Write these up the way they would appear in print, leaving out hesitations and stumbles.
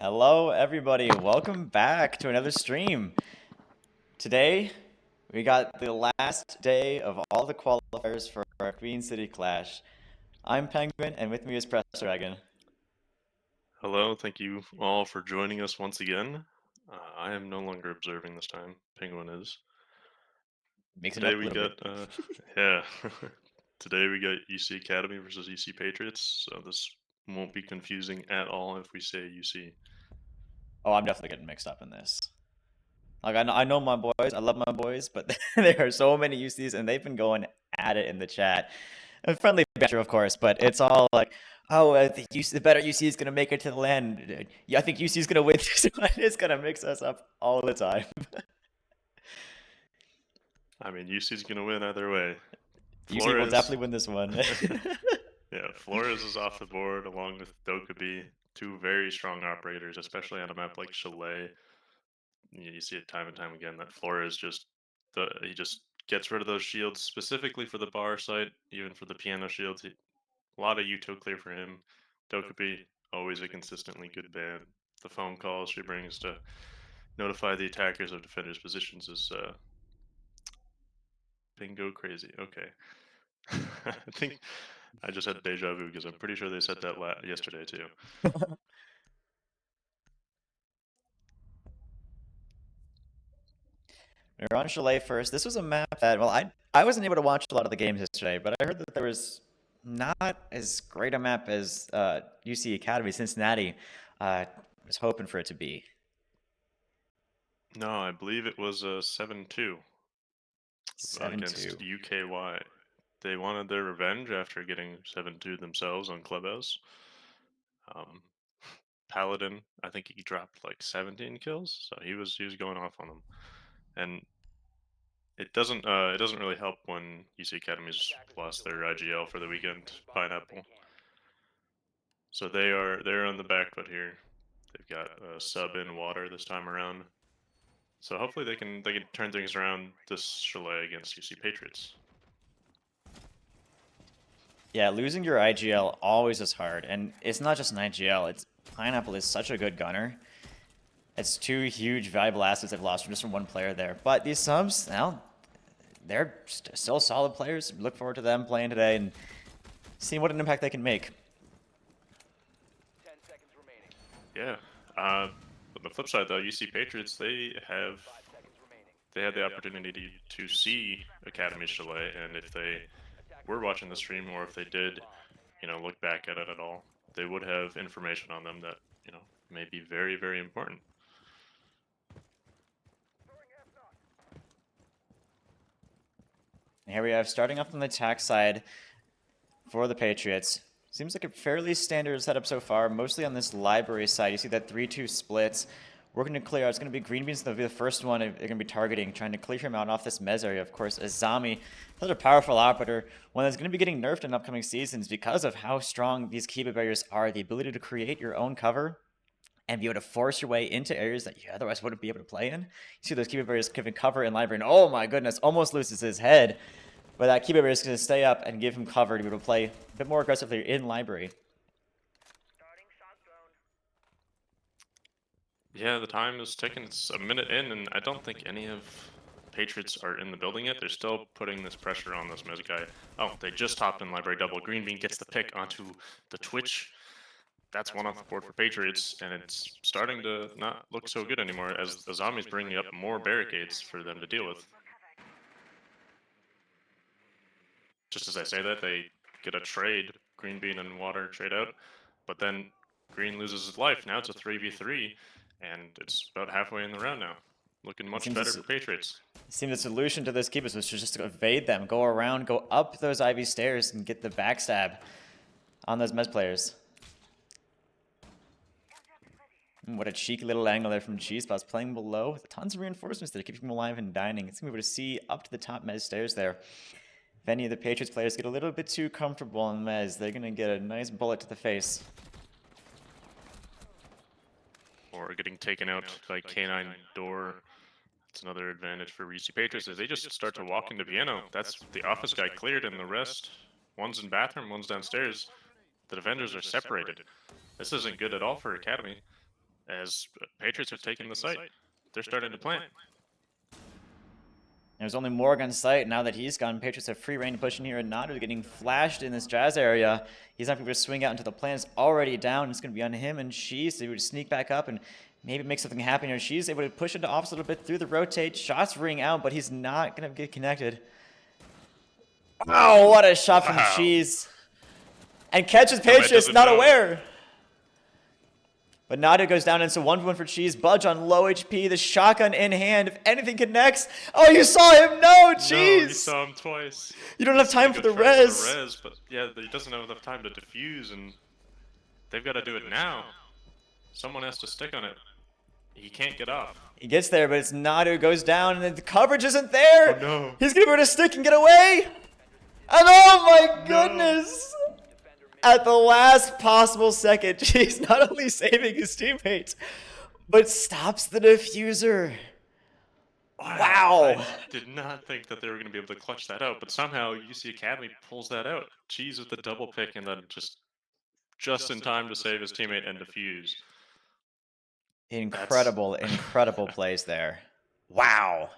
Hello, everybody. Welcome back to another stream. Today, we got the last day of all the qualifiers for our Queen City Clash. I'm Penguin, and with me is Press Dragon. Hello, thank you all for joining us once again. I am no longer observing this time. Penguin is. Mixing it Today up a we little got, bit. yeah. Today we got UC Academy versus UC Patriots, so this won't be confusing at all if we say UC. Oh, I'm definitely getting mixed up in this. Like, I know my boys. I love my boys, but there are so many UCs, and they've been going at it in the chat. A friendly banter, of course, but it's all like, oh, I think UC, the better UC is going to make it to the land. Yeah, I think UC is going to win this one. It's going to mix us up all the time. I mean, UC's gonna win either way. UC will Flores, definitely win this one. yeah, Flores is off the board along with Dokkaebi, two very strong operators, especially on a map like Chalet. You see it time and time again that Flores he just gets rid of those shields specifically for the bar site, even for the piano shields. A lot of util clear for him. Dokkaebi, always a consistently good ban. The phone calls she brings to notify the attackers of defenders' positions is bingo crazy. Okay. I think I just had deja vu because I'm pretty sure they said that yesterday too. We're on Chalet first. This was a map that, well, I wasn't able to watch a lot of the games yesterday, but I heard that there was not as great a map as UC Academy Cincinnati was hoping for it to be. No, I believe it was a 7-2 against 7-2. UKY. They wanted their revenge after getting 7-2 themselves on Clubhouse. Um, Paladin, I think he dropped like 17 kills, so he was going off on them. And it doesn't really help when UC Academy's lost their IGL for the weekend, Pineapple. So they're on the back foot here. They've got a sub in water this time around. So hopefully they can turn things around this Chalet against UC Patriots. Yeah, losing your IGL always is hard, and it's not just an IGL. It's Pineapple is such a good gunner. It's two huge valuable assets they've lost from just from one player there. But these subs, now they're still solid players. Look forward to them playing today and seeing what an impact they can make. Yeah. On the flip side, though, UC Patriots they had the opportunity to see Academy Chalet, and if they were watching the stream or if they did, look back at it at all, they would have information on them that may be very, very important. And here we have starting off on the attack side for the Patriots. Seems like a fairly standard setup so far, mostly on this library side. You see that 3-2 splits. Working to clear out. It's going to be Green Beans that'll be the first one they're going to be targeting, trying to clear him out off this Mez area. Of course, Azami, such a powerful operator, one that's going to be getting nerfed in upcoming seasons because of how strong these Kiba barriers are. The ability to create your own cover and be able to force your way into areas that you otherwise wouldn't be able to play in. You see those Kiba barriers giving cover in library, and oh my goodness, almost loses his head. But that Kiba barrier is going to stay up and give him cover to be able to play a bit more aggressively in library. Yeah, the time is ticking. It's a minute in, and I don't think any of Patriots are in the building yet. They're still putting this pressure on this Mez guy. Oh, they just hopped in library double. Green Bean gets the pick onto the Twitch. That's one off the board for Patriots, and it's starting to not look so good anymore as the zombies bringing up more barricades for them to deal with. Just as I say that, they get a trade, Green Bean and Water trade out, but then Green loses his life. Now it's a 3v3, and it's about halfway in the round now. Looking much better for Patriots. It seemed the solution to those keepers was just to evade them, go around, go up those Ivy stairs, and get the backstab on those Mez players. What a cheeky little angle there from Cheesebots, playing below with tons of reinforcements there, keeping him alive and dining. It's going to be able to see up to the top Mez stairs there. If any of the Patriots players get a little bit too comfortable on Mez, they're going to get a nice bullet to the face. Or getting taken out by K9 Door. That's another advantage for UC Patriots as they just start to walk into piano. That's the office guy cleared, and the rest, one's in bathroom, one's downstairs. The defenders are separated. This isn't good at all for Academy. as Patriots are taking the site. They're starting to plant. There's only Morg on site. Now that he's gone, Patriots have free reign to push in here, and Nadu getting flashed in this Jazz area. He's not going to be able to swing out until the plan is already down. It's going to be on him and She's able to sneak back up and maybe make something happen here. She's able to push into ops a little bit through the rotate. Shots ring out, but he's not going to get connected. Oh, what a shot from She's. And catches Patriots, not aware. But Nadu goes down, and it's a 1v1 for Cheese. Budge on low HP, the shotgun in hand. If anything connects. Oh, you saw him? No, Cheese! No, you saw him twice. You don't have time for the res. But yeah, he doesn't have enough time to defuse, and they've got to do it now. Someone has to stick on it. He can't get off. He gets there, but it's Nadu goes down, and the coverage isn't there. Oh, no. He's going to be able to stick and get away. And oh, my goodness. At the last possible second, he's not only saving his teammates, but stops the diffuser. Wow. I did not think that they were going to be able to clutch that out, but somehow UC Academy pulls that out. Cheese with the double pick and then just in time to save his teammate and defuse. Incredible, incredible plays there. Wow.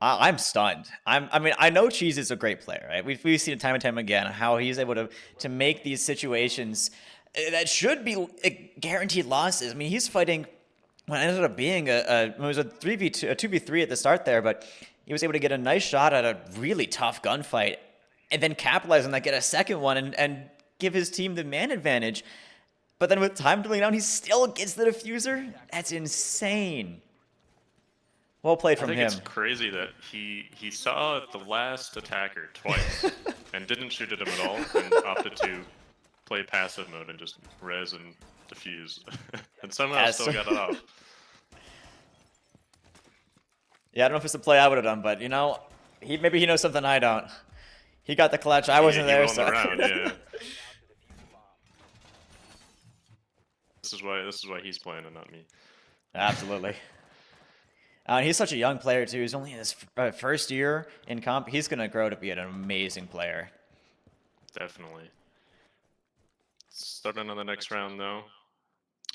I'm stunned. I mean, I know Cheese is a great player, right? We've seen it time and time again how he's able to make these situations that should be guaranteed losses. I mean, he's fighting what ended up being it was a 3v2, a 2v3 at the start there, but he was able to get a nice shot at a really tough gunfight and then capitalize on that, get a second one, and give his team the man advantage. But then with time dwindling down, he still gets the diffuser? That's insane. Well played from him. It's crazy that he saw the last attacker twice and didn't shoot at him at all and opted to play passive mode and just res and defuse. And somehow still got it off. Yeah, I don't know if it's the play I would have done, but you know, maybe he knows something I don't. He got the clutch. I wasn't there, so. Around, yeah. This is why he's playing and not me. Absolutely. He's such a young player, too. He's only in his first year in comp. He's going to grow to be an amazing player. Definitely. Starting on the next round, though.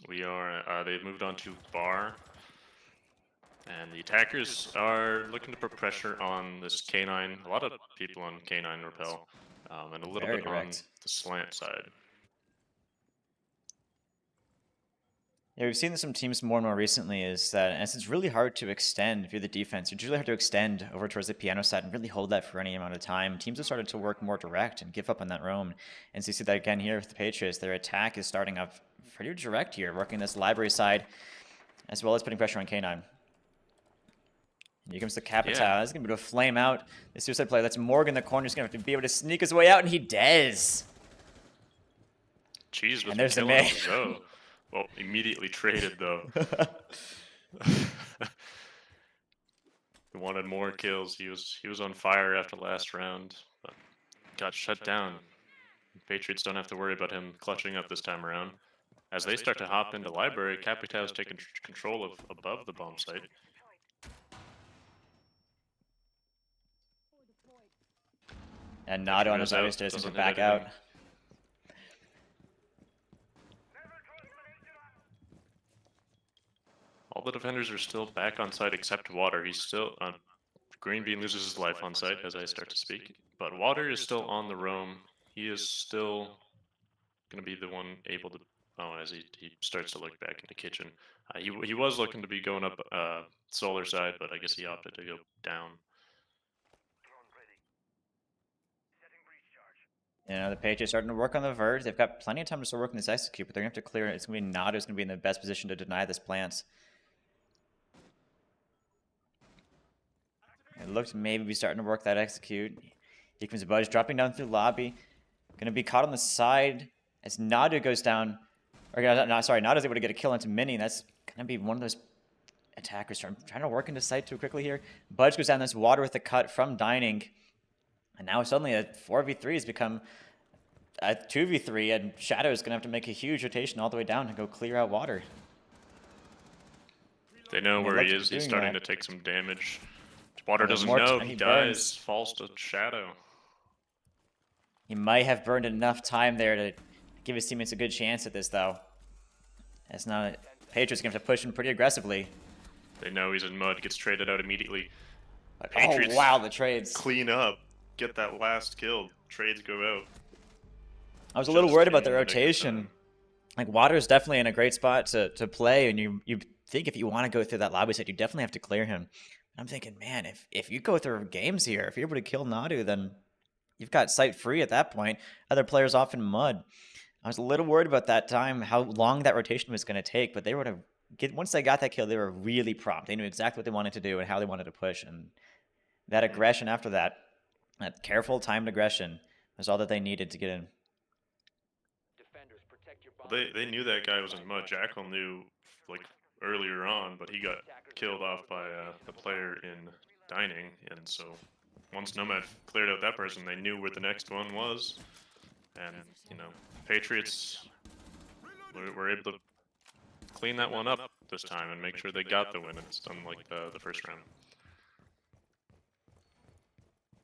They've moved on to Bar. And the attackers are looking to put pressure on this K9. A lot of people on K9 repel. And a little bit on the slant side. Yeah, we've seen some teams more and more recently is that as it's really hard to extend if you're the defense. It's really hard to extend over towards the piano side and really hold that for any amount of time. Teams have started to work more direct and give up on that roam. And so you see that again here with the Patriots. Their attack is starting up pretty direct here, working this library side as well as putting pressure on K9. And here comes the Capital. Yeah. He's going to be able to flame out the suicide player. That's Morgan in the corner. He's going to have to be able to sneak his way out, and he does. Jeez, and there's the man. Well, immediately traded, though. He wanted more kills. He was on fire after last round, but got shut down. Patriots don't have to worry about him clutching up this time around. As they start to hop into library, Capitão's taking control of above the bomb site. And Nado on his own stairs to back out. All the defenders are still back on site except Water. He's still on. Green Bean loses his life on site as I start to speak. But Water is still on the roam. He is still going to be the one able to. Oh, as he starts to look back into kitchen. He was looking to be going up solar side, but I guess he opted to go down. You know, the Patriots starting to work on the verge. They've got plenty of time to start working this execute, but they're going to have to clear it. It's going to be Nado who's going to be in the best position to deny this plant. It looks maybe be starting to work that execute. Here comes Budge dropping down through lobby. Going to be caught on the side as Nado goes down. Or no, sorry, Nado's able to get a kill into Mini. That's going to be one of those attackers trying to work into sight too quickly here. Budge goes down this Water with a cut from Dining. And now suddenly a 4v3 has become a 2v3, and Shadow is going to have to make a huge rotation all the way down to go clear out Water. They know where he is. He's starting to take some damage. Water doesn't know. He dies. Falls to Shadow. He might have burned enough time there to give his teammates a good chance at this, though. As now Patriots going to have to push him pretty aggressively. They know he's in mud, gets traded out immediately. But oh Patriots wow, the trades. clean up, get that last kill. Trades go out I was a little just worried about the in the nick of rotation. time. Like Water's definitely in a great spot to play, and you think if you want to go through that lobby set, you definitely have to clear him. And I'm thinking, man, if you go through games here, if you're able to kill Nadu, then you've got sight free at that point. Other players off in mud. I was a little worried about that time, how long that rotation was going to take, but they were to get once they got that kill, they were really prompt. They knew exactly what they wanted to do and how they wanted to push, and that Mhm. aggression after that, that careful timed aggression, was all that they needed to get in. They knew that guy was in mud. Jackal knew like earlier on, but he got killed off by the player in dining, and so once Nomad cleared out that person, they knew where the next one was, and Patriots were able to clean that one up this time and make sure they got the win. It's unlike the first round.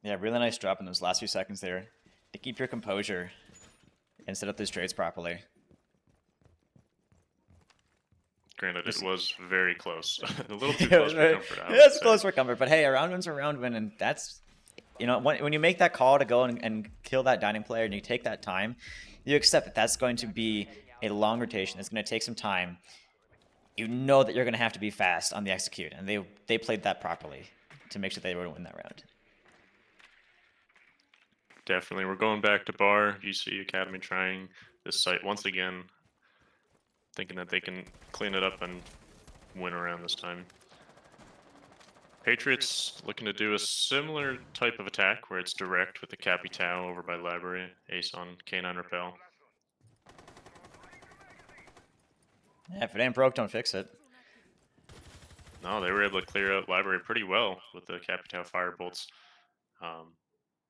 Yeah, really nice drop in those last few seconds there to keep your composure and set up those trades properly. Granted, it Just, was very close, a little too it was close for very, comfort, I would it's say. close for comfort, but hey, a round win's a round win, and that's when you make that call to go and kill that dining player and you take that time, you accept that that's going to be a long rotation. It's going to take some time. You know that you're going to have to be fast on the execute, and they played that properly to make sure they were going to win that round. Definitely, we're going back to bar. GC Academy trying this site once again, thinking that they can clean it up and win around this time. Patriots looking to do a similar type of attack where it's direct with the Capitao over by Library, Ace on K9 Repel. Yeah, if it ain't broke, don't fix it. No, they were able to clear out Library pretty well with the Capitao Firebolts. Um,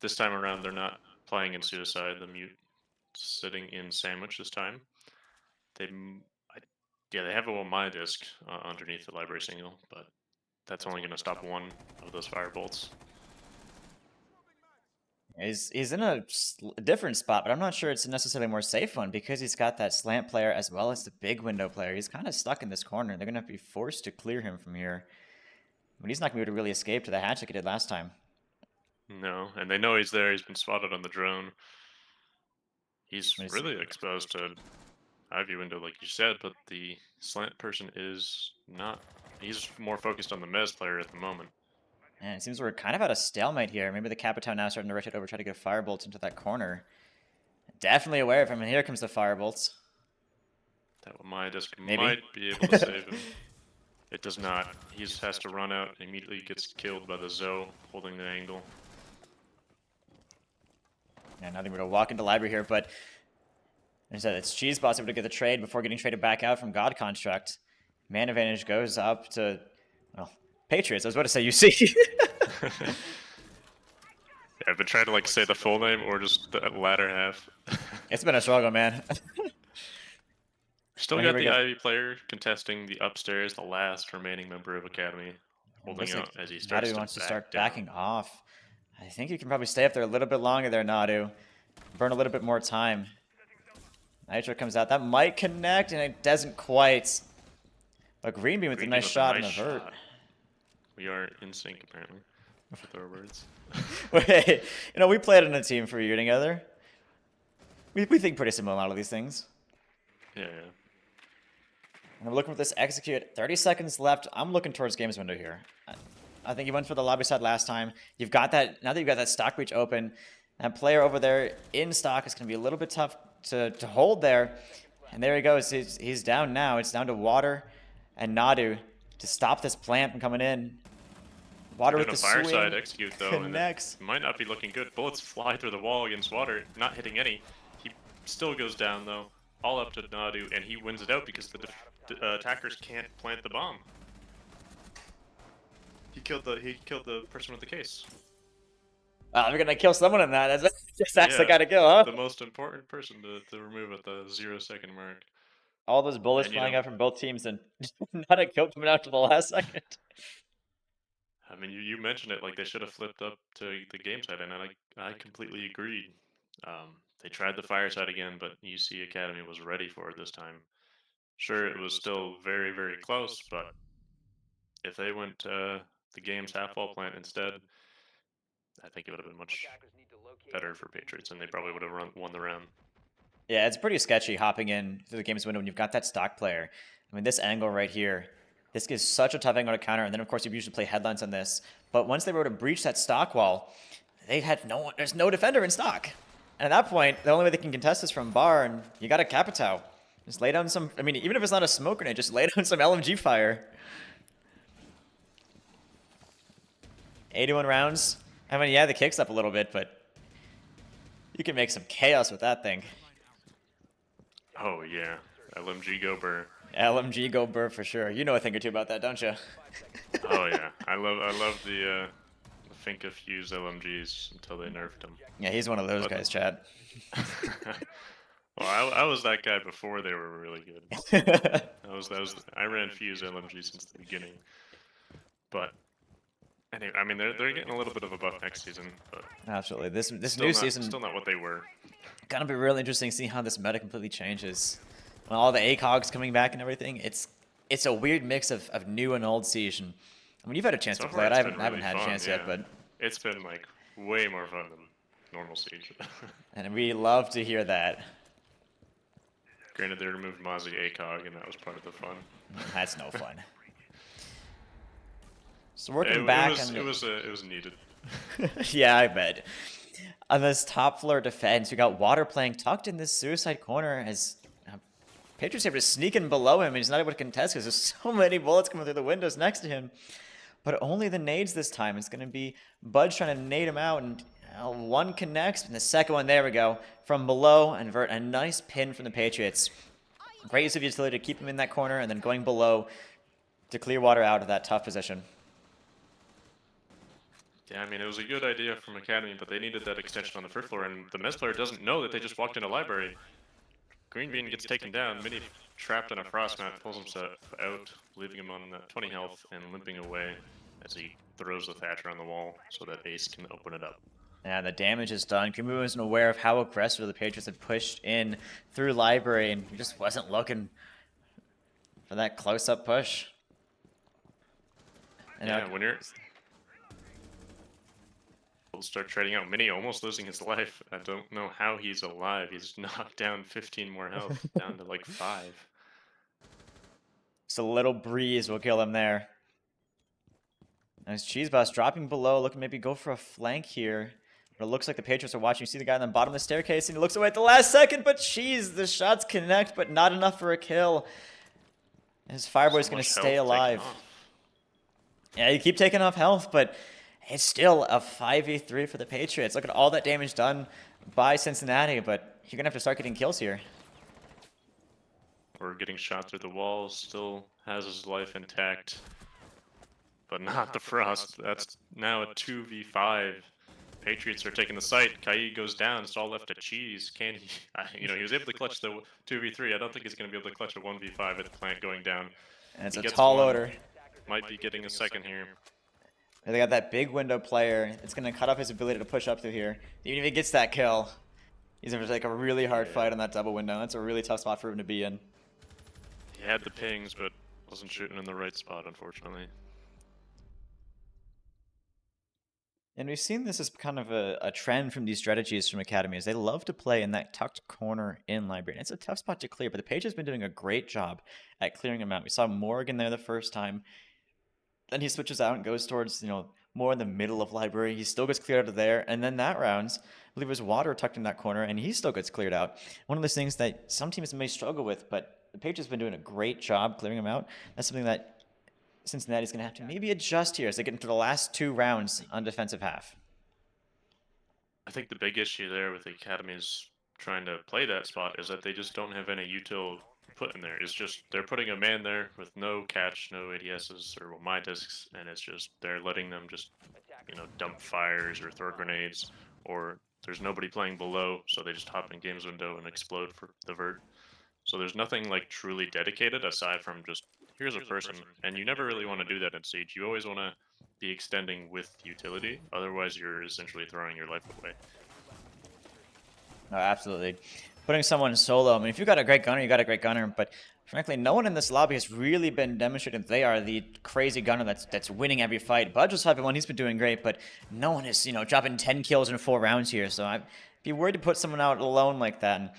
this time around, they're not playing in Suicide, the mute sitting in Sandwich this time. Yeah, they have a Maya disc underneath the Library single, but that's only going to stop one of those Firebolts. He's in a different spot, but I'm not sure it's necessarily a more safe one because he's got that slant player as well as the big window player. He's kind of stuck in this corner. They're going to be forced to clear him from here. But he's not going to be able to really escape to the hatch like he did last time. No, and they know he's there. He's been spotted on the drone. He's But really exposed to Ivy window, like you said, but the slant person is not. He's more focused on the Mez player at the moment. and it seems we're kind of at a stalemate here. Maybe the Capitão now starting to rotate over, try to get firebolts into that corner. Definitely aware of him, and here comes the firebolts. That Maya disc Maybe. might be able to save him. It does not. He has to run out and immediately gets killed by the Zoe holding the angle. Yeah, now they're going to walk into library here, but as I said, it's Cheeseboss able to get the trade before getting traded back out from God Construct. Man advantage goes up to, well, Patriots. I was about to say UC. Yeah, I've been trying to say the full name or just the latter half. It's been a struggle, man. Still Well, here got we the go. Ivy player contesting the upstairs, the last remaining member of Academy, holding Looks like out as he starts Nadu to wants to back start down. backing off. I think you can probably stay up there a little bit longer there, Nadu. Burn a little bit more time. Nitro comes out. That might connect, and it doesn't quite. But Green Bean with a Green nice Bean with a shot and nice a vert. shot. We are in sync, apparently, with our words. Wait, we played in a team for a year together. We think pretty similar on a lot of these things. Yeah. And I'm looking for this execute. 30 seconds left. I'm looking towards games window here. I think you went for the lobby side last time. You've got that, now that you've got that stock breach open, that player over there in stock is going to be a little bit tough to hold there. And there he goes. He's down now. It's down to Water and Nadu to stop this plant from coming in. Water They're with doing the a fireside swing execute, though, and it connects. might not be looking good. Bullets fly through the wall against Water, not hitting any. He still goes down, though, all up to Nadu, and he wins it out because the attackers can't plant the bomb. He killed the person with the case. I'm going to kill someone in that. That's the Yeah, guy to kill, huh? the most important person to remove at the 0-second mark. All those bullets And flying out from both teams and not a kill coming out to the last second. I mean, you mentioned it, they should have flipped up to the game side, and I completely agreed. They tried the fireside again, but UC Academy was ready for it this time. Sure, it was still very, very close, but if they went the game's half wall plant instead, I think it would have been much better for Patriots, and they probably would have won the round. Yeah, it's pretty sketchy hopping in through the game's window when you've got that stock player. I mean, this angle right here, this gives such a tough angle to counter, and then of course you usually play headlines on this. But once they were able to breach that stock wall, they had there's no defender in stock. And at that point, the only way they can contest is from bar, and you got a Capitao. Just lay down some, I mean, even if it's not a smoke grenade, just lay down some LMG fire. 81 rounds. I mean, yeah, the kick's up a little bit, but you can make some chaos with that thing. Oh yeah, LMG go burr. LMG go burr for sure. You know a thing or two about that, don't you? Oh yeah, I love the Finka fuse LMGs until they nerfed them. Yeah, he's one of those But guys, Chad. well, I was that guy before they were really good. I ran fuse LMG since the beginning. But anyway, I mean they're getting a little bit of a buff next season, but Absolutely. This still new not season still not what they were. gonna be really interesting seeing how this meta completely changes. When all the ACOGs coming back and everything, it's a weird mix of new and old Siege. And I mean, you've had a chance So to far, play it. it's I been haven't really had a fun. chance Yeah, yet, but it's been like way more fun than normal Siege. and we love to hear that. Granted, they removed Mozzie ACOG, and that was part of the fun. That's no fun. So It, working it back was on it was needed. yeah, I bet. On this top floor defense, we got Water playing tucked in this suicide corner as Patriots able to sneak in below him, and he's not able to contest because there's so many bullets coming through the windows next to him. But only the nades this time. It's going to be Budge trying to nade him out, and one connects, and the second one, there we go, from below, and Vert, a nice pin from the Patriots. Great use of utility to keep him in that corner, and then going below to clear Water out of that tough position. Yeah, I mean, it was a good idea from Academy, but they needed that extension on the first floor, and the Mez player doesn't know that they just walked in a library. Green Bean gets taken down, Mini trapped in a frost mat, pulls himself out, leaving him on 20 health and limping away as he throws the Thatcher on the wall so that Ace can open it up. And the damage is done. Kimu wasn't aware of how aggressive the Patriots had pushed in through library, and he just wasn't looking for that close-up push. And yeah, when you're start trading out, Mini almost losing his life. I don't know how he's alive. He's knocked down 15 more health, down to like 5. just a little breeze will kill him there. Nice Cheese Bus dropping below, looking maybe go for a flank here. But it looks like the Patriots are watching. You see the guy on the bottom of the staircase, and he looks away at the last second, but Cheese, the shots connect, but not enough for a kill. His Fireboy's So going to much stay health alive. taken off. Yeah, you keep taking off health, but it's still a 5v3 for the Patriots. Look at all that damage done by Cincinnati, but you're going to have to start getting kills here. Or getting shot through the walls, still has his life intact. But not the Frost. That's now a 2v5. Patriots are taking the site. Kai goes down. It's all left to Cheese. Can he? He was able to clutch the 2v3. I don't think he's going to be able to clutch a 1v5 at the plant going down. And it's He a gets tall one. order. Might be getting a second here. They got that big window player. It's going to cut off his ability to push up through here. Even if he gets that kill, he's going to take a really hard fight on that double window. That's a really tough spot for him to be in. He had the pings, but wasn't shooting in the right spot, unfortunately. And we've seen this as kind of a trend from these strategies from academies. They love to play in that tucked corner in library. And it's a tough spot to clear, but the page has been doing a great job at clearing them out. We saw Morgan there the first time. Then he switches out and goes towards, more in the middle of library. He still gets cleared out of there. And then that round, I believe it was Water tucked in that corner, and he still gets cleared out. One of those things that some teams may struggle with, but the Patriots have been doing a great job clearing them out. That's something that Cincinnati's going to have to maybe adjust here as they get into the last 2 rounds on defensive half. I think the big issue there with the academies trying to play that spot is that they just don't have any util put in there. It's just they're putting a man there with no catch, no ADSs or my discs, and it's just they're letting them just dump fires or throw grenades, or there's nobody playing below, so they just hop in games window and explode for the vert. So there's nothing like truly dedicated aside from just here's a person, and you never really want to do that in Siege. You always want to be extending with utility, otherwise you're essentially throwing your life away. Oh, absolutely. Putting someone solo, I mean, if you've got a great gunner, you got a great gunner, but Frankly, no one in this lobby has really been demonstrating that they are the crazy gunner that's winning every fight. Budge was 5-1, he's been doing great, but no one is, dropping 10 kills in 4 rounds here, so I'd be worried to put someone out alone like that. And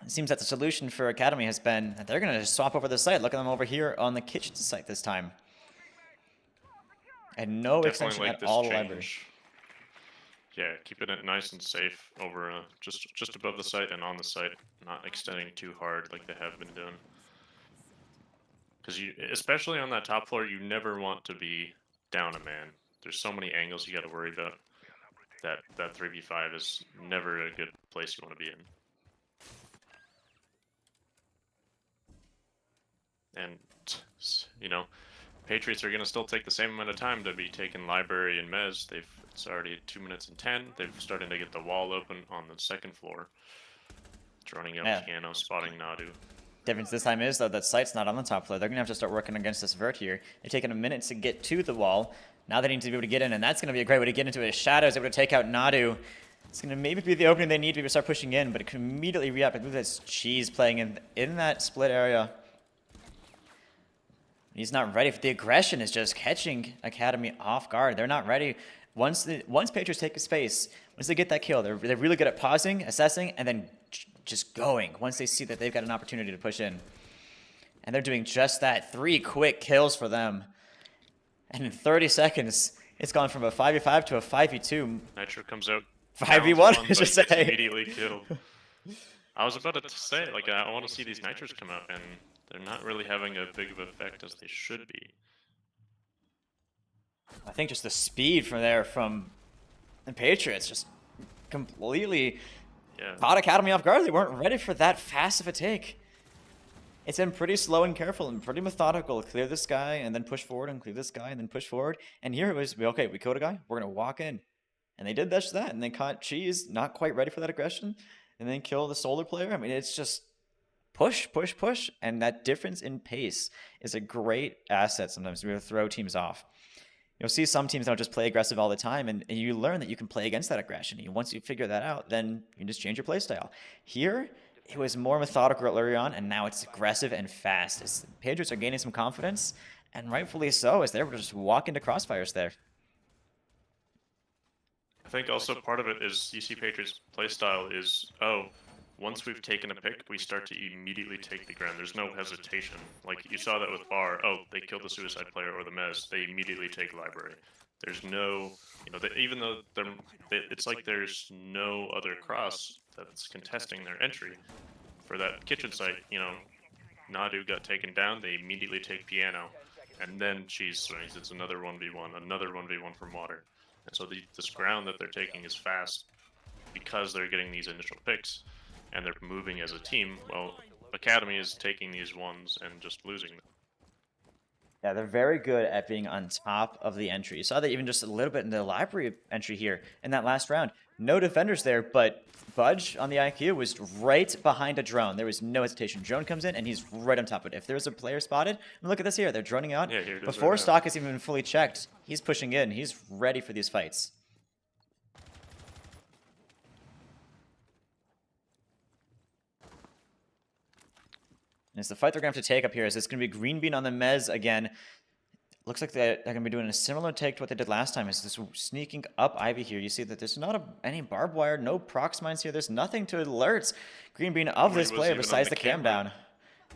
it seems that the solution for Academy has been that they're going to just swap over the site. Look at them over here on the kitchen site this time. And no Definitely extension like at this all to library. change. Yeah, keeping it nice and safe over just above the site and on the site, not extending too hard like they have been doing. Because you, especially on that top floor, you never want to be down a man. There's so many angles you got to worry about. That 3v5 is never a good place you want to be in. And you know, Patriots are going to still take the same amount of time to be taking library and mez. It's already 2 minutes and 10. They've started to get the wall open on the second floor. Droning up Yeah. piano, spotting Nadu. Difference this time is, though, that site's not on the top floor. They're going to have to start working against this vert here. They're taking a minute to get to the wall. Now they need to be able to get in, and that's going to be a great way to get into it. Shadows able to take out Nadu. It's going to maybe be the opening they need to start pushing in, but it can immediately re-up. I believe that's Cheese playing in that split area. He's not ready. The aggression is just catching Academy off guard. They're not ready. Once Patriots take a space, once they get that kill, they're really good at pausing, assessing, and then just going once they see that they've got an opportunity to push in. And they're doing just that. 3 quick kills for them. And in 30 seconds, it's gone from a 5v5 to a 5v2. Nitro comes out. 5v1, I I should say. Immediately killed. I was about to say, like, I want to see these Nitros come out, and they're not really having a big of effect as they should be. I think just the speed from the Patriots just completely caught Academy off guard. They weren't ready for that fast of a take. It's been pretty slow and careful and pretty methodical. Clear this guy and then push forward and clear this guy and then push forward. And here it was, okay, we killed a guy. We're going to walk in. And they did just that. And they caught Cheese, not quite ready for that aggression. And then kill the solar player. I mean, it's just push, push, push. And that difference in pace is a great asset sometimes to throw teams off. You'll see some teams don't just play aggressive all the time, and you learn that you can play against that aggression. And once you figure that out, then you can just change your play style. Here, it was more methodical early on, and now it's aggressive and fast. As the Patriots are gaining some confidence, and rightfully so, as they're able to just walk into crossfires there. I think also part of it is DC Patriots' playstyle is, once we've taken a pick, we start to immediately take the ground. There's no hesitation. Like, you saw that with Bar. They killed the suicide player or the Mez. They immediately take library. There's no, even though it's like there's no other cross that's contesting their entry. For that kitchen site, Nadu got taken down. They immediately take piano. And then Cheese swings. It's another 1v1, another 1v1 from water. And so this ground that they're taking is fast because they're getting these initial picks. And they're moving as a team. Well, Academy is taking these ones and just losing them. Yeah, they're very good at being on top of the entry. You saw that even just a little bit in the library entry here in that last round. No defenders there, but Budge on the IQ was right behind a drone. There was no hesitation. Drone comes in, and he's right on top of it. If there's a player spotted, and look at this here. They're droning out. Yeah, here it is Before right stock is even fully checked, he's pushing in. He's ready for these fights. And it's the fight they're going to have to take up here. Is it's going to be Green Bean on the Mez again. Looks like they're going to be doing a similar take to what they did last time. Is this sneaking up Ivy here? You see that there's not any barbed wire, no prox mines here. There's nothing to alert Green Bean of this player besides the cam down.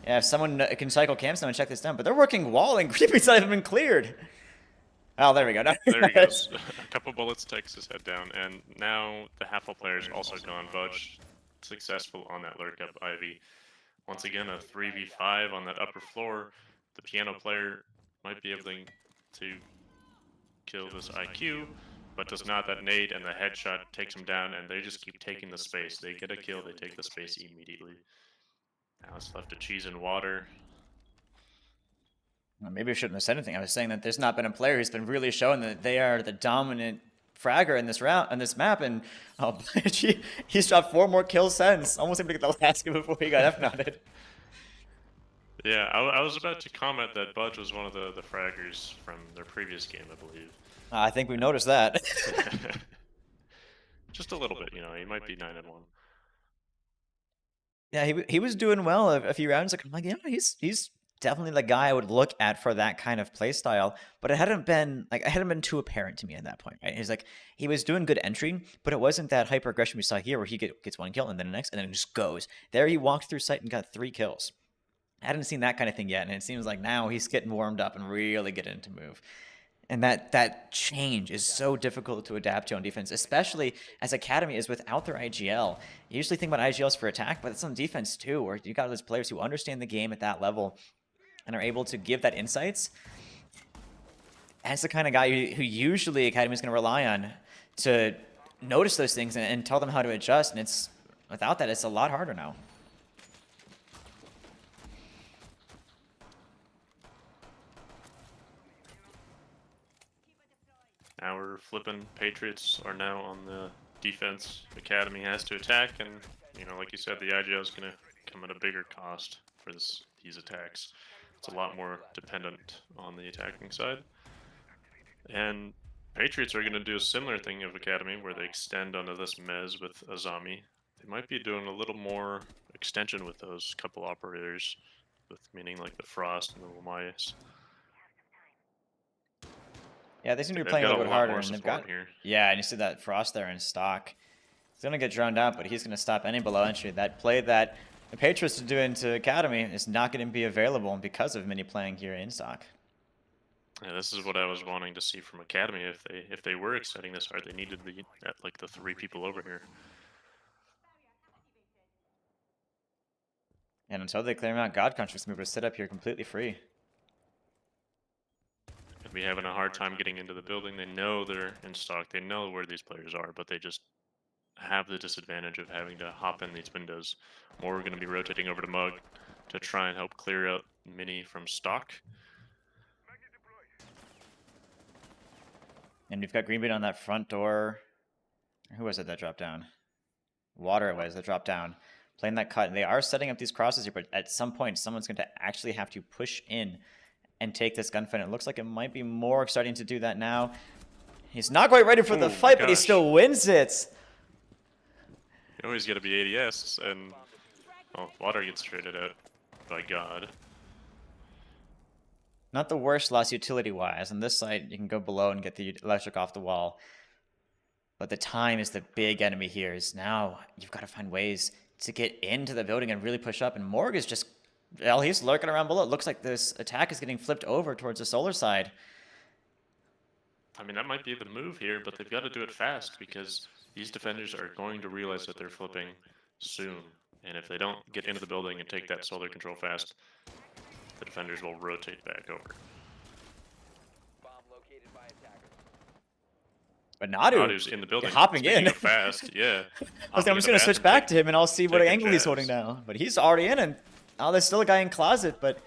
Yeah, if someone can cycle cams now and check this down. But they're working wall and Green Bean's not even been cleared. Oh, there we go. There he goes. A couple bullets takes his head down. And now the Half-Wall player's also gone. Budge successful on that lurk up Ivy. Once again, a 3v5 on that upper floor. The piano player might be able to kill this IQ, but does not. That nade and the headshot takes him down, and they just keep taking the space. They get a kill, they take the space immediately. Now it's left to Cheese and Water. Well, maybe I shouldn't have said anything. I was saying that there's not been a player who's been really showing that they are the dominant fragger in this round, on this map, and he's dropped 4 more kills since. Almost able to get the last kill before he got F-knotted. Yeah, I was about to comment that Budge was one of the fraggers from their previous game, I believe. I think we noticed that. Just a little bit, he might be 9-1. Yeah, he was doing well a few rounds. Like I'm like, yeah, he's definitely the guy I would look at for that kind of play style. But it hadn't been too apparent to me at that point, right? He's like he was doing good entry, but it wasn't that hyper aggression we saw here where gets one kill and then the next and then just goes. There he walked through sight and got 3 kills. I hadn't seen that kind of thing yet, and it seems like now he's getting warmed up and really getting into move. And that change is so difficult to adapt to on defense, especially as Academy is without their IGL. You usually think about IGLs for attack, but it's on defense too, where you got those players who understand the game at that level and are able to give that insights. That's the kind of guy who usually Academy is going to rely on to notice those things and tell them how to adjust. And it's without that, it's a lot harder now. Now we're flipping. Patriots are now on the defense. Academy has to attack, and like you said, the IGL is going to come at a bigger cost for these attacks. It's a lot more dependent on the attacking side. And Patriots are going to do a similar thing of Academy, where they extend onto this Mez with Azami. They might be doing a little more extension with those couple operators, with meaning like the Frost and the Lamayas. Yeah, they seem to be They've playing a got a little bit lot harder, more and they've support got here. yeah, and you see that Frost there in stock. He's gonna get drowned out, but he's gonna stop any below entry. That play that the Patriots are doing to Academy is not going to be available because of Mini playing here in stock. Yeah, this is what I was wanting to see from Academy. If they were extending this hard, they needed to be at like the 3 people over here. And until they clear him out, God Construct's going to be able to sit up here completely free. And be having a hard time getting into the building. They know they're in stock. They know where these players are, but they just have the disadvantage of having to hop in these windows. More are going to be rotating over to Mug to try and help clear out Mini from stock. And we've got Greenbean on that front door. Who was it that dropped down? Water it was that dropped down. Playing that cut. And they are setting up these crosses here, but at some point, someone's going to actually have to push in and take this gunfight. It looks like it might be Morg starting to do that now. He's not quite ready for the fight, but he still wins it. You always got to be ADS, and Water gets traded out by God. Not the worst loss utility-wise. On this side, you can go below and get the electric off the wall. But the time is the big enemy here. Is now you've got to find ways to get into the building and really push up. And Morg is just, well, he's lurking around below. It looks like this attack is getting flipped over towards the solar side. I mean, that might be the move here, but they've got to do it fast because these defenders are going to realize that they're flipping soon. And if they don't get into the building and take that solar control fast, the defenders will rotate back over. But Nadu's in the building, hopping in fast. Yeah, I'm just going to switch back to him and I'll see what angle he's holding now. But he's already in, and now there's still a guy in closet. But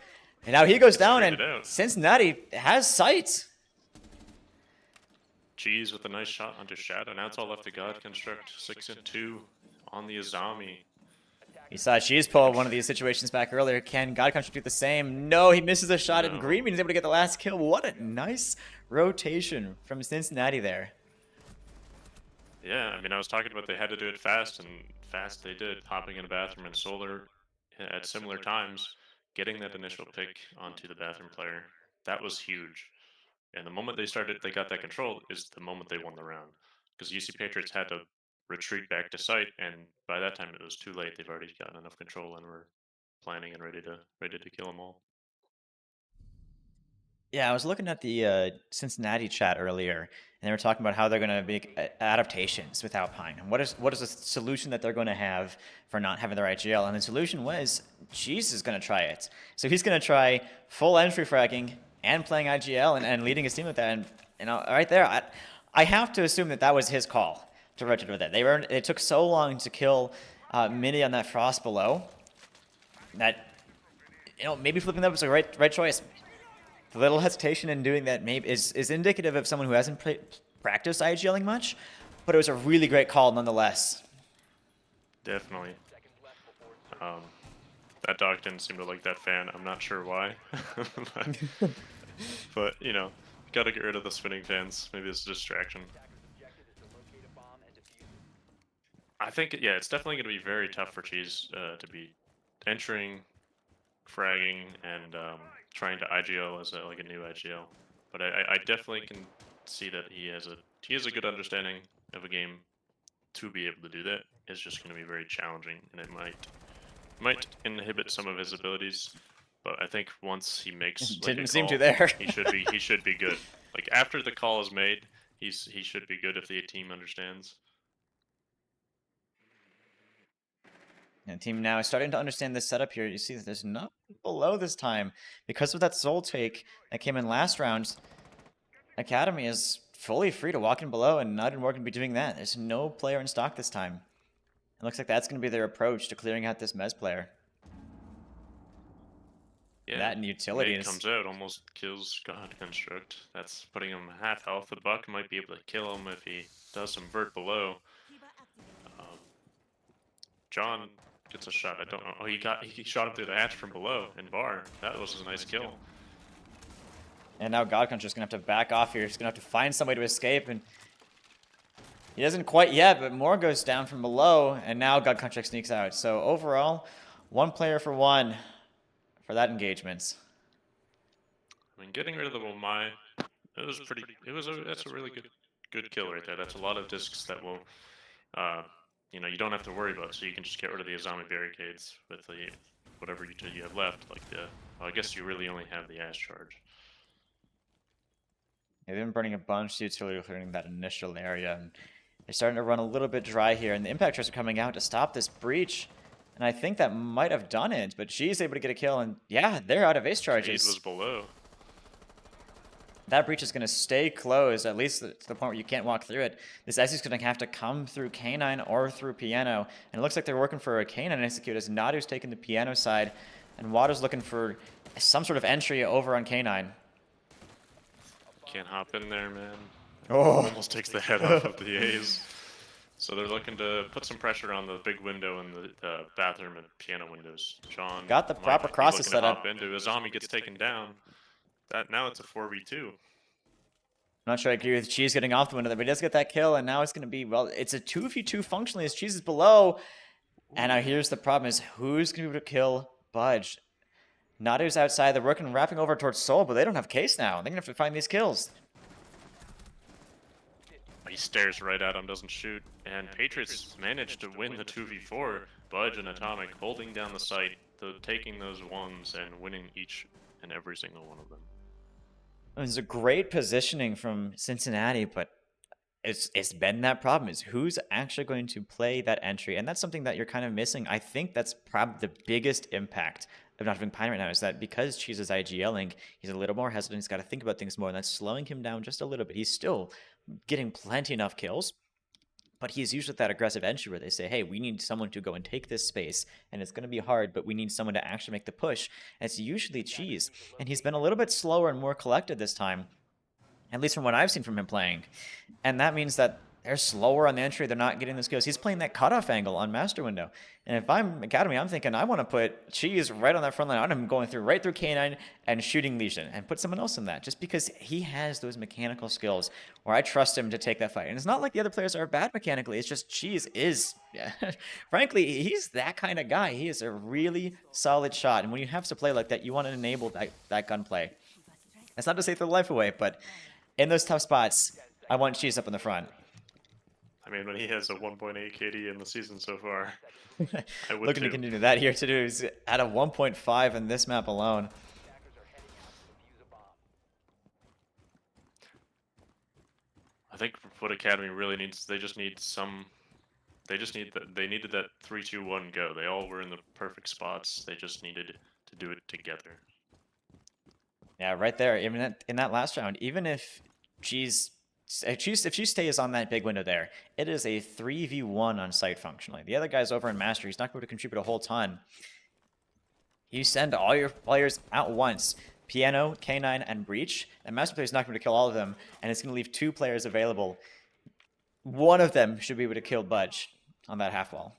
and now he goes down, and Cincinnati has sight. Cheese with a nice shot onto Shadow. Now it's all left to God Construct. 6 and 2 on the Azami. He saw Cheese pull one of these situations back earlier. Can God Construct do the same? No, he misses a shot, and Greenbean is able to get the last kill. What a nice rotation from Cincinnati there. Yeah, I mean, I was talking about they had to do it fast, and fast they did, hopping in a bathroom and solar at similar times, getting that initial pick onto the bathroom player. That was huge. And the moment they got that control is the moment they won the round. Because UC Patriots had to retreat back to site, and by that time it was too late. They've already gotten enough control and were planning and ready to kill them all. Yeah, I was looking at the Cincinnati chat earlier, and they were talking about how they're going to make adaptations with Alpine. And what is the solution that they're going to have for not having their IGL? And the solution was, Cheese is going to try it. So he's going to try full entry fragging and playing IGL and leading his team with that. And right there, I have to assume that was his call to rotate with it. It took so long to kill Mini on that Frost below that maybe flipping that was the right choice. The little hesitation in doing that maybe is indicative of someone who hasn't practiced IGLing much, but it was a really great call nonetheless. Definitely. That dog didn't seem to like that fan. I'm not sure why. but gotta get rid of the spinning fans. Maybe it's a distraction. I think yeah, it's definitely going to be very tough for Cheese to be entering, fragging, and trying to IGL as like a new IGL. But I definitely can see that he has a good understanding of a game to be able to do that. It's just going to be very challenging, and it might inhibit some of his abilities. But I think once he makes like a Didn't seem to call, there. he should be good. Like after the call is made, he should be good if the team understands. And team now is starting to understand this setup here. You see that there's nothing below this time. Because of that soul take that came in last round, Academy is fully free to walk in below, and not more going to be doing that. There's no player in stock this time. It looks like that's going to be their approach to clearing out this Mez player. Yeah, That and Mate utilities. comes out, almost kills God Construct. That's putting him half health. The Buck might be able to kill him if he does some vert below. Um, John gets a shot. I don't know. Oh, he shot him through the hatch from below in bar. That was a nice kill. And now God Cruncher's going to have to back off here. He's going to have to find somebody to escape, and he doesn't quite yet, but more goes down from below, and now God Cruncher sneaks out. So overall, one player for one for that engagement. I mean, getting rid of the Womai, it was pretty. That's a really good kill right there. That's a lot of discs that will, uh, you don't have to worry about. So you can just get rid of the Azami barricades with the whatever you have left. Like well, I guess you really only have the Ash Charge. They've been burning a bunch of utility clearing that initial area, and they're starting to run a little bit dry here, and the impact are coming out to stop this breach. And I think that might have done it, but she's able to get a kill, and yeah, they're out of ace Fade charges. was below. That breach is going to stay closed, at least to the point where you can't walk through it. This SU is going to have to come through K9 or through Piano, and it looks like they're working for a K9 execute as Nadu's taking the Piano side, and Water's looking for some sort of entry over on K9. Can't hop in there, man. Oh. Almost takes the head off of the A's. So they're looking to put some pressure on the big window and the bathroom and piano windows. John Got the proper might be crosses looking to set up. hop into. Azami gets taken down. That now it's a 4v2. I'm not sure I agree with Cheese getting off the window there, but he does get that kill, and now it's going to be, well, it's a 2v2 functionally as Cheese is below. And now here's the problem is who's going to be able to kill Budge? Nadu's outside, they're working, wrapping over towards Soul, but they don't have case now. They're going to have to find these kills. He stares right at him, doesn't shoot, and Patriots managed to win the 2v4. Budge and Atomic holding down the site, taking those ones and winning each and every single one of them. It was a great positioning from Cincinnati, but it's been that problem is who's actually going to play that entry, and that's something that you're kind of missing. I think that's probably the biggest impact of not having Pine right now is that because Cheese is IGLing, he's a little more hesitant. He's got to think about things more, and that's slowing him down just a little bit. He's still getting plenty enough kills, but he's usually that aggressive entry where they say, hey, we need someone to go and take this space, and it's going to be hard, but we need someone to actually make the push. And it's usually Cheese, and he's been a little bit slower and more collected this time, at least from what I've seen from him playing. And that means that they're slower on the entry. They're not getting the skills. He's playing that cutoff angle on Master Window. And if I'm Academy, I'm thinking I want to put Cheese right on that front line. I want him going through right through K9 and shooting Legion and put someone else in that just because he has those mechanical skills where I trust him to take that fight. And it's not like the other players are bad mechanically. It's just Cheese is, frankly, he's that kind of guy. He is a really solid shot. And when you have to play like that, you want to enable that gunplay. That's not to say throw the life away, but in those tough spots, I want Cheese up in the front. I mean, when he has a 1.8 KD in the season so far, I would Looking to too. continue that here to do is at a 1.5 in this map alone. I think what Academy really needs, they needed that 3-2-1 go. They all were in the perfect spots. They just needed to do it together. Yeah, right there. Even in that last round, even if if she stays on that big window there, it is a 3v1 on site functionally. The other guy's over in Master. He's not going to contribute a whole ton. You send all your players out once. Piano, K9, and Breach. And Master Player is not going to kill all of them, and it's going to leave 2 players available. One of them should be able to kill Budge on that half wall.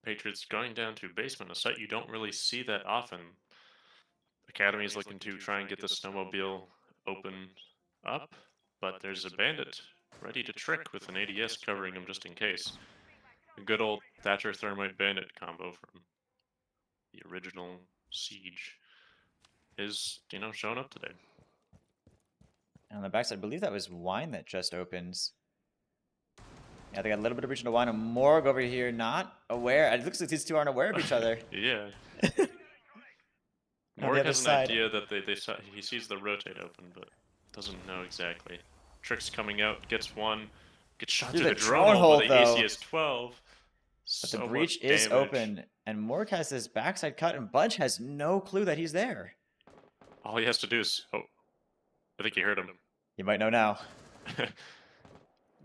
Patriots going down to basement, a site you don't really see that often. Academy is looking to try and get the snowmobile open up, but there's a bandit ready to trick with an ADS covering him just in case. A good old Thatcher Thermite Bandit combo from the original Siege is, showing up today. And on the backside, I believe that was Wine that just opens. Yeah, they got a little bit of reach into Wine. And Morg over here, not aware. It looks like these two aren't aware of each other. Yeah. On the Morg other has an side. idea that he sees the rotate open, but doesn't know exactly. Trick's coming out, gets one, gets shot Through through the the drone drone hole, hole, but the AC though. is 12. But the So breach much is damage. open, and Morg has this backside cut, and Bunch has no clue that he's there. All he has to do is, I think he heard him. You might know now.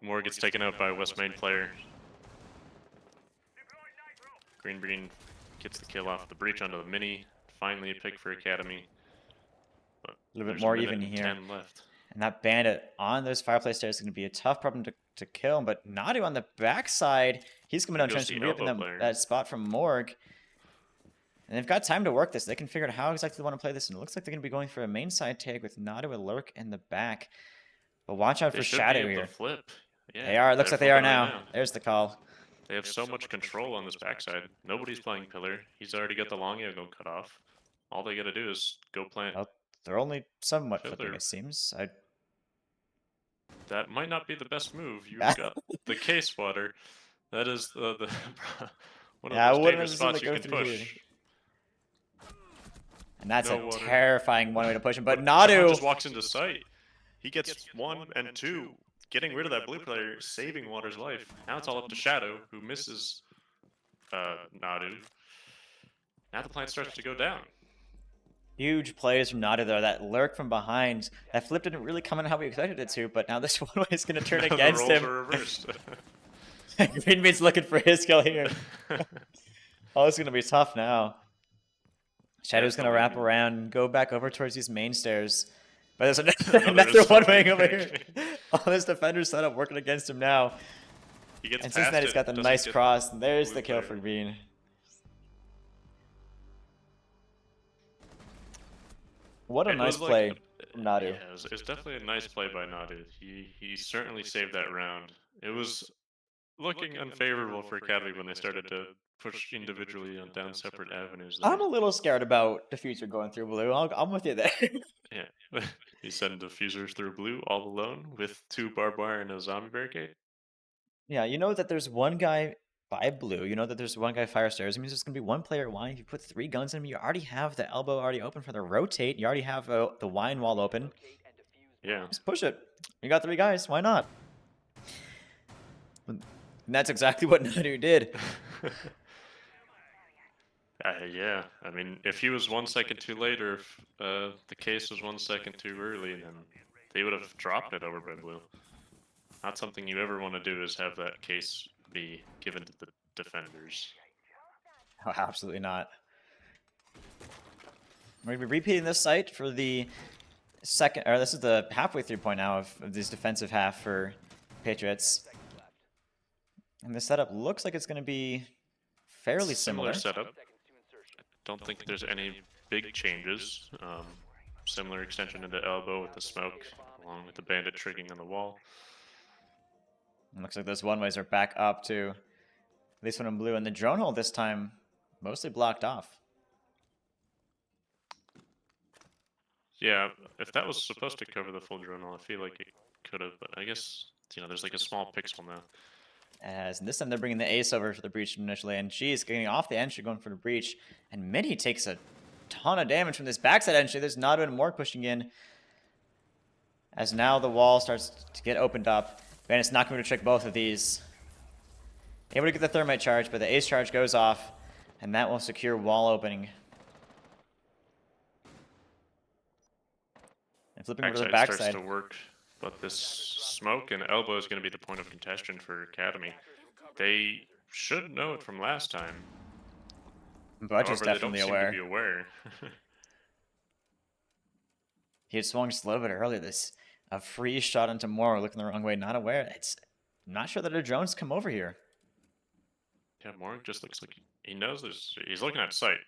Moore gets taken out by a West Main player. Green gets the kill off the breach onto the mini. Finally a pick for Academy. But A little bit there's more a minute even and here. 10 left. And that bandit on those fireplace stairs is going to be a tough problem to kill. But Nadu on the backside, he's coming down goes trench and the re-upping elbow player. that spot from Morg. And they've got time to work this. They can figure out how exactly they want to play this. And it looks like they're going to be going for a main side take with Nadu a lurk in the back. But watch out They for should Shadow be able here. to flip. Yeah, They are. It looks like they are flipping right now. There's the call. They have so much control on this backside. Nobody's playing pillar. He's already got the long angle cut off. All they got to do is go plant. Well, they're only somewhat Pillar. flipping, it seems. That might not be the best move. You've got the case water. That is the one of Yeah, I those wouldn't dangerous have seen spots it you go can through push. here. And that's No a water. terrifying one way to push him. But John Nadu just walks into sight. He gets 1 and 2, getting rid of that blue player, saving Water's life. Now it's all up to Shadow, who misses Nadu. Now the plant starts to go down. huge plays from Nadu there. That lurk from behind. That flip didn't really come in how we expected it to, but now this one way is going to turn Now against the roles him. are reversed. Greenbean's looking for his kill here. Oh, it's going to be tough now. Shadow's going to wrap around and go back over towards these main stairs. But there's another one wing over here. All this defender setup working against him now. He gets And past Cincinnati's got the nice cross. And there's the kill for Green. What a nice play from Nadu. Yeah, it was definitely a nice play by Nadu. He certainly saved that round. It was looking unfavorable for Academy when they started to push individually on down separate avenues. I'm a little scared about the future going through blue. I'm with you there. Yeah. He sent diffusers through blue all alone with 2 barbed wire and a zombie barricade. Yeah, you know that there's one guy by blue. You know that there's one guy fire stairs. It means there's going to be one player wine. If you put 3 guns in him, you already have the elbow already open for the rotate. You already have the wine wall open. Yeah. Just push it. You got 3 guys. Why not? And that's exactly what Nadu did. Yeah, I mean, if he was 1 second too late, or if the case was 1 second too early, then they would have dropped it over by blue. Not something you ever want to do is have that case be given to the defenders. Oh, absolutely not. We're going to be repeating this site for the second, or this is the halfway through point now of this defensive half for Patriots. And the setup looks like it's going to be fairly similar. Setup. Don't think there's any big changes. Similar extension into elbow with the smoke, along with the bandit triggering on the wall. It looks like those one-ways are back up to at least one in blue. And the drone hole this time mostly blocked off. Yeah, if that was supposed to cover the full drone hole, I feel like it could have, but I guess, there's like a small pixel now. As this time they're bringing the ace over for the breach initially, and she's getting off the entry going for the breach. And Mini takes a ton of damage from this backside entry. There's Nadu and Morg pushing in. As now the wall starts to get opened up. Bandit's not going to trick both of these. Able to get the thermite charge, but the ace charge goes off, and that will secure wall opening. And flipping over to the backside. Starts to work, but this smoke and elbow is going to be the point of contention for Academy. They should know it from last time. Budge is definitely they don't aware. Seem to be aware. He had swung just a little bit earlier. A free shot into Moore, looking the wrong way, not aware. I'm not sure that a drone's come over here. Yeah, Moore just looks like he knows he's looking at sight.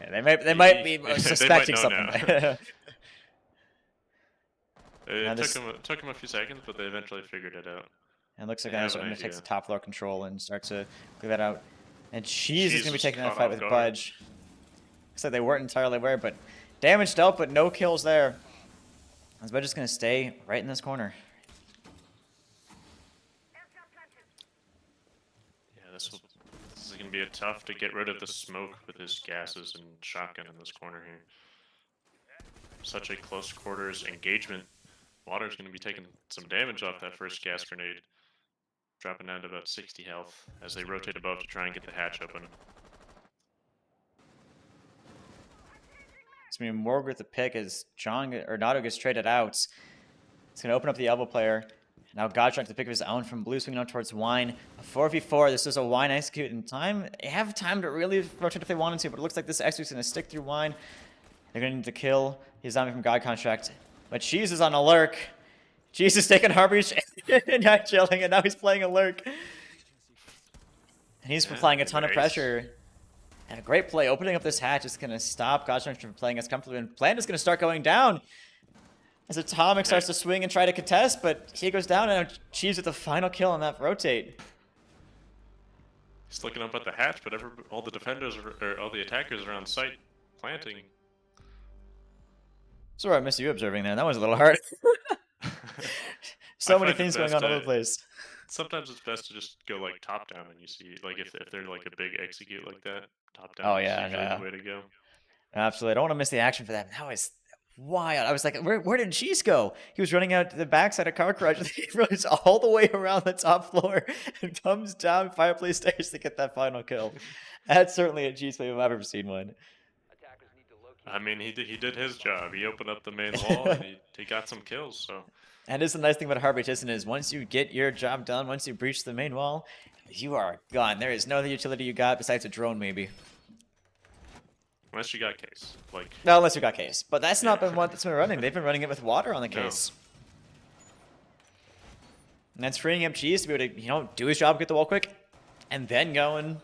Yeah, they might be suspecting something. Now It this, took him a few seconds, but they eventually figured it out. and it looks like They now he's have an starting to take the idea. top floor control and start to clear that out. And Cheese is Cheese going to be was taking that caught fight off with guard. Budge. Looks like they weren't entirely aware, but damage dealt, but no kills there. As Budge is going to stay right in this corner. Yeah, this is going to be a tough to get rid of the smoke with his gases and shotgun in this corner here. Such a close quarters engagement. Water's going to be taking some damage off that first gas grenade, dropping down to about 60 health as they rotate above to try and get the hatch open. It's going to be Morg with the pick as Nato gets traded out. It's going to open up the elbow player. Now God trying to pick of his own from Blue, swinging out towards Wine. A 4v4. This is a Wine execute in time. They have time to really rotate if they wanted to, but it looks like this execute's going to stick through Wine. They're going to need to kill his zombie from God Contract. But Cheese is on a lurk. Cheese is taking Harbor's and not chilling, and now he's playing a lurk. And he's applying a ton of pressure. And a great play. Opening up this hatch is going to stop God Contract from playing as comfortably. And Plant is going to start going down. As Atomic starts to swing and try to contest, but he goes down, and Cheese with the final kill on that rotate. He's looking up at the hatch, but all the defenders or all the attackers are on site planting. Sorry, I missed you observing there. That was a little hard. So many things going on all over the place. Sometimes it's best to just go like top down, and you see like if they're like a big execute like that, top down is usually the way to go. Absolutely, I don't want to miss the action for that. That was wild. I was like, where did Cheese go? He was running out to the backside of Car Crush. He runs all the way around the top floor and comes down Fireplace Stairs to get that final kill. That's certainly a Cheese play if I've ever seen one. I mean, he did his job. He opened up the main wall and he got some kills. So. And it's the nice thing about Heartbeat is once you get your job done, once you breach the main wall, you are gone. There is no other utility you got besides a drone, maybe. Unless you got case, like. No, unless you got case, but that's not been what that's been running. They've been running it with water on the case. No. And that's freeing up Cheese to be able to, do his job, get the wall quick, and then go and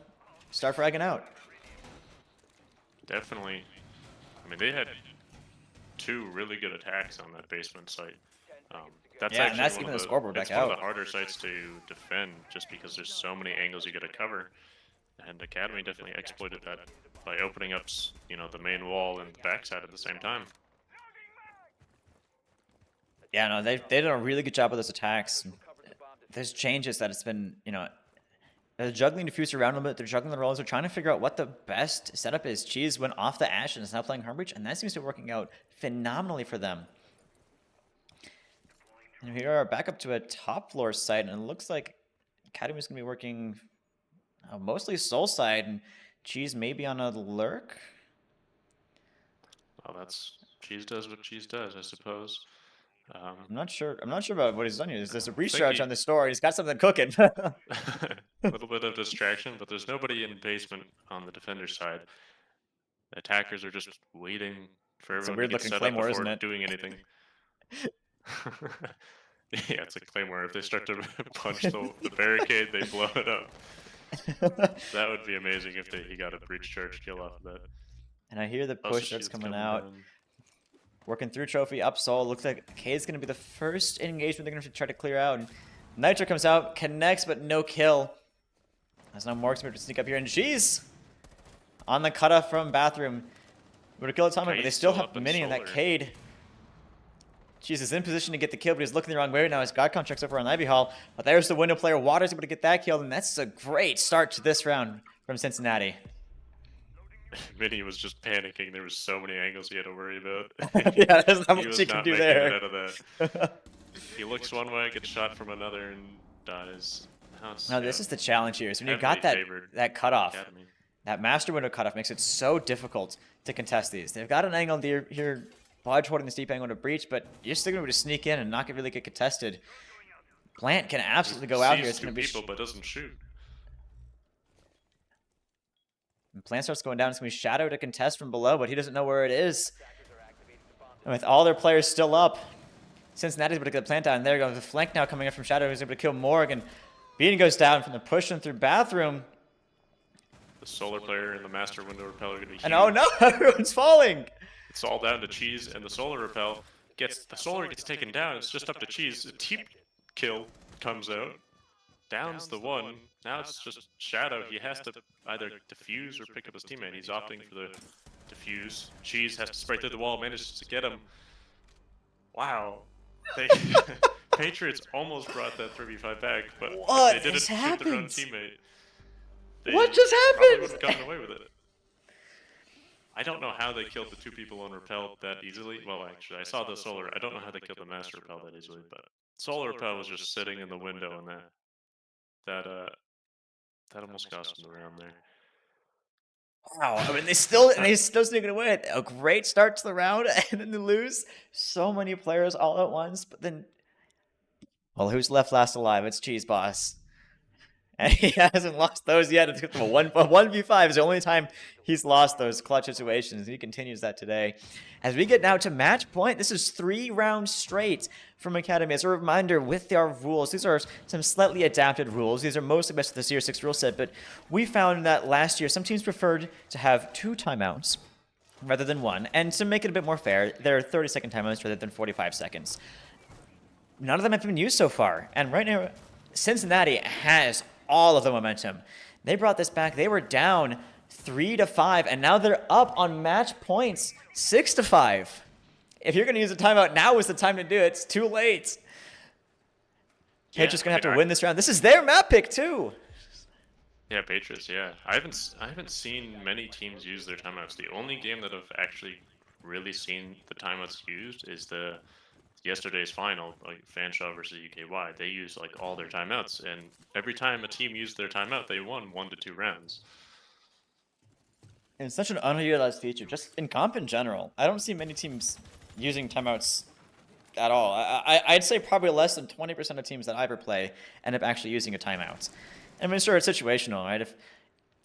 start fragging out. Definitely. I mean, they had 2 really good attacks on that basement site. That's actually that's even the scoreboard back out. One of the harder sites to defend, just because there's so many angles you got to cover. And Academy definitely exploited that by opening up, the main wall and the backside at the same time. Yeah, no, they did a really good job with those attacks. There's changes that it's been, they're juggling diffuse around a little bit. They're juggling the roles. They're trying to figure out what the best setup is. Cheese went off the Ash and is now playing Harmbreach, and that seems to be working out phenomenally for them. And we are back up to a top floor site, and it looks like Academy's going to be working mostly Soul side, and Cheese maybe on a lurk. Well, that's Cheese does what Cheese does, I suppose. I'm not sure about what he's done here. There's a recharge on the store. He's got something cooking. A little bit of distraction, but there's nobody in basement on the defender side. The attackers are just waiting for everyone to get set up before doing anything. Yeah, it's a Claymore. If they start to punch the barricade, they blow it up. That would be amazing if he got a breach charge kill off of that. And I hear the push starts coming out. Down. Working through Trophy, up Soul. Looks like K is going to be the first engagement they're going to try to clear out. And Nitro comes out, connects, but no kill. As now Morg's going to sneak up here. And Cheese on the cutoff from Bathroom. Would have killed Atomic, but they still have many in that Cade. Cheese is in position to get the kill, but he's looking the wrong way right now as God Contract's over on Ivy Hall. But there's the window player. Water's able to get that kill, and that's a great start to this round from Cincinnati. Minnie was just panicking. There was so many angles he had to worry about. Yeah, there's not much he can do there. Out of that. He looks one way, gets shot from another, and dies. No, this is the challenge here. So when you got that cutoff, that master window cutoff makes it so difficult to contest these. They've got an angle here. Budge holding this deep angle to breach, but you're still going to sneak in and not really get contested. Plant can absolutely go out here. It's going to be people, but doesn't shoot. And Plant starts going down. It's going to be Shadow to contest from below, but he doesn't know where it is. And with all their players still up, Cincinnati's able to get the Plant down. And there you go. The flank now coming in from Shadow, who's able to kill Morgan. Bean goes down from the pushing through Bathroom. The solar player and the master window repel are going to be huge. And oh no, everyone's falling. It's all down to Cheese and the solar repel. the Solar gets taken down. It's just up to Cheese. A Teep kill comes out, downs the one. Now it's just Shadow. He has to either defuse or pick up his teammate. He's opting for the defuse. Cheese has to spray through the wall, manages to get him. Wow. They Patriots almost brought that 3v5 back, but What if they has didn't shoot their own happened? teamate, they What just probably would have happened? gotten away with it. I don't know how they killed the 2 people on Repel that easily. Well, actually, I saw the Solar. I don't know how they killed the Master Repel that easily, but Solar Repel was just sitting in the window, and that almost cost them the round there. Wow. I mean, they still sneak it away. A great start to the round, and then they lose so many players all at once. But then, well, who's left last alive? It's Cheese Boss. And he hasn't lost those yet. It's a 1v5 is the only time he's lost those clutch situations. He continues that today. As we get now to match point, this is 3 rounds straight from Academy. As a reminder, with our rules, these are some slightly adapted rules. These are mostly based on the Series 6 rule set, but we found that last year some teams preferred to have 2 timeouts rather than 1. And to make it a bit more fair, there are 30-second timeouts rather than 45 seconds. None of them have been used so far. And right now, Cincinnati has all of the momentum. They brought this back. They were down 3-5, and now they're up on match points 6-5. If you're going to use a timeout, now is the time to do it. It's too late. Patriots going to have to win this round. This is their map pick, too. Yeah, Patriots, yeah. I haven't seen many teams use their timeouts. The only game that I've actually really seen the timeouts used is yesterday's final, like Fanshawe versus UKY. They used like all their timeouts, and every time a team used their timeout, they won 1 to 2 rounds. And it's such an unutilized feature, just in comp in general. I don't see many teams using timeouts at all. I'd say probably less than 20% of teams that I ever play end up actually using a timeout. I mean, sure, it's situational, right?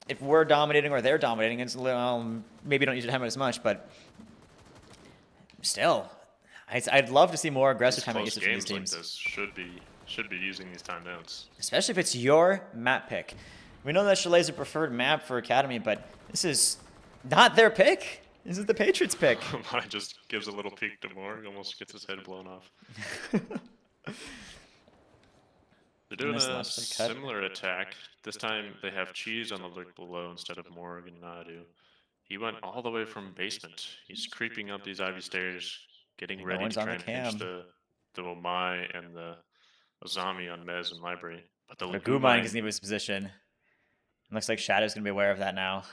If we're dominating or they're dominating, it's maybe don't use a timeout as much, but still, I'd love to see more aggressive timeout usage from these teams. Like this should be using these timeouts, especially if it's your map pick. We know that Chalet's a preferred map for Academy, but this is not their pick. This is the Patriots' pick. Mine just gives a little peek to Morg, almost gets his head blown off. They're doing a similar attack. This time they have Cheese on the lurk below instead of Morg and Nadu. He went all the way from basement. He's creeping up these ivy stairs, getting ready to try and pinch the Omai and the Azami on Mez and Library. But the Gumai doesn't even his position. Looks like Shadow's going to be aware of that now.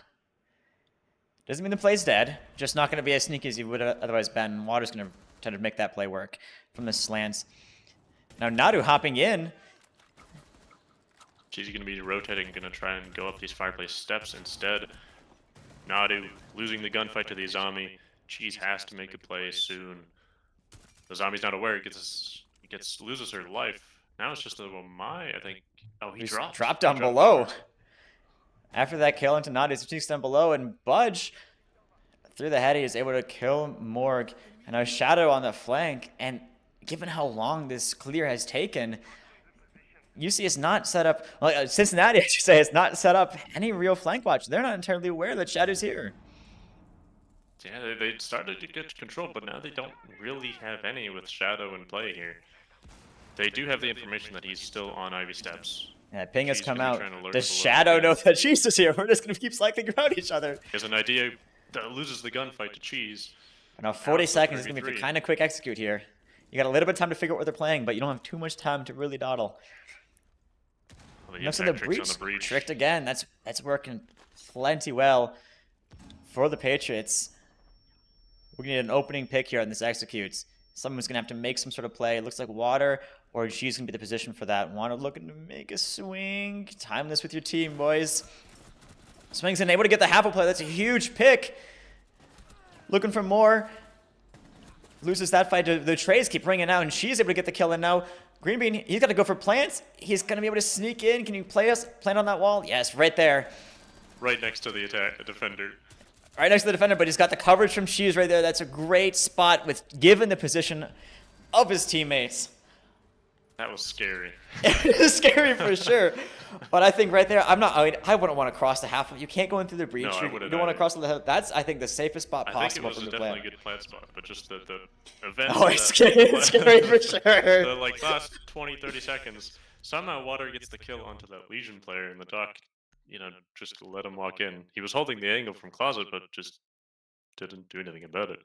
Doesn't mean the play's dead. Just not going to be as sneaky as he would have otherwise been. Water's going to try to make that play work from the slants. Now Nadu hopping in. She's going to be rotating, going to try and go up these fireplace steps instead. Nadu losing the gunfight to the Azami. Cheese has to make a play soon. The Azami's not aware. Loses her life. Now it's just a Omai, I think. Oh, he dropped down below. After that kill into Nadu, Cheeks down below, and Budge through the head, he is able to kill Morg. And now Shadow on the flank. And given how long this clear has taken, UC is not set up, well, Cincinnati, I should say, has not set up any real flank watch. They're not entirely aware that Shadow's here. Yeah, they started to get control, but now they don't really have any with Shadow in play here. They do have the information that he's still on Ivy Steps. Yeah, ping has come out. Does Shadow know that Cheese is here? We're just going to keep cycling around each other. He has an idea that loses the gunfight to Cheese. Now 40 seconds is going to be kind of quick execute here. You got a little bit of time to figure out what they're playing, but you don't have too much time to really dawdle. Next to the breach, tricked again. That's working plenty well for the Patriots. We're going to need an opening pick here on this executes. Someone's going to have to make some sort of play. It looks like Water or G's going to be the position for that. Water looking to make a swing. Time this with your team, boys. Swings in, able to get the half a play. That's a huge pick. Looking for more. Loses that fight. The trays keep ringing out, and she's able to get the kill. And now Greenbean, he's got to go for plants. He's going to be able to sneak in. Can you plant on that wall? Yes, right there. Right next to the defender. Right next to the defender, but he's got the coverage from Shees right there. That's a great spot given the position of his teammates. That was scary. It's scary for sure. But I think right there, I wouldn't want to cross the half. You can't go in through the No, breach. I You wouldn't don't want to either. cross the half. That's, I think, the safest spot I think it possible was for a him to play. definitely good plant spot, but just the Oh, events it's that scary, it's scary for sure. the like last 20, 30 seconds, somehow Water gets the kill onto that Legion player and the Doc, just let him walk in. He was holding the angle from closet, but just didn't do anything about it.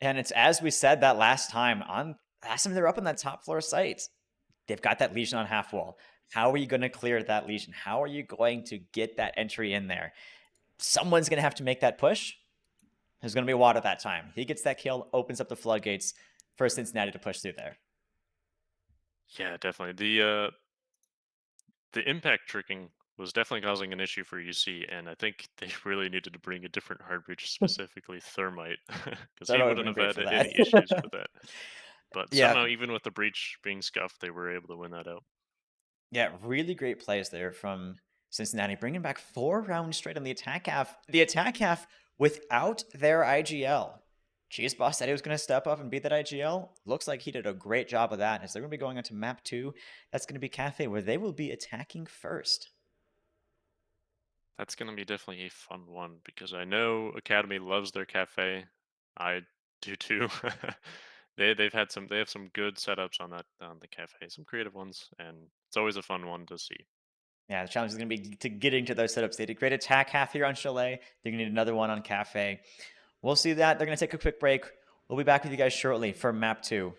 And it's as we said that last time they were up on that top floor site. They've got that Legion on half wall. How are you going to clear that Legion? How are you going to get that entry in there? Someone's going to have to make that push. There's going to be Water that time. He gets that kill, opens up the floodgates for Cincinnati to push through there. Yeah, definitely. The impact tricking was definitely causing an issue for UC, and I think they really needed to bring a different hard breach, specifically Thermite, because he That would have wouldn't been have great for had that. any issues with that. But Yeah, somehow, even with the breach being scuffed, they were able to win that out. yeah, really great plays there from Cincinnati, bringing back 4 rounds straight on the attack half. The attack half without their IGL. Cheese Boss said he was going to step up and beat that IGL. Looks like he did a great job of that. As they're going to be going on to map 2, that's going to be Cafe, where they will be attacking first. That's going to be definitely a fun one because I know Academy loves their cafe. I do too. They have some good setups on the cafe, some creative ones, and it's always a fun one to see. Yeah, the challenge is going to be to getting to those setups. They did great attack half here on Chalet. They're going to need another one on Cafe. We'll see that. They're going to take a quick break. We'll be back with you guys shortly for map 2.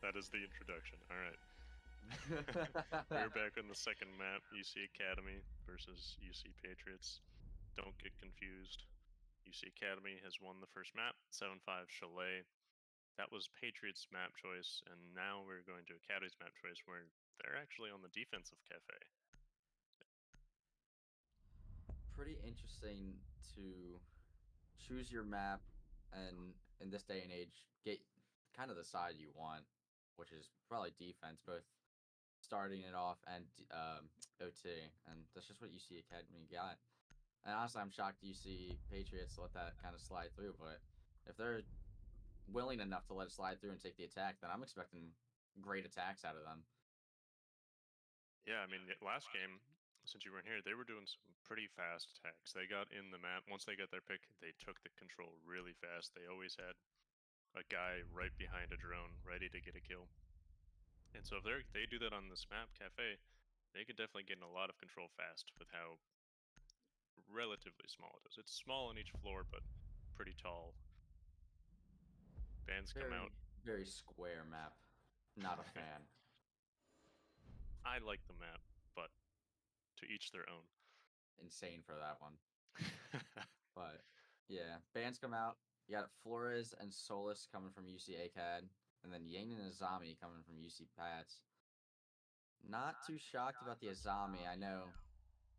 That is the introduction. All right. We're back on the second map, UC Academy versus UC Patriots. Don't get confused. UC Academy has won the first map, 7-5 Chalet. That was Patriots' map choice, and now we're going to Academy's map choice where they're actually on the defensive cafe. Pretty interesting to choose your map and in this day and age get kind of the side you want, which is probably defense, both starting it off and OT, and that's just what UC Academy got. And honestly, I'm shocked UC Patriots let that kind of slide through, but if they're willing enough to let it slide through and take the attack, then I'm expecting great attacks out of them. Yeah, I mean, last game, since you weren't here, they were doing some pretty fast attacks. They got in the map. Once they got their pick, they took the control really fast. They always had a guy right behind a drone ready to get a kill. And so if they do that on this map, Cafe, they could definitely get in a lot of control fast with how relatively small it is. It's small on each floor, but pretty tall. Bands come out. Very, very square map. Not a fan. I like the map, but to each their own. Insane for that one. But yeah, bands come out. You got Flores and Solis coming from UC ACAD, and then Yang and Azami coming from UC Pats. Not too shocked about the Azami. I know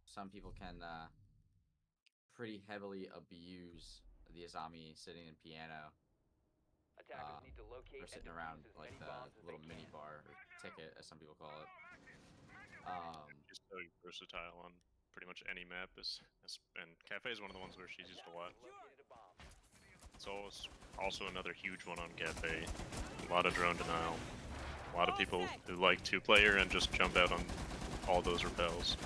some people can pretty heavily abuse the Azami sitting in piano. Attackers need to Or locate and sitting defuse around as like many the bombs as little they mini can. bar or ticket, as some people call it. She's so versatile on pretty much any map. And Cafe is one of the ones where she's used a lot. Located a bomb. It's also another huge one on Cafe. A lot of drone denial. A lot of people who like two-player and just jump out on all those repels.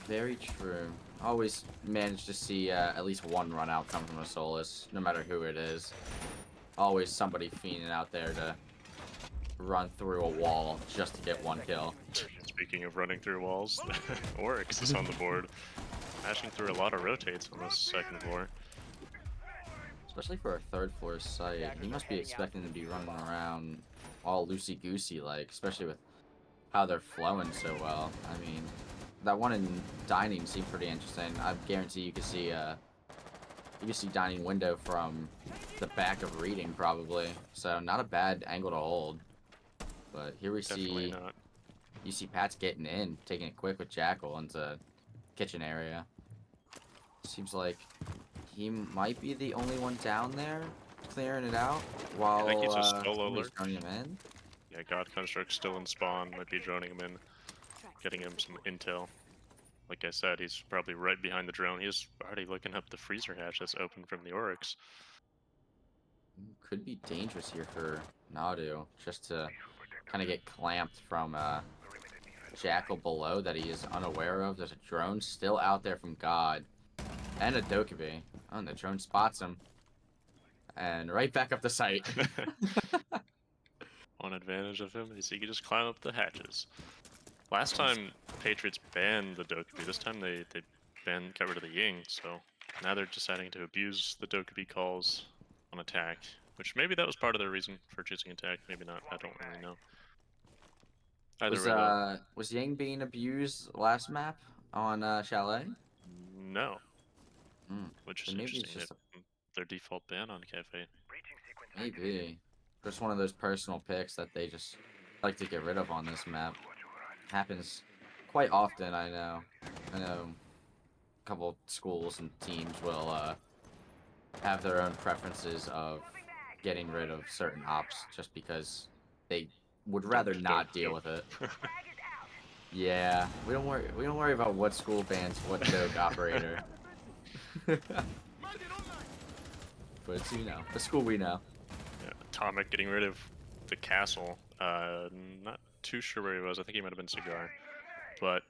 Very true. Always manage to see at least one run out come from a Solus, no matter who it is. Always somebody fiending out there to run through a wall just to get one kill. Speaking of running through walls, Oryx is on the board, mashing through a lot of rotates on this second floor. Especially for a third floor site, he must be expecting to be running around all loosey-goosey like, especially with how they're flowing so well. I mean, that one in dining seemed pretty interesting. I guarantee you could see dining window from the back of reading probably. So not a bad angle to hold. But here we Definitely see not. you see Pat's getting in, taking it quick with Jackal into kitchen area. Seems like he might be the only one down there clearing it out while I think he's a solo somebody's lurk. throwing him in. Yeah, God Construct still in spawn, might be droning him in, getting him some intel. Like I said, he's probably right behind the drone. He's already looking up the freezer hatch that's open from the Oryx. Could be dangerous here for Nadu, just to kind of get clamped from Jackal below that he is unaware of. There's a drone still out there from God. And a Dokkaebi. Oh, and the drone spots him. And right back up the site. One advantage of him is he can just climb up the hatches. Last time Patriots banned the Dokkaebi, this time they got rid of the Ying, so now they're deciding to abuse the Dokkaebi calls on attack, which maybe that was part of their reason for choosing attack, maybe not, I don't really know. Either way though, Was Yang being abused last map on Chalet? no, Mm. which is Then maybe it's interesting. just Their default ban on Cafe. maybe just one of those personal picks that they just like to get rid of on this map. Happens quite often, I know. I know a couple schools and teams will have their own preferences of getting rid of certain ops just because they would rather not deal with it. Yeah, we don't worry about what school bans what dope operator. But it's, you know, the school we know. Yeah, Atomic getting rid of the castle. Not too sure where he was. I think he might have been Cigar. But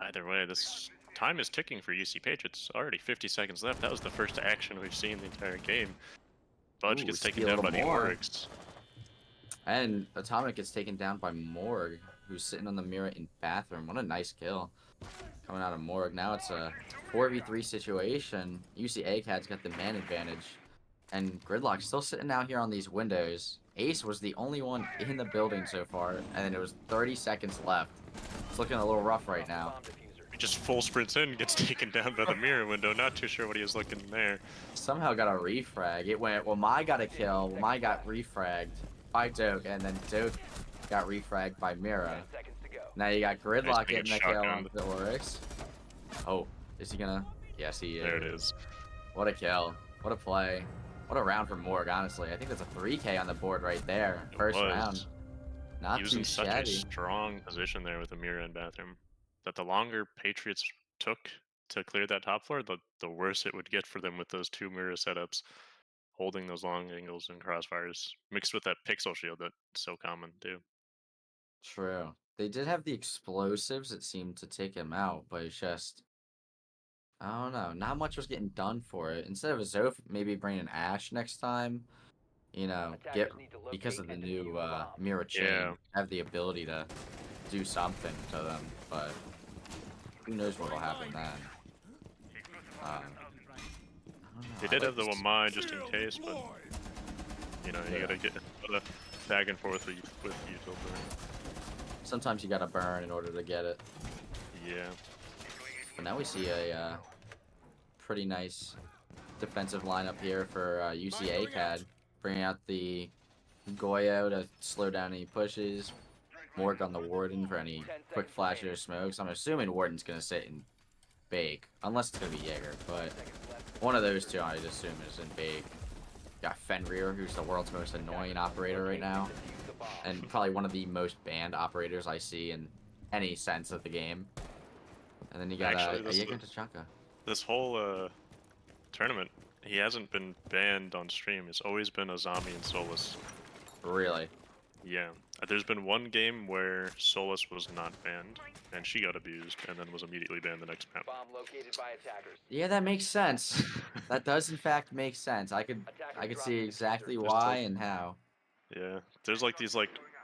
either way, this time is ticking for UC Patriots. Already 50 seconds left. That was the first action we've seen the entire game. Budge Ooh, gets see taken a down little by the more. Oryx. And Atomic gets taken down by Morg, who's sitting on the mirror in bathroom. What a nice kill. Coming out of Morg. Now it's a 4v3 situation. UC ACAD's got the man advantage. And Gridlock's still sitting out here on these windows. Ace was the only one in the building so far, and then it was 30 seconds left. It's looking a little rough right now. Bomb diffuser. He just full sprints in, gets taken down by the mirror window. Not too sure what he was looking there. Somehow got a refrag. It went, well, Mai got a kill. Mai got refragged by Doke, and then Doke got refragged by 10 Mira. seconds to go. Now you got Gridlock gonna getting the get kill on shotgunned. the Oryx. Oh, is he gonna? Yes, he is. There it is. What a kill. What a play. What a round for Morg, honestly. I think that's a 3K on the board right there. It First was. round. Not He was too in such a shabby. strong position there with the mirror and bathroom that the longer Patriots took to clear that top floor, the worse it would get for them with those two mirror setups, holding those long angles and crossfires, mixed with that pixel shield that's so common too. True. They did have the explosives that seemed to take him out, but it's just, I don't know. Not much was getting done for it. Instead of a Zoph, maybe bring an Ash next time. You know, get Attackers need to because locate of the and new defuse the bomb. mirror chain, Yeah. have the ability to do something to them, but who knows what'll happen then. I don't know, They I did like have the this- Wamai just in case, but you know, you Yeah. gotta get back and forth with util burn. Sometimes you gotta burn in order to get it. Yeah. But now we see a pretty nice defensive lineup here for UCA CAD, bringing out the Goyo to slow down any pushes. Morg on the Warden for any quick flashes or smokes. I'm assuming Warden's gonna sit and bake, unless it's gonna be Jaeger. But Seconds left. one of those two, I'd assume, is in bake. Got Fenrir, who's the world's most annoying operator right now, Defuse the bomb. and probably one of the most banned operators I see in any sense of the game. And then you got Actually, a this Jaeger is- Tachanka. This whole tournament, he hasn't been banned on stream. It's always been Azami and Solus. Really? Yeah. There's been one game where Solus was not banned, and she got abused, and then was immediately banned the next map. Bomb located by attackers. Yeah, that makes sense. That does in fact make sense. I could Attackers see dropping the exactly diffuser. Just why like- and how. Yeah. There's like these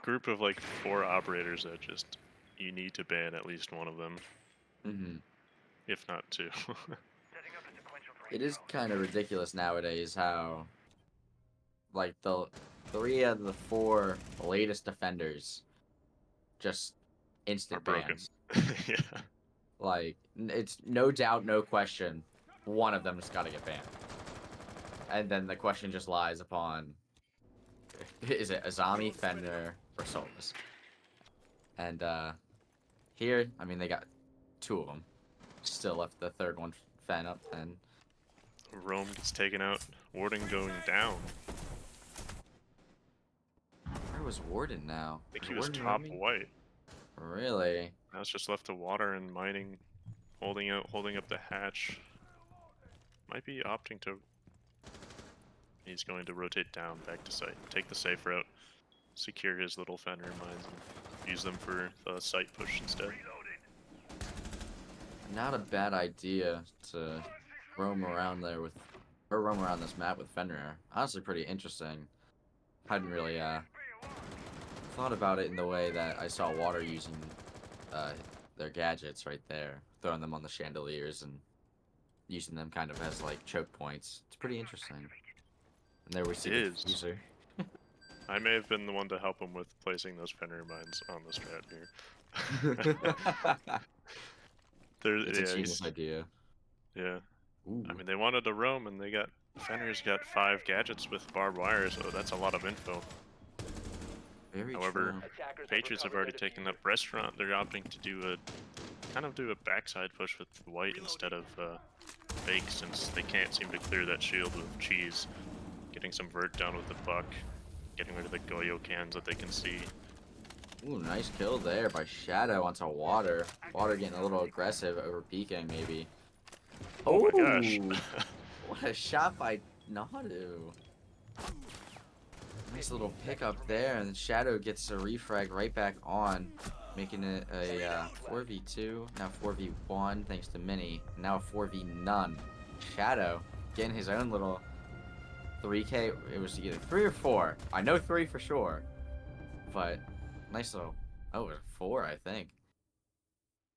group of 4 operators that just you need to ban at least one of them, Hmm. if not two. It is kind of ridiculous nowadays how, like, the 3 out of the 4 latest defenders just Are instant broken. bans. Yeah. Like, it's no doubt, no question, one of them has got to get banned. And then the question just lies upon, is it Azami, Fender, or Solus? And here, I mean, they got 2 of them. Still left the third one, Fen up, and Rome gets taken out. Warden going down. where was Warden now? I think Was he was Warden top roaming? white. Really? Now it's just left to water and mining, holding up the hatch. Might be opting to. He's going to rotate down back to site, take the safe route, secure his little Fenrir mines, and use them for the site push instead. Not a bad idea to roam around there with, or roam around this map with Fenrir. Honestly, pretty interesting. Hadn't really thought about it in the way that I saw Water using their gadgets right there, throwing them on the chandeliers and using them kind of as like choke points. It's pretty interesting. And there we see the It is. diffuser. I may have been the one to help him with placing those Fenrir mines on the strat here. It's a genius idea. Yeah. Ooh. I mean, they wanted to roam, and Fenrir's got 5 gadgets with barbed wire, so that's a lot of info. Very However, true. Attackers Patriots have recovered already their taken diffuser. up restaurant. They're opting to do a backside push with white instead of fake, since they can't seem to clear that shield with cheese. Getting some vert down with the buck, getting rid of the Goyo cans that they can see. Ooh, nice kill there by Shadow onto Water. Water getting a little aggressive, over peeking maybe. Oh my gosh! Ooh, what a shot by Nadu. Nice little pickup there, and Shadow gets a refrag right back on, making it a 4v2, now 4v1 thanks to Mini, now a 4v none. Shadow getting his own little 3k, it was either 3 or 4. I know 3 for sure, but nice little, oh, it was 4 I think.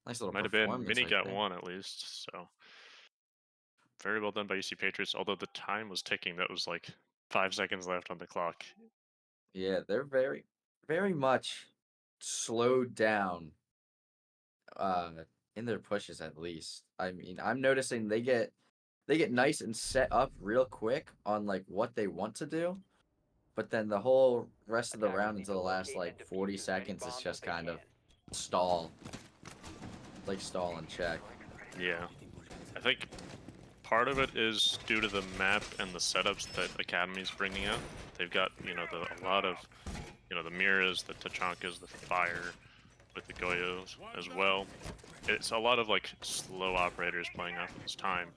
Nice little Might have been performance Mini right got there. 1 at least, so Very well done by UC Patriots, although the time was ticking. That was like 5 seconds left on the clock. Yeah, they're very much slowed down uh in their pushes at least. I mean, I'm noticing they get nice and set up real quick on like what they want to do, but then the whole rest of the Attackers round need until to the last locate and like 40 defuse as many seconds is bombs just as they kind of can. stall, like stall and check. Yeah. I think part of it is due to the map and the setups that Academy's bringing out. They've got, a lot of, the Miras, the Tachankas, the Fire, with the Goyos as well. It's a lot of like slow operators playing off of this time.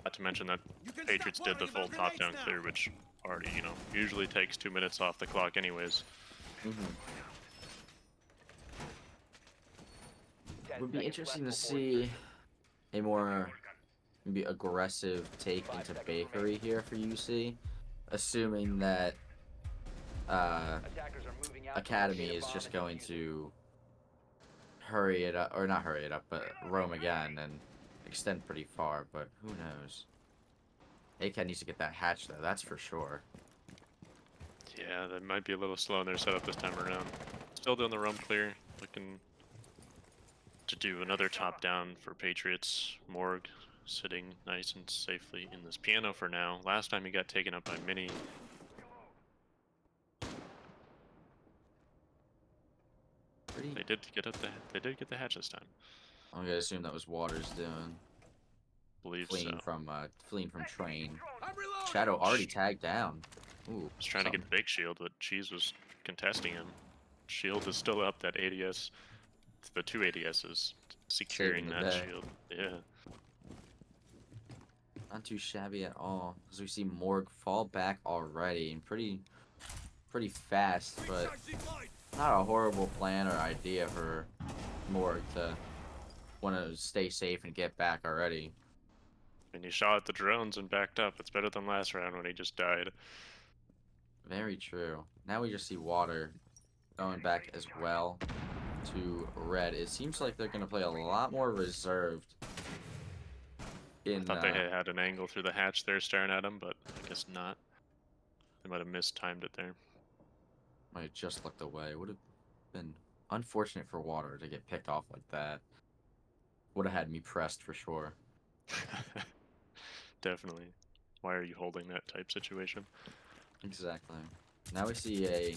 Not to mention that Patriots did the full top-down clear, which already, usually takes 2 minutes off the clock anyways. Mm-hmm. 10 Would be seconds interesting to left before see insertion. a more maybe aggressive take into Bakery here for UC, assuming that Attackers are moving out to Academy locate a is bomb just and going defuse it. to hurry it up, or not hurry it up, but roam again and extend pretty far, but who knows. ACAD needs to get that hatch though, that's for sure. Yeah, that might be a little slow in their setup this time around. Still doing the roam clear, looking to do another top down for Patriots. Morg sitting nice and safely in this piano for now. Last time he got taken up by Mini. They did get the hatch this time. I'm gonna assume that was Waters doing. Believe Fleeing so. from train. Shadow already tagged down. Ooh, Was trying to get something. the big shield, but Cheese was contesting him. Shield is still up. That ADS, the two ADSs securing Saving the that day. shield. Yeah. Not too shabby at all. As we see Morg fall back already and pretty fast, but not a horrible plan or idea for Morg to want to stay safe and get back already. And he shot at the drones and backed up. It's better than last round when he just died. Very true. Now we just see Water going back as well to Red. It seems like they're going to play a lot more reserved I in thought they had an angle through the hatch there staring at him, but I guess not. They might have mistimed it there. might have just looked away. Would have been unfortunate for Water to get picked off like that. Would have had me pressed for sure. Definitely. Why are you holding that type situation? Exactly. Now we see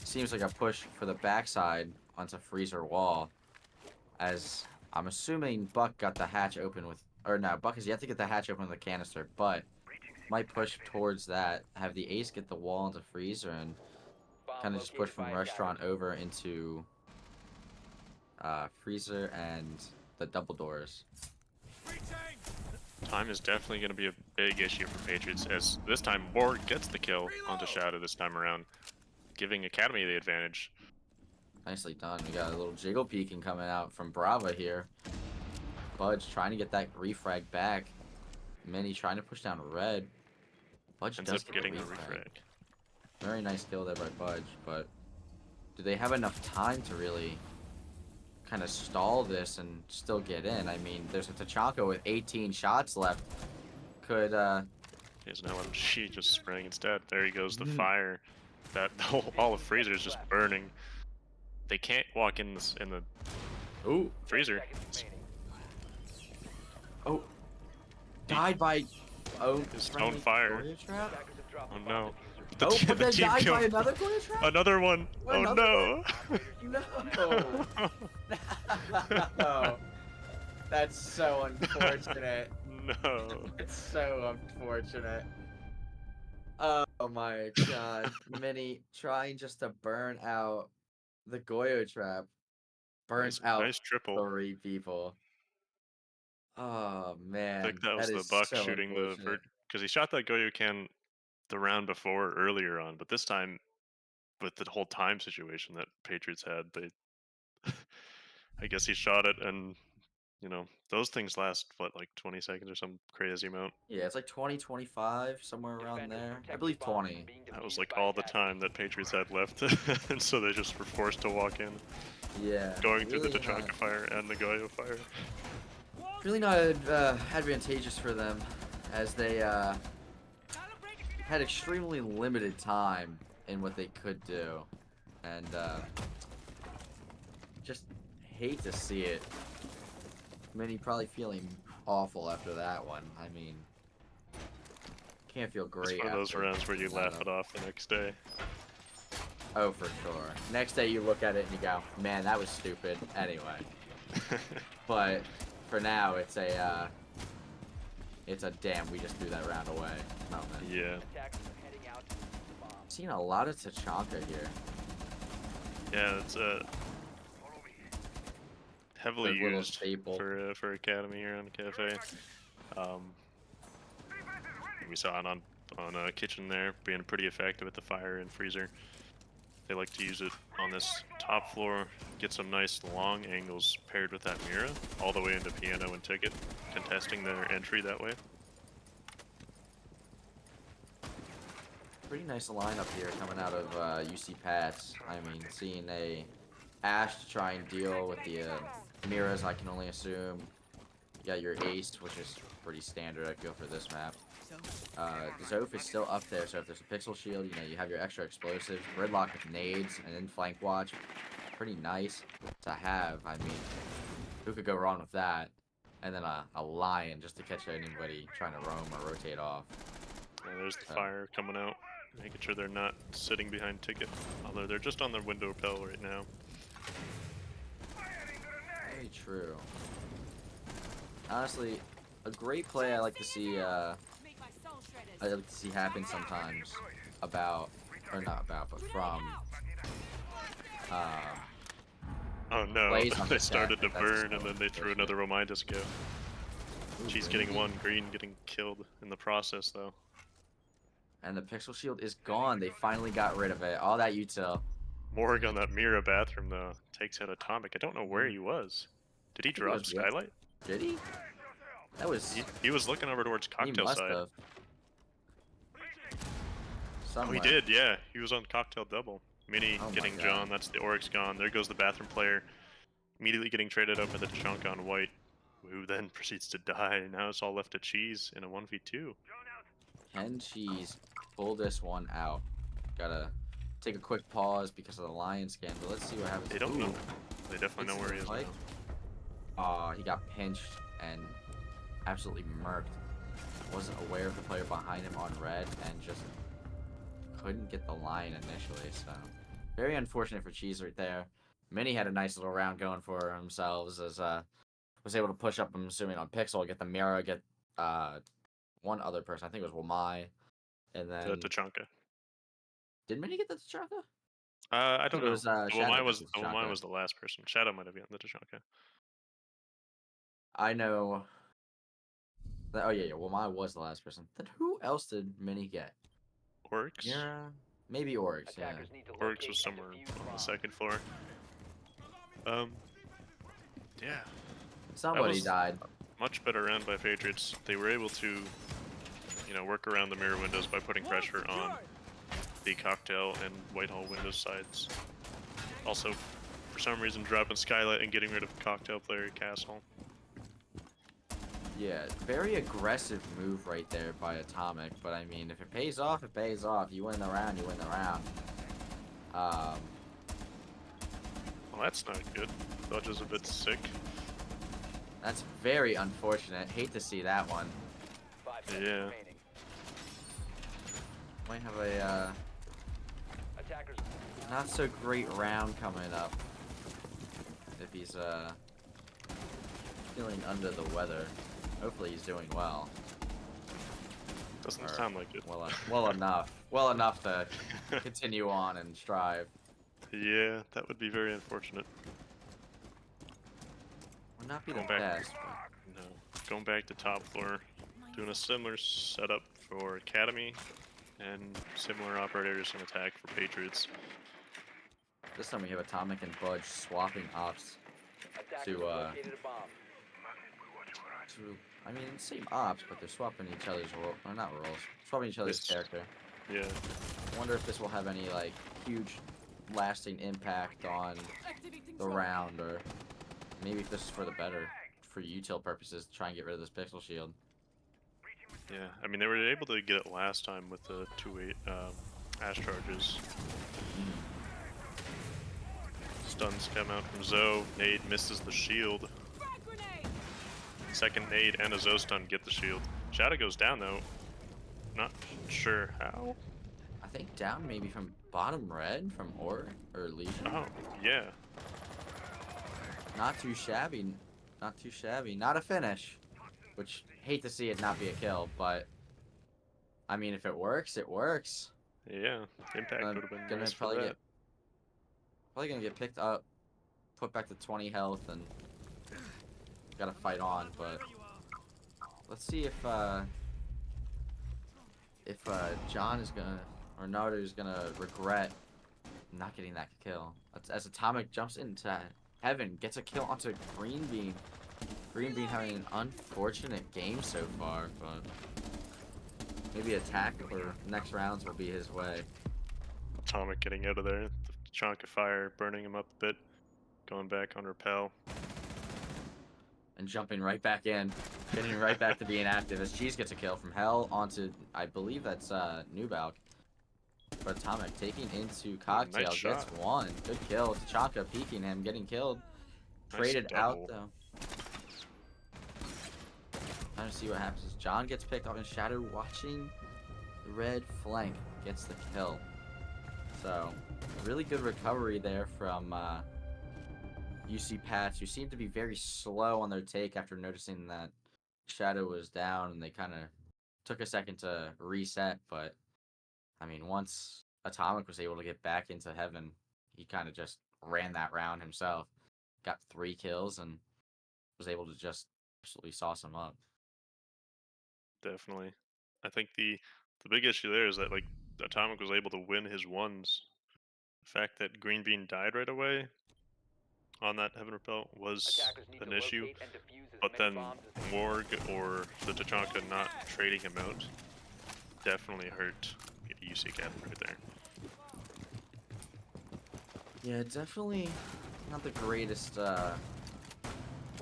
seems like a push for the backside onto Freezer Wall, as I'm assuming Buck got the hatch open with, or no, Buck has yet to get the hatch open with a canister, but might push towards that, have the ace get the wall into Freezer, and Bomb kind of just push located from by Restaurant attackers. over into Freezer and the double doors. Time is definitely going to be a big issue for Patriots, as this time Morg gets the kill onto Shadow this time around, giving Academy the advantage. Nicely done. We got a little jiggle peeking coming out from Brava here. Budge trying to get that refrag back. Mini trying to push down Red. Budge Ends does up get getting the the refrag. refrag. Very nice kill there by Budge, but do they have enough time to really kind of stall this and still get in? I mean, there's a Tachanka with 18 shots left. Could, He has an LMG just spraying instead. There he goes, the Mhm. fire. That all of Freezer is just burning. They can't walk in the Ooh. freezer. 10 seconds remaining. Oh. Died by His own friendly fire. Goya trap? Attackers have dropped Oh the bomb no. diffuser. Oh, but The then team died by killed another Goya trap? another one. Oh Another no. Operators No. No. That's so unfortunate. No. It's so unfortunate. Oh my god. Mini trying just to burn out the Goyo trap. Burns out Nice triple. 3 people. Oh I man. think that was That the is Buck so shooting the unfortunate. because he shot that Goyu can the round before earlier on, but this time with the whole time situation that Patriots had, they I guess he shot it and those things last what like 20 seconds or some crazy amount. Yeah, it's like 2025, somewhere around Defenders there. I protect believe the bomb 20. from being That was defused like by all the attackers. time that Patriots had left, and so they just were forced to walk in, Yeah. going through the really Tachanka fire and the Goyo fire. really not advantageous for them, as they had extremely limited time in what they could do, and just hate to see it. Many probably feeling awful after that one. I mean, can't feel It's great. one of those after rounds where you that laugh up. it off the next day. Oh, for sure. Next day you look at it and you go, man, that was stupid. Anyway, but for now it's a damn, we just threw that round away moment. Yeah. Attackers are heading out to the bomb. Seen a lot of Tachanka here. Yeah, it's heavily The little used staple. for Academy here on Cafe. We saw it on Kitchen there, being pretty effective at the fire and freezer. They like to use it on this top floor, get some nice long angles paired with that Mira, all the way into Piano and Ticket, contesting their entry that way. Pretty nice lineup here coming out of UC Pats. I mean, seeing a Ash to try and deal with the Miras, I can only assume. You got your Ace, which is pretty standard, I feel, for this map. Zoph is still up there, so if there's a Pixel Shield, you know, you have your extra explosives. Gridlock with nades, and then Flank Watch. Pretty nice to have. I mean, who could go wrong with that? And then a Lion just to catch anybody trying to roam or rotate off. And there's the fire coming out, making sure they're not sitting behind Ticket, although they're just on their window repel right now. Very true. Honestly, a great play I like to see happen sometimes about, or not about, but from Oh no, Blaze on they the started to deck, that's burn and so then they threw unfortunate. another Remind us go. Ooh, She's Green getting one, Bean. Green getting killed in the process though. And the Pixel Shield is gone. They finally got rid of it. All that util. Morg on that Mira bathroom though, takes out Atomic. I don't know where he was. Did he I think it drop was Skylight? Did he? That was. He was looking over towards He Cocktail must side. have. Oh, he Somewhere. did, yeah. He was on Cocktail double. Mini Oh my getting God. John, that's the Oryx gone. There goes the bathroom player. Immediately getting traded up with a chunk on white, who then proceeds to die. Now it's all left to Cheese in a 1v2. Can Cheese pull this one out? Gotta take a quick pause because of the Lion scandal. Let's see what happens. They don't Ooh. know. They definitely know where he is Like, now. he got pinched and absolutely murked. Wasn't aware of the player behind him on red and just couldn't get the line initially. So very unfortunate for Cheese right there. Mini had a nice little round going for themselves as was able to push up, I'm assuming, on Pixel, get the Mira, get one other person. I think it was Wamai. And then Tachanka. did Mini get the Tachanka? I don't It know. was The Shadow Wamai got the Tachanka. was the last person. Shadow might have gotten the Tachanka. I know. Oh yeah, Wamai was the last person. Then who else did Mini get? Oryx? Mira, maybe Oryx. Yeah. Attackers need to Oryx locate was and somewhere defuse on the bombs. second floor. Yeah. Somebody was- died. Much better round by Patriots. They were able to, you know, work around the mirror windows by putting pressure on the Cocktail and Whitehall window sides. Also, for some reason, dropping Skylight and getting rid of Cocktail player at Castle. Yeah, very aggressive move right there by Atomic. But I mean, if it pays off, it pays off. You win the round, you win the round. Well, that's not good. Dodge is a bit sick. That's very unfortunate. Hate to see that one. 5 seconds Yeah. remaining. Might have a Attackers. not so great round coming up. If he's feeling under the weather. Hopefully he's doing well. Doesn't Or, sound like it. well enough. Well enough to continue on and strive. Yeah, that would be very unfortunate. Would not be the Going back. best. No. Going back to top floor, doing a similar setup for Academy, and similar operators and attack for Patriots. But this time we have Atomic and Budge swapping ops Attackers to have located a bomb. I mean, same ops, but they're swapping each other's role, or not roles, swapping each other's This- character. Yeah. I wonder if this will have any like huge, lasting impact on the round, or maybe if this is for the better for util purposes to try and get rid of this pixel shield. Yeah, I mean, they were able to get it last time with the 2-8 Ash charges. Stuns come out from Zoe. Nade misses the shield. Second nade and a Zoe stun get the shield. Shadow goes down though. Not sure how. I think down maybe from bottom red from or Legion. Oh, yeah. Not too shabby. Not too shabby. Not a finish. Which, hate to see it not be a kill, but I mean, if it works, it works. Yeah, impact would have been nice for that. Probably gonna get picked up, put back to 20 health, and gotta fight on. But let's see if John is gonna or Naruto is gonna regret not getting that kill. As Atomic jumps into heaven, gets a kill onto Green Bean. Green Bean having an unfortunate game so far, but maybe attack or next rounds will be his way. Atomic getting out of there. The chunk of fire burning him up a bit. Going back on repel. And jumping right back in, getting right back to being active as Cheese gets a kill from Hell onto, I believe that's Nubalk. But Atomic taking into Cocktail, nice gets shot. one. Good kill. Tachanka peeking him, getting killed. Nice Traded out double. though. Trying to see what happens. John gets picked off in Shadow, watching the red flank, gets the kill. So, really good recovery there from UC Pats, who seemed to be very slow on their take after noticing that Shadow was down, and they kind of took a second to reset. But I mean, once Atomic was able to get back into heaven, he kind of just ran that round himself, got 3 kills, and was able to just absolutely sauce him up. Definitely. I think the big issue there is that like Atomic was able to win his ones. The fact that Green Bean died right away on that Heaven Repel was Attackers need an to issue, locate and defuse as but many then bombs as they Morg or the Tachanka not trading him out definitely hurt UC Cap right there. Yeah, definitely not the greatest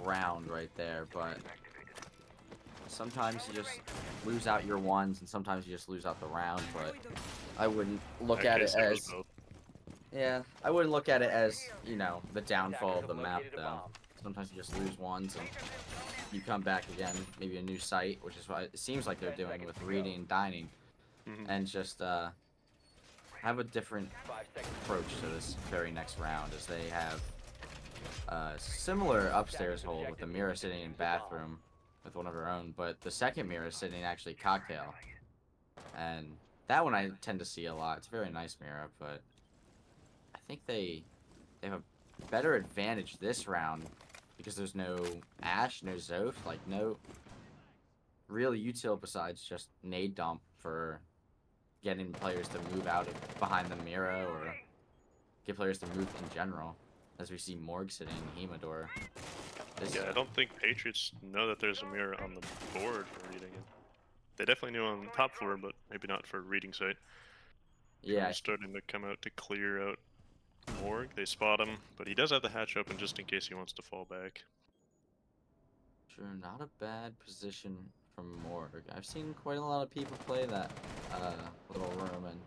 round right there, but sometimes you just lose out your ones, and sometimes you just lose out the round. But I wouldn't look at it It was as both. I wouldn't look at it as the downfall of Attackers the have map located a though. bomb. Sometimes you just lose ones and you come back again, maybe a new site, which is what it seems like they're 10 doing seconds with to reading go. and dining, Mhm. and just have a different 5 seconds. approach to this very next round, as they have similar upstairs hold with the mirror sitting in bathroom with one of her own, but the second mirror is sitting actually Cocktail, and that one I tend to see a lot. It's a very nice mirror, but I think they have a better advantage this round because there's no Ash, no Zoph, like no real util besides just nade dump for getting players to move out of behind the mirror or get players to move in general, as we see Morg sitting in Hemador. Yeah, I don't think Patriots know that there's a mirror on the board for reading it. They definitely knew on the top floor, but maybe not for reading site. Yeah, Drone's starting to come out to clear out Morg. They spot him, but he does have the hatch open just in case he wants to fall back. sure, not a bad position from Morg. I've seen quite a lot of people play that little room, and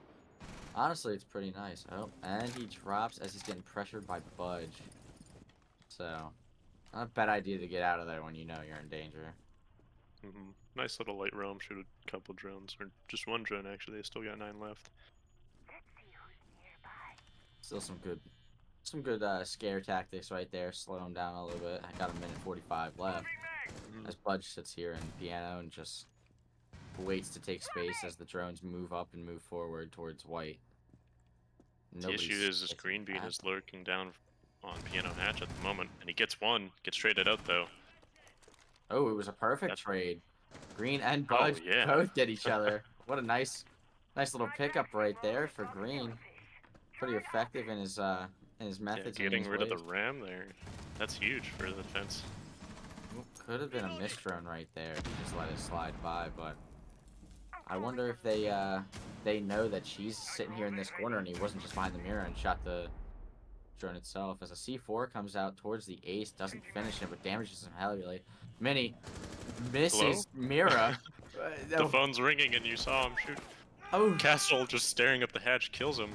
honestly, it's pretty nice. Oh, and he drops as he's getting pressured by Budge. So, not a bad idea to get out of there when you know you're in danger. Nice little light realm, shoot a couple drones, or just one drone actually. They still got 9 left. Still some good scare tactics right there. Slow him down a little bit. I got a minute 45 left. As Budge sits here in piano and just waits to take space as the drones move up and move forward towards white. The issue is this Green Bean is lurking down on Piano Hatch at the moment, and he gets one, gets traded out though. Oh, it was a perfect trade. Green and Budge yeah. both get each other. What a nice little pickup right there for Green. Pretty effective in his methods. Yeah, getting and his rid of ways. the ram there. That's huge for the defense. Could have been a missed drone right there if he just let it slide by, but I wonder if they know that she's sitting here in this corner and he wasn't just behind the mirror and shot the drone itself. As a C4 comes out towards the ace, doesn't finish it, but damages him heavily. Mini misses Mira. The phone's ringing and you saw him shoot. Oh. Castle just staring up the hatch kills him.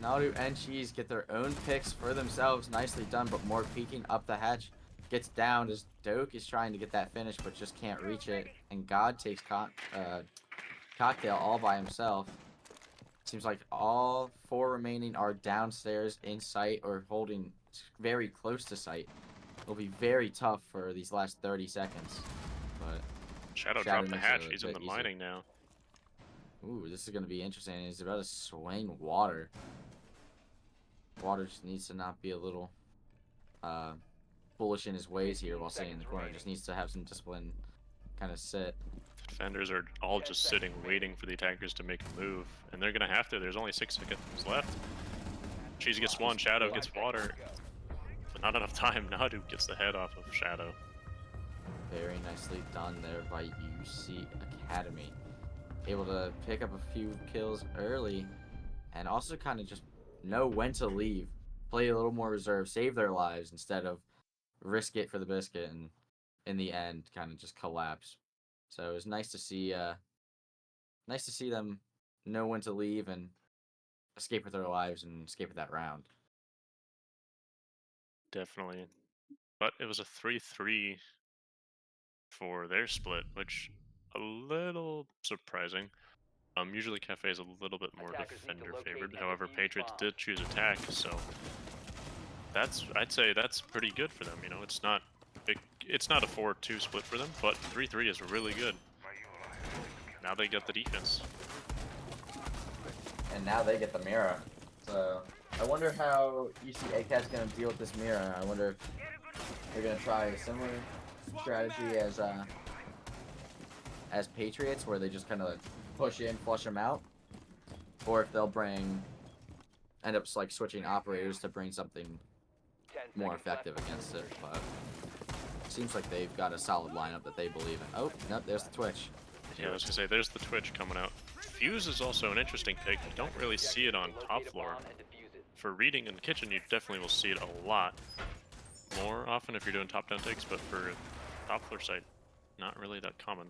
Naru and Cheese get their own picks for themselves. Nicely done, but more peeking up the hatch. Gets down as Doke is trying to get that finish, but just can't reach it. And God takes Cocktail all by himself. Seems like all 4 remaining are downstairs in sight or holding very close to sight. It'll be very tough for these last 30 seconds. But Shadow Shadow dropped the makes it hatch. a He's in bit the easier. mining now. Ooh, this is going to be interesting. He's about to swing water. Water just needs to not be a little foolish in his ways here while sitting in the corner. Just needs to have some discipline, kind of sit. Defenders are all just sitting, waiting for the attackers to make a move. And they're going to have to. There's only 6 seconds left. Cheese gets one, Shadow gets water. But not enough time. Nadu gets the head off of Shadow. Very nicely done there by UC Academy. Able to pick up a few kills early and also kind of just know when to leave. Play a little more reserve, save their lives instead of risk it for the biscuit and in the end kind of just collapse. So it was nice to see them know when to leave and escape with their lives and escape with that round. Definitely. But it was a 3-3 for their split, which a little surprising. Usually Cafe is a little bit more Attackers need to defender locate favored. and However, defuse Patriots bombs. did choose attack, so I'd say that's pretty good for them. You know, it's not a 4-2 split for them, but 3-3 is really good. Now they get the defense. And now they get the mirror. So I wonder how UC ACAT's going to deal with this mirror. I wonder if they're going to try a similar strategy as Patriots, where they just kind of push in, flush them out, or if they'll end up like switching operators to bring something 10 more seconds left. effective against it. But it seems like they've got a solid lineup that they believe in. Oh, nope, there's the Twitch. Yeah, I was gonna say there's the Twitch coming out. Fuse is also an interesting pick. You don't really see it on top Locate a floor. bomb and defuse it. For reading in the kitchen, you definitely will see it a lot more often if you're doing top-down takes, but for top floor site, not really that common.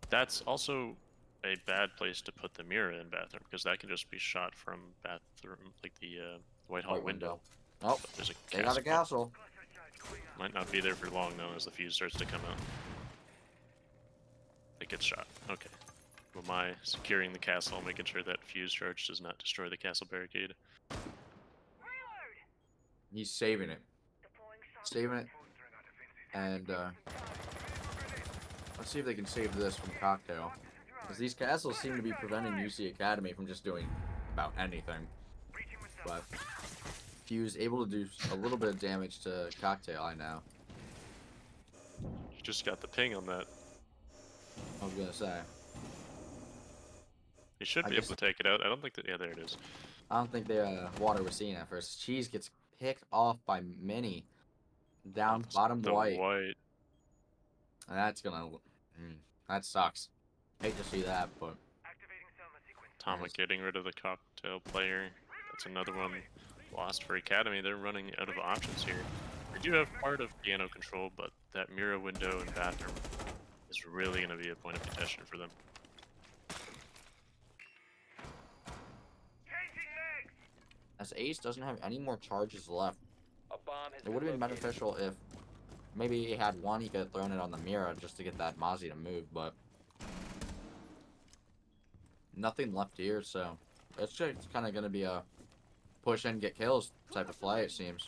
That's also a bad place to put the mirror in bathroom, because that can just be shot from bathroom, like the Whitehall White window. Oh, But there's a they got a castle. Might not be there for long though, as the fuse starts to come out. It gets shot. Okay. Lumai securing the castle, making sure that fuse charge does not destroy the castle barricade. He's saving it. Saving it. And let's see if they can save this from Cocktail. Because these castles seem to be preventing UC Academy from just doing about anything. But Fuse able to do a little bit of damage to Cocktail, I know. You just got the ping on that. I was gonna say. You should I be guess- able to take it out. I don't think that. Yeah, there it is. I don't think the water was seen at first. Cheese gets picked off by Mini. Down It's bottom the white. white. And that's gonna... that sucks. Hate to see that, but... Atomic Nice. getting rid of the cocktail player. That's another one lost for Academy. They're running out of options here. They do have part of piano control, but that mirror window and bathroom is really going to be a point of contention for them. As Ace doesn't have any more charges left, A bomb has it would have been located. beneficial if maybe he had one, he could have thrown it on the mirror just to get that Mozzie to move, but nothing left here, so it's just kind of going to be a push and get kills type of play, it seems.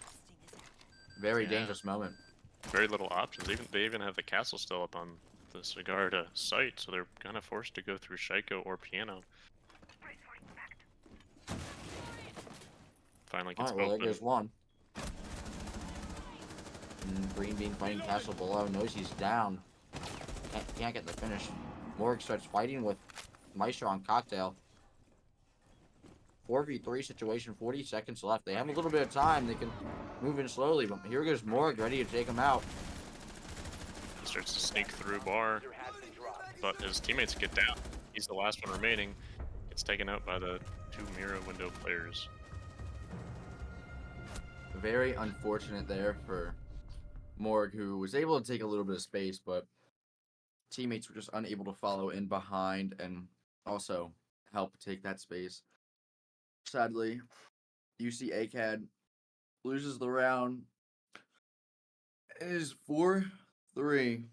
Very Yeah. dangerous moment. Very little options. They even have the castle still up on the Sigarda site, so they're kind of forced to go through Shaiko or piano. Finally gets Alright, well, there open. goes one. Green Bean fighting Castle below, knows he's down. Can't get the finish. Morg starts fighting with Maestro on Cocktail. 4v3 situation, 40 seconds left. They have a little bit of time. They can move in slowly, but here goes Morg, ready to take him out. He starts to sneak through bar, User has been dropped. but his teammates get down. He's the last one remaining. Gets taken out by the two mirror window players. Very unfortunate there for Morg, who was able to take a little bit of space, but teammates were just unable to follow in behind and also help take that space. Sadly, UC ACAD loses the round. It is 4-3.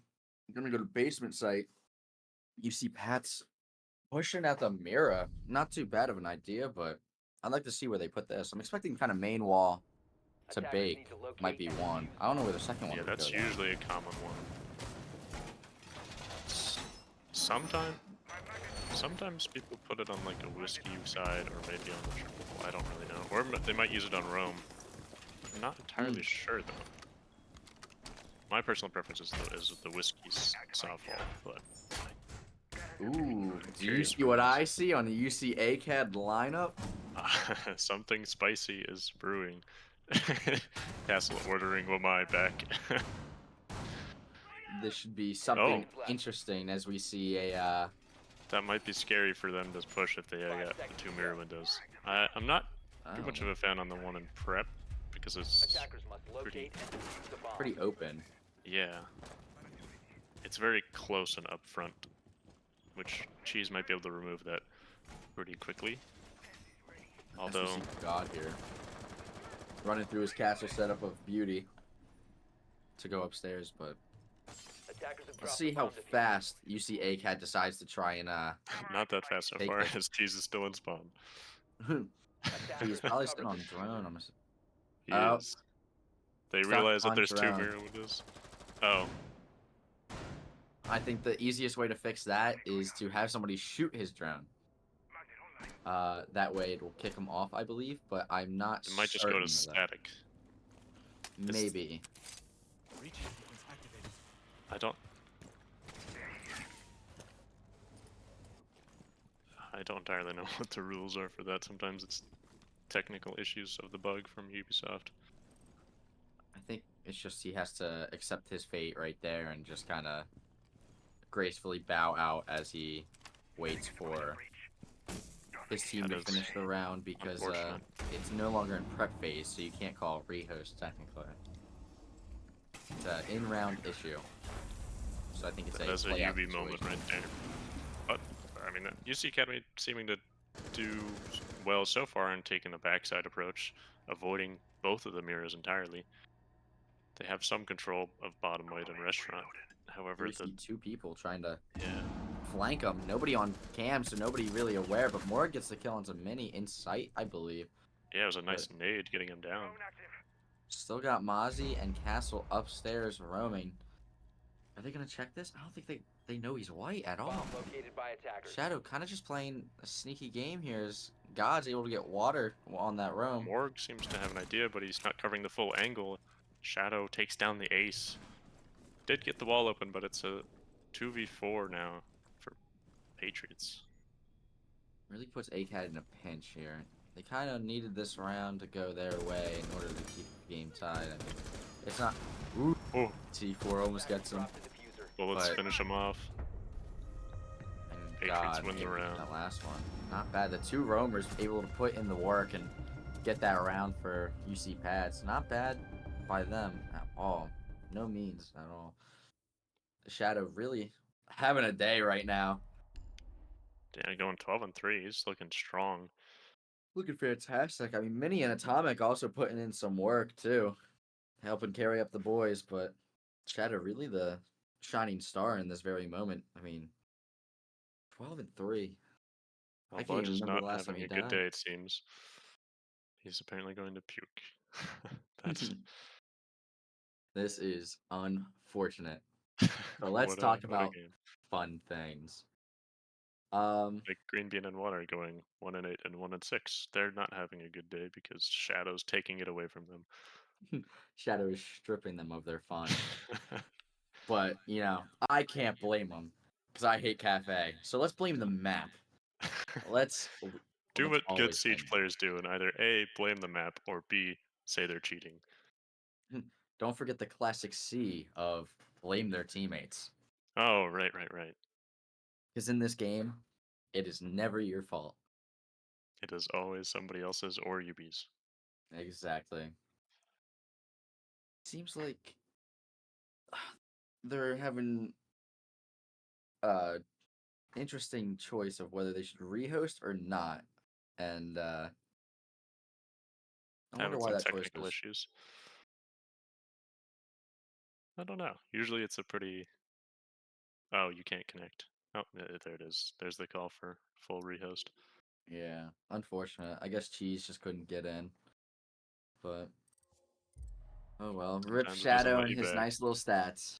Gonna go to basement site. UC Pats pushing at the mirror. Not too bad of an idea, but I'd like to see where they put this. I'm expecting kind of main wall to Attackers need bake to locate might be and one. defuse I don't know bomb. where the second one Yeah, would go. that's though. usually a common one. Sometimes people put it on like a whiskey side or maybe on the triple. I don't really know. Or they might use it on Rome. I'm not entirely sure though. My personal preference is the whiskey softball, but Ooh, do you curious see for what this. I see on the UC ACAD lineup? Something spicy is brewing. Castle ordering Wamai back. This should be something Oh. interesting as we see a That might be scary for them to push if they got the 2 mirror windows. I'm not too much of a fan on the one in prep because it's Attackers must locate and defuse the bomb. pretty open. yeah, it's very close and upfront, which Cheese might be able to remove that pretty quickly. As we Although see God here running through his castle setup of beauty to go upstairs, but Attackers have let's dropped see the how bomb diffuser. fast UC ACAD decides to try and not that fast so Take far, it. as Cheese is still in spawn. He's Attackers probably recovered still on the drone. diffuser. He Oh, is. They stuck realize that on there's 2 drone. mirror windows. Oh, I think the easiest way to fix that is to have somebody shoot his drone. That way it will kick him off, I believe, but I'm not it might just go certain to of that. static. Maybe. I don't. I don't entirely know what the rules are for that. Sometimes it's technical issues of the bug from Ubisoft. I think it's just he has to accept his fate right there and just kind of gracefully bow out as he waits for his team That to is finish the round because unfortunate. it's no longer in prep phase, so you can't call rehost technically. It's an in-round issue, so I think it's That's a a playout UB moment situation. right there. But I mean, UC Academy seeming to do well so far and taking a backside approach, avoiding both of the mirrors entirely. They have some control of bottom right and restaurant. However, We see two people trying to yeah, flank him. Nobody on cam, so nobody really aware. But Moore gets the kill on some mini in sight, I believe. it was a nice nade getting him down. Still got Mozzie and Castle upstairs roaming. Are they gonna check this? I don't think they know he's white at all. Bomb located by attackers. Shadow kind of just playing a sneaky game here. As God's able to get water on that roam. Morg seems to have an idea, but he's not covering the full angle. Shadow takes down the ace. Did get the wall open, but it's a 2v4 now for Patriots. Really puts ACAD in a pinch here. They kind of needed this round to go their way in order to keep the game tied. I mean, it's not. Ooh, Oh, T4 almost gets him. Drop the diffuser. well, let's But- finish him off. And Patriots God, win the able to get round. that last one. Not bad. The two roamers able to put in the work and get that round for UC Pats. Not bad by them at all. No means at all. Shadow really having a day right now. Yeah, going 12-3. He's looking strong. Looking fantastic. I mean, Mini and Atomic also putting in some work too, helping carry up the boys. But Shadow really the shining star in this very moment. I mean, 12-3. Well, I can't Budge even is remember not the last time having he a good died. day, it seems. He's apparently going to puke. That's This is unfortunate. So what let's a talk what a about game. fun things. Like Green Bean and Water going 1-8 and 1-6. They're not having a good day because Shadow's taking it away from them. Shadow is stripping them of their fun. But, I can't blame them because I hate Cafe. So let's blame the map. Let's Do what good always blame Siege players do and either A, blame the map, or B, say they're cheating. them. Don't forget the classic C of blame their teammates. Oh, right. Because in this game, it is never your fault. It is always somebody else's or UB's. Exactly. seems like they're having interesting choice of whether they should rehost or not, and I wonder Having why some that choice technical was. issues. I don't know. Usually it's a pretty. Oh, you can't connect. Oh, there it is. There's the call for full rehost. Yeah, unfortunate. I guess Cheese just couldn't get in, but oh well. Rip Sometimes it doesn't Shadow let and you his back. nice little stats.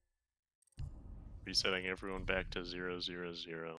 Resetting everyone back to 0-0-0.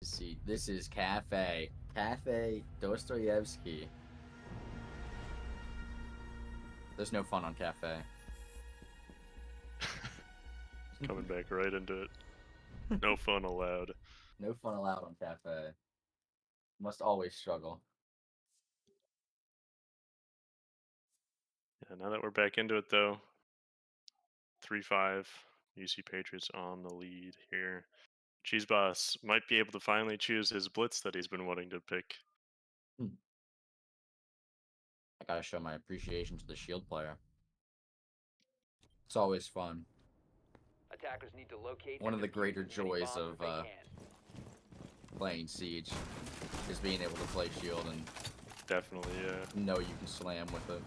See, this is Cafe Dostoevsky. There's no fun on Cafe. Coming back right into it. No fun allowed. No fun allowed on Cafe. Must always struggle. Yeah, now that we're back into it though, 3-5. UC Patriots on the lead here. Cheese Boss might be able to finally choose his blitz that he's been wanting to pick. I gotta show my appreciation to the shield player. It's always fun. Attackers need to locate One and of the defuse greater as many joys bombs of as they can. playing Siege is being able to play shield and Definitely, yeah. know you can slam with it.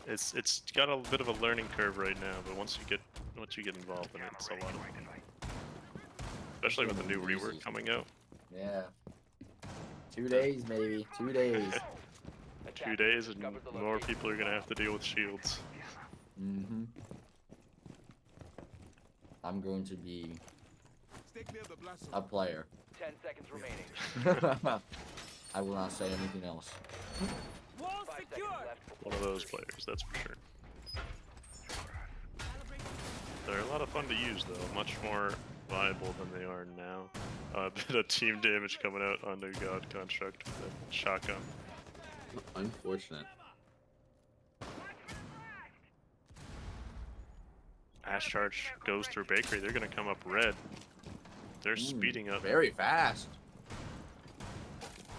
It's got a bit of a learning curve right now, but once you get involved in it, it's a lot of fun. Especially with the new rework coming out. Yeah. 2 days, maybe. 2 days. 2 days and more people are gonna have to deal with shields. Mm-hmm. I'm going to be a player. 10 seconds remaining. I will not say anything else. 5 seconds left One of those players, that's for sure. They're a lot of fun to use though, much more viable than they are now. A bit of team damage coming out on the God Construct with that shotgun. Unfortunate. Ash Charge goes through Bakery, they're gonna come up red. They're speeding up. Very fast.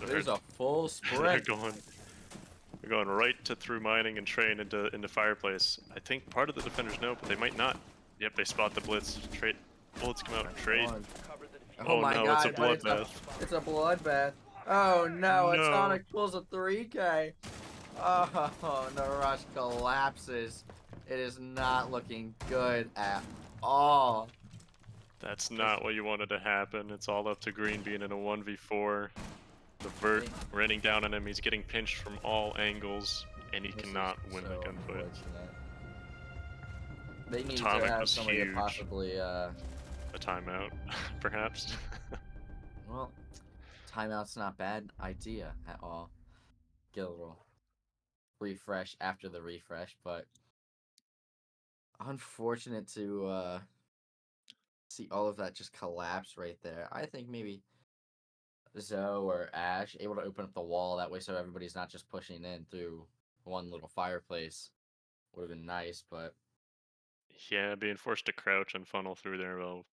There's a full sprint. They're going right to through mining and train into fireplace. I think part of the defenders know, but they might not. Yep, they spot the blitz. Trade bullets come out and trade. cover the defuse. Oh my no, god, it's a but bloodbath. It's a bloodbath. Oh no, No. Atomic pulls a 3K. Oh, the rush collapses. It is not looking good at all. That's not what you wanted to happen. It's all up to Green being in a 1v4. The Vert running down on him. He's getting pinched from all angles, and he This cannot is win so the gunfight. unfortunate. They need Atomic to have was somebody to huge. possibly, A timeout, perhaps. well, timeout's not bad idea at all. Get a little refresh after the refresh, but unfortunate to see all of that just collapse right there. I think maybe Zoe or Ash able to open up the wall that way so everybody's not just pushing in through one little fireplace would have been nice, but Yeah, being forced to crouch and funnel through there while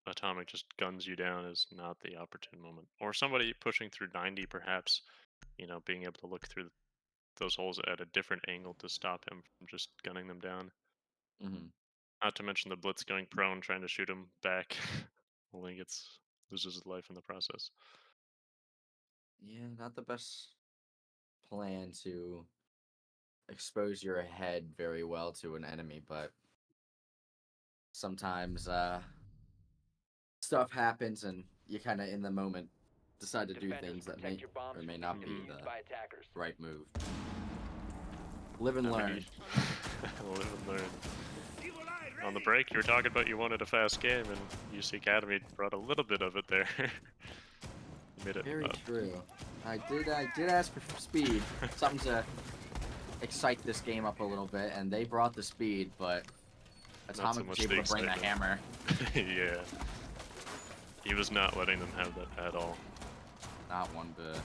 Atomic just guns you down is not the opportune moment. Or somebody pushing through 90, perhaps, being able to look through those holes at a different angle to stop him from just gunning them down. Not to mention the Blitz going prone, trying to shoot him back. Only loses his life in the process. yeah, not the best plan to expose your head very well to an enemy, but sometimes stuff happens and you kind of in the moment decide to do Defenders, things that protect may your bombs or may from not be being the defused by attackers. right move. Live and I mean, learn. Live and learn. On the break, you were talking about you wanted a fast game, and UC Academy brought a little bit of it there. Made it Very up. true. I did ask for speed, something to excite this game up a little bit, and they brought the speed, but Not so Atomic much was the able to bring the excitement. hammer. Yeah. He was not letting them have that at all. Not one bit.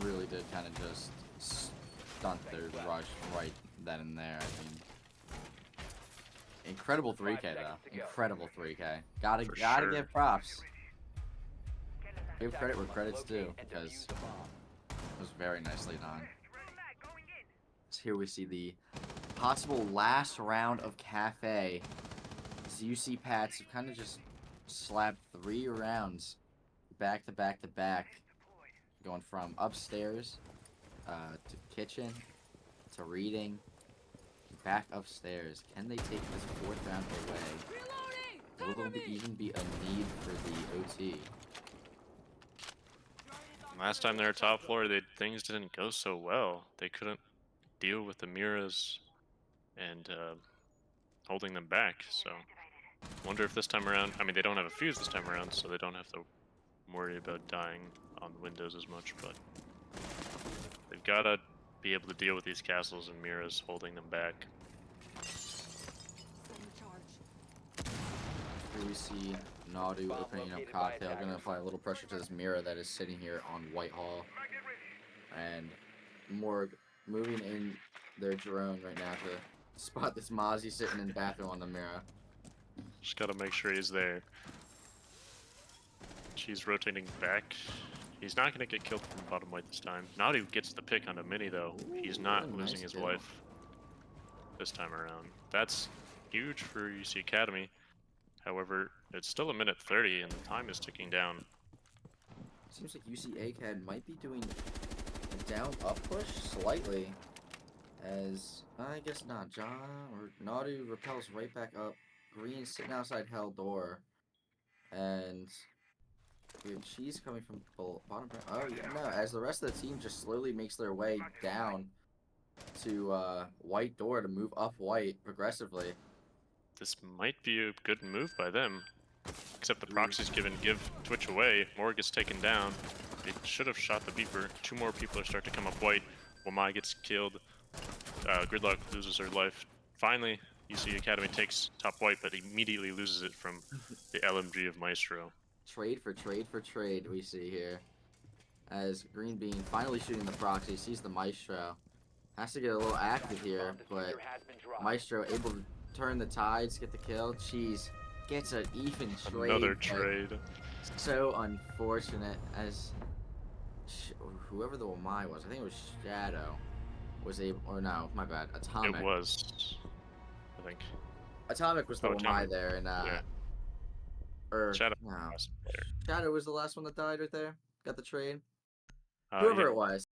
Really did kind of just stunt their rush right then and there. I mean, incredible 3K though. Incredible 3K. Gotta For gotta sure. give props. Give credit where Attackers must credit's due locate and because defuse a bomb. it was very nicely done. So here we see the possible last round of Cafe. As UC Pats have kind of just slapped 3 rounds back to back to back, going from upstairs to kitchen to reading back upstairs. Can they take this 4th round away? Will there even be a need for the OT? Last time they were top floor, things didn't go so well. They couldn't deal with the Miras and holding them back. So Wonder if this time around, I mean, they don't have a fuse this time around, so they don't have to worry about dying on the windows as much, but they've got to be able to deal with these castles and Mira's holding them back. Here we see Nadu opening up Cocktail, going to apply a little pressure to this Mira that is sitting here on Whitehall. And Morg moving in their drone right now to spot this Mozzie sitting in bathroom on the Mira. Just got to make sure he's there. She's rotating back. He's not going to get killed from bottom white this time. Nadu gets the pick on a mini, though. He's not Ooh, losing nice his kill. life this time around. That's huge for UC Academy. However, it's still a minute 30, and the time is ticking down. Seems like UC ACAD might be doing a down up push slightly. As, I guess not, John or Nadu repels right back up. Green sitting outside Hell door. And we have Cheese coming from bottom. Oh, yeah, no. As the rest of the team just slowly makes their way down to White door to move up White progressively. This might be a good move by them. Except the proxy's give Twitch away. Moore gets taken down. They should have shot the beeper. 2 more people are starting to come up white. Wamai gets killed. Gridlock loses her life. Finally, UC Academy takes top white, but immediately loses it from the LMG of Maestro. Trade for trade we see here. As Green Bean finally shooting the proxy, sees the Maestro. Has to get a little active here, but Maestro able to turn the tides, get the kill. Cheese gets an even trade. Another but trade. So unfortunate as whoever the Wamai was, I think it was Shadow, was able, or no, my bad, Atomic. It was, I think. Atomic was the Wamai Atomic. there, and Yeah. or Shadow. no, Last player. Shadow was the last one that died right there. Got the trade. Uh, Whoever yeah. it was.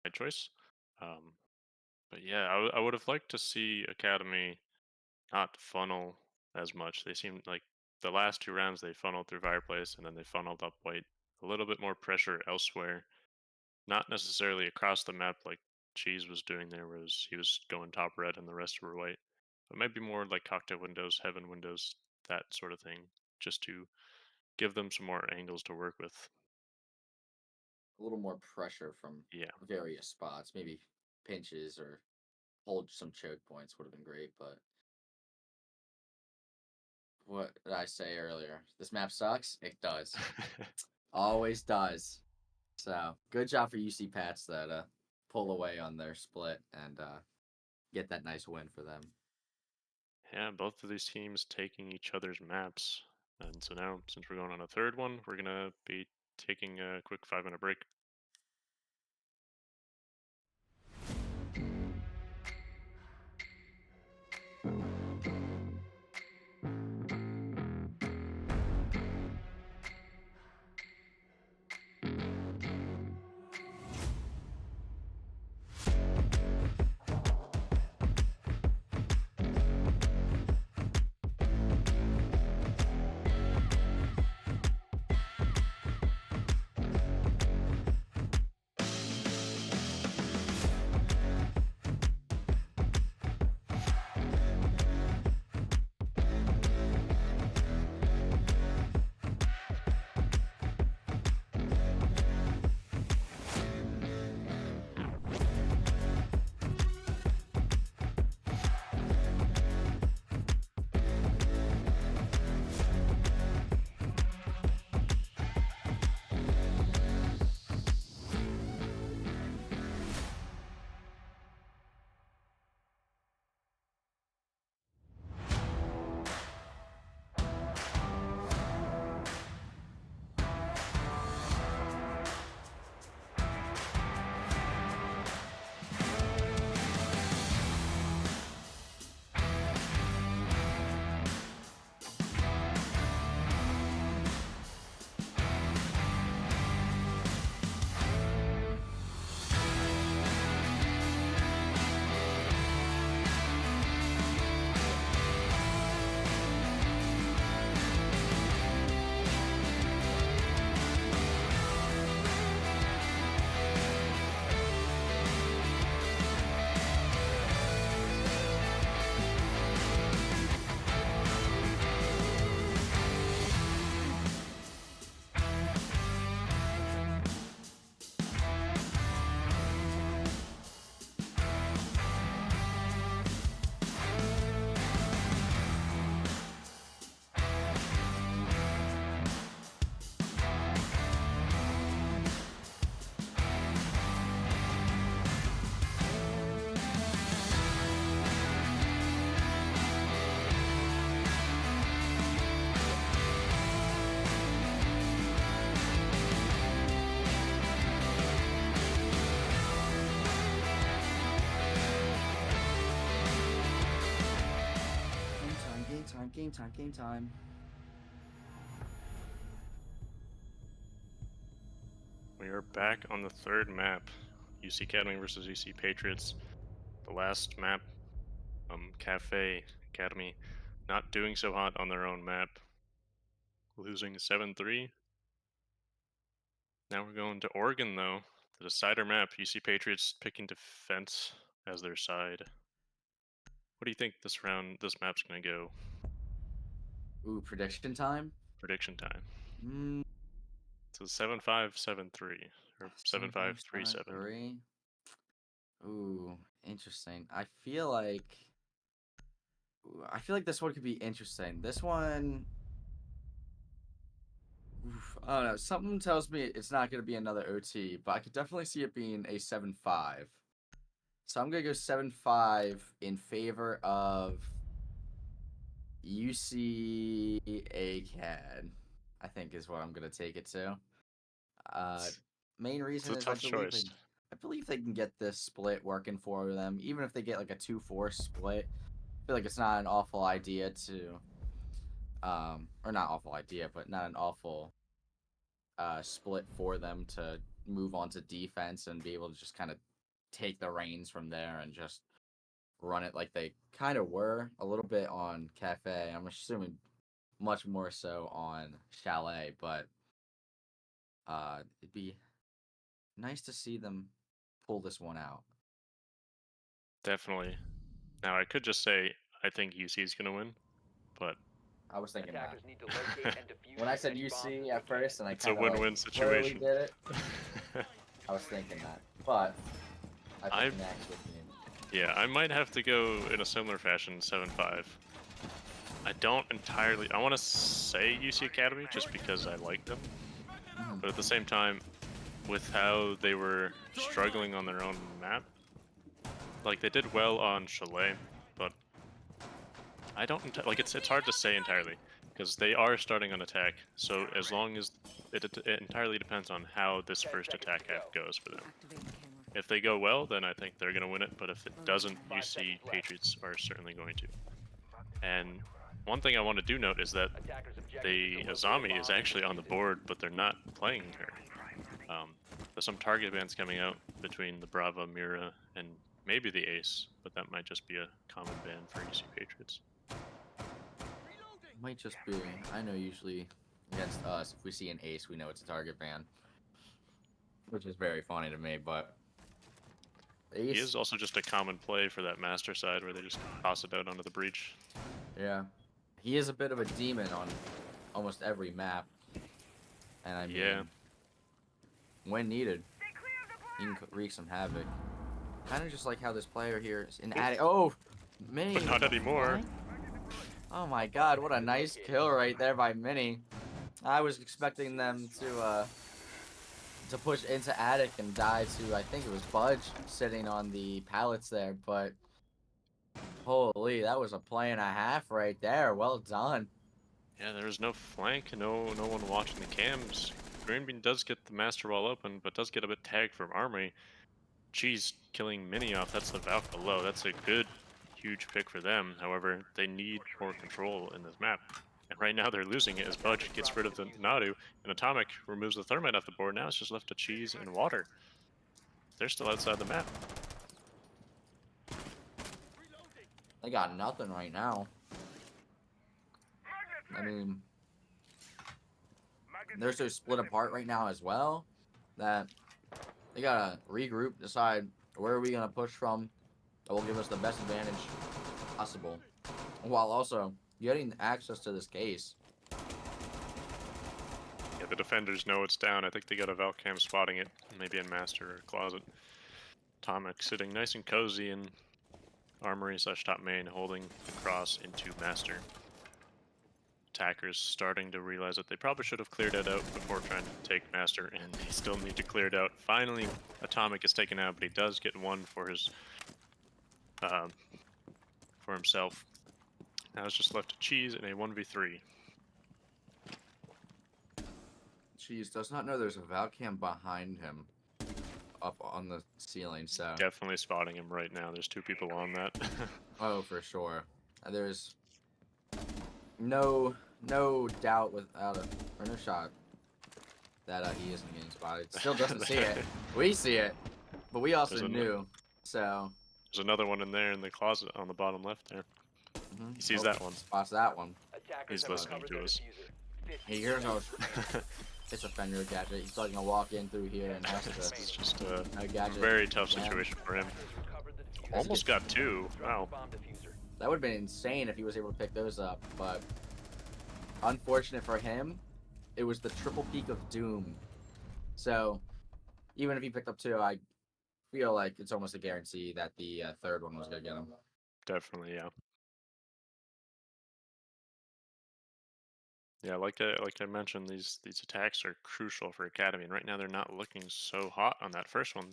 My choice. But yeah, I would have liked to see Academy not funnel as much. They seemed like the last 2 rounds they funneled through Fireplace and then they funneled up white. A little bit more pressure elsewhere. Not necessarily across the map like Cheese was doing there, whereas he was going top red and the rest were white. But maybe more like cocktail windows, heaven windows, that sort of thing, just to give them some more angles to work with. A little more pressure from Yeah. various spots, maybe pinches or hold some choke points would have been great, but what did I say earlier? This map sucks? It does. Always does. So good job for UC Pats that pull away on their split and get that nice win for them. Yeah, both of these teams taking each other's maps. And so now, since we're going on a third one, we're going to be taking a quick 5-minute break. Game time. Game time. We are back on the third map. UC Academy versus UC Patriots. The last map, Cafe Academy, not doing so hot on their own map. Losing 7-3. Now we're going to Oregon, though. The decider map, UC Patriots picking defense as their side. What do you think this map's going to go? Ooh, prediction time. Prediction time. Mm, So 7-5, 7-3, or 7-5, 3-7. 3. Ooh, interesting. I feel like this one could be interesting. This one, oof, I don't know. Something tells me it's not going to be another OT, but I could definitely see it being a 7-5. So I'm going to go 7-5 in favor of UC ACAD, I think is what I'm going to take it to. Main It's reason a is tough choice. I believe they can get this split working for them, even if they get like a 2-4 split. I feel like it's not an awful idea to, or not awful idea, but not an awful split for them to move on to defense and be able to just kind of take the reins from there and just run it like they kind of were a little bit on Cafe. I'm assuming much more so on Chalet, but it'd be nice to see them pull this one out. Definitely. Now, I could just say I think UC is going to win, but I was thinking that. Attackers need to locate and defuse When I as said many bombs as UC they at can. first and I it's a kind of win-win slowly situation. did it, I was thinking that. But I I- think Max with me. Yeah, I might have to go in a similar fashion, 7-5. I don't entirely. I want to say UC Academy just because I like them, but at the same time, with how they were struggling on their own map, like they did well on Chalet, but I don't like it's hard to say entirely because they are starting on attack. So as long as it entirely depends on how this 10 first seconds attack to half go. goes for them. Activating camera. If they go well, then I think they're going to win it. But if it doesn't, 5 UC seconds left. Patriots are certainly going to. And one thing I want to do note is that Attackers objective the is to locate a Azami is bomb and actually on the defuse it. board, but they're not playing her. There's some target bans coming out between the Brava, Mira, and maybe the Ace, but that might just be a common ban for UC Patriots. Might just be. I know usually against us, if we see an ace, we know it's a target ban, which is very funny to me. But He ace, is also just a common play for that master side where they just toss it out onto the breach. yeah, he is a bit of a demon on almost every map, and I mean, Yeah. when needed, he can wreak some havoc. Kind of just like how this player here is in attic. Oh, Mini. But not anymore. Oh my God! What a nice kill right there by Mini. I was expecting them to push into attic and die to, I think it was Budge sitting on the pallets there, but holy, that was a play and a half right there. Well done. Yeah, there was no flank, no one watching the cams. Greenbean does get the master wall open, but does get a bit tagged from Armory. Cheese killing Mini off, that's the Valk below. That's a good, huge pick for them. However, they need more control in this map. And right now they're losing it as Budge gets rid of the Nadu, and Atomic removes the Thermite off the board. Now it's just left to Cheese and Water. They're still outside the map. They got nothing right now. I mean, they're so split apart right now as well that they gotta regroup, decide where are we gonna push from that will give us the best advantage possible, while also getting access to this case. Yeah, the defenders know it's down. I think they got a Valcam spotting it, maybe in Master or Closet. Atomic sitting nice and cozy in Armory / top main, holding the cross into Master. Attackers starting to realize that they probably should have cleared it out before trying to take Master, and they still need to clear it out. Finally, Atomic is taken out, but he does get one for his for himself. Now it's just left to Cheese in a 1v3. Cheese does not know there's a Valcam behind him up on the ceiling, so Definitely spotting him right now. There's two people on that. oh, for sure. There's no doubt without or no shot that he isn't getting spotted. Still doesn't see it. We see it, but we also There's knew. So There's another one in there in the closet on the bottom left there. He sees oh, that one. spots that one. Attackers He's have listening recovered to their us. diffuser. He hears us. It's a Fenrir gadget. He's like gonna walk in through here and has This to. is just a gadget. very tough Yeah. situation for him. Attackers recovered the diffuser. Almost got 2. Wow. Bomb diffuser. That would have been insane if he was able to pick those up, but unfortunate for him, it was the triple peak of doom. So even if he picked up 2, I feel like it's almost a guarantee that the third one was gonna get him. Definitely, yeah. Yeah, like I mentioned, these attacks are crucial for Academy, and right now they're not looking so hot on that first one.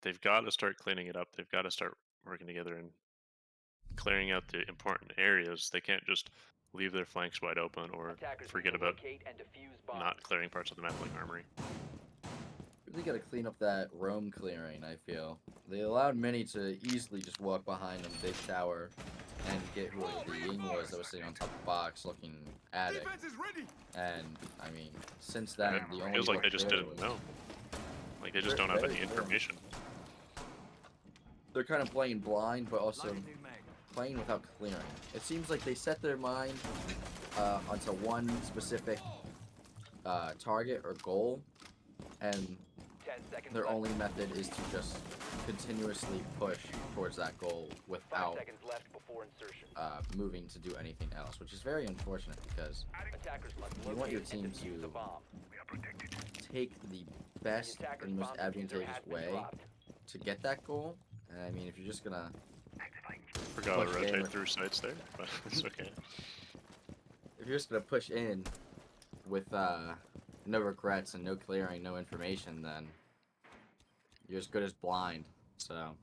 They've got to start cleaning it up. They've got to start working together and clearing out the important areas. They can't just leave their flanks wide open or Attackers forget need to about locate and defuse bombs. not clearing parts of the map like Armory. Really gotta clean up that roam clearing, I feel. They allowed many to easily just walk behind them big tower and get who the Ying was that was sitting on top of the box looking at it. And I mean, since then It the only feels like look they just clear didn't was- know. Like they just don't have Very any clear. information. They're kind of playing blind, but also playing without clearing. It seems like they set their mind onto one specific target or goal, and 10 seconds their left. only method is to just continuously push towards that goal 5 without seconds left before insertion. moving to do anything else, which is very unfortunate because Attackers must you want your locate and team defuse to the bomb. take the best The attacker's and most bomb diffuser advantageous has been way dropped. to get that goal. And I mean, if you're just gonna Forgot to Push rotate in. through sites there, but it's okay. push in with no regrets and no clearing, no information, then you're as good as blind. So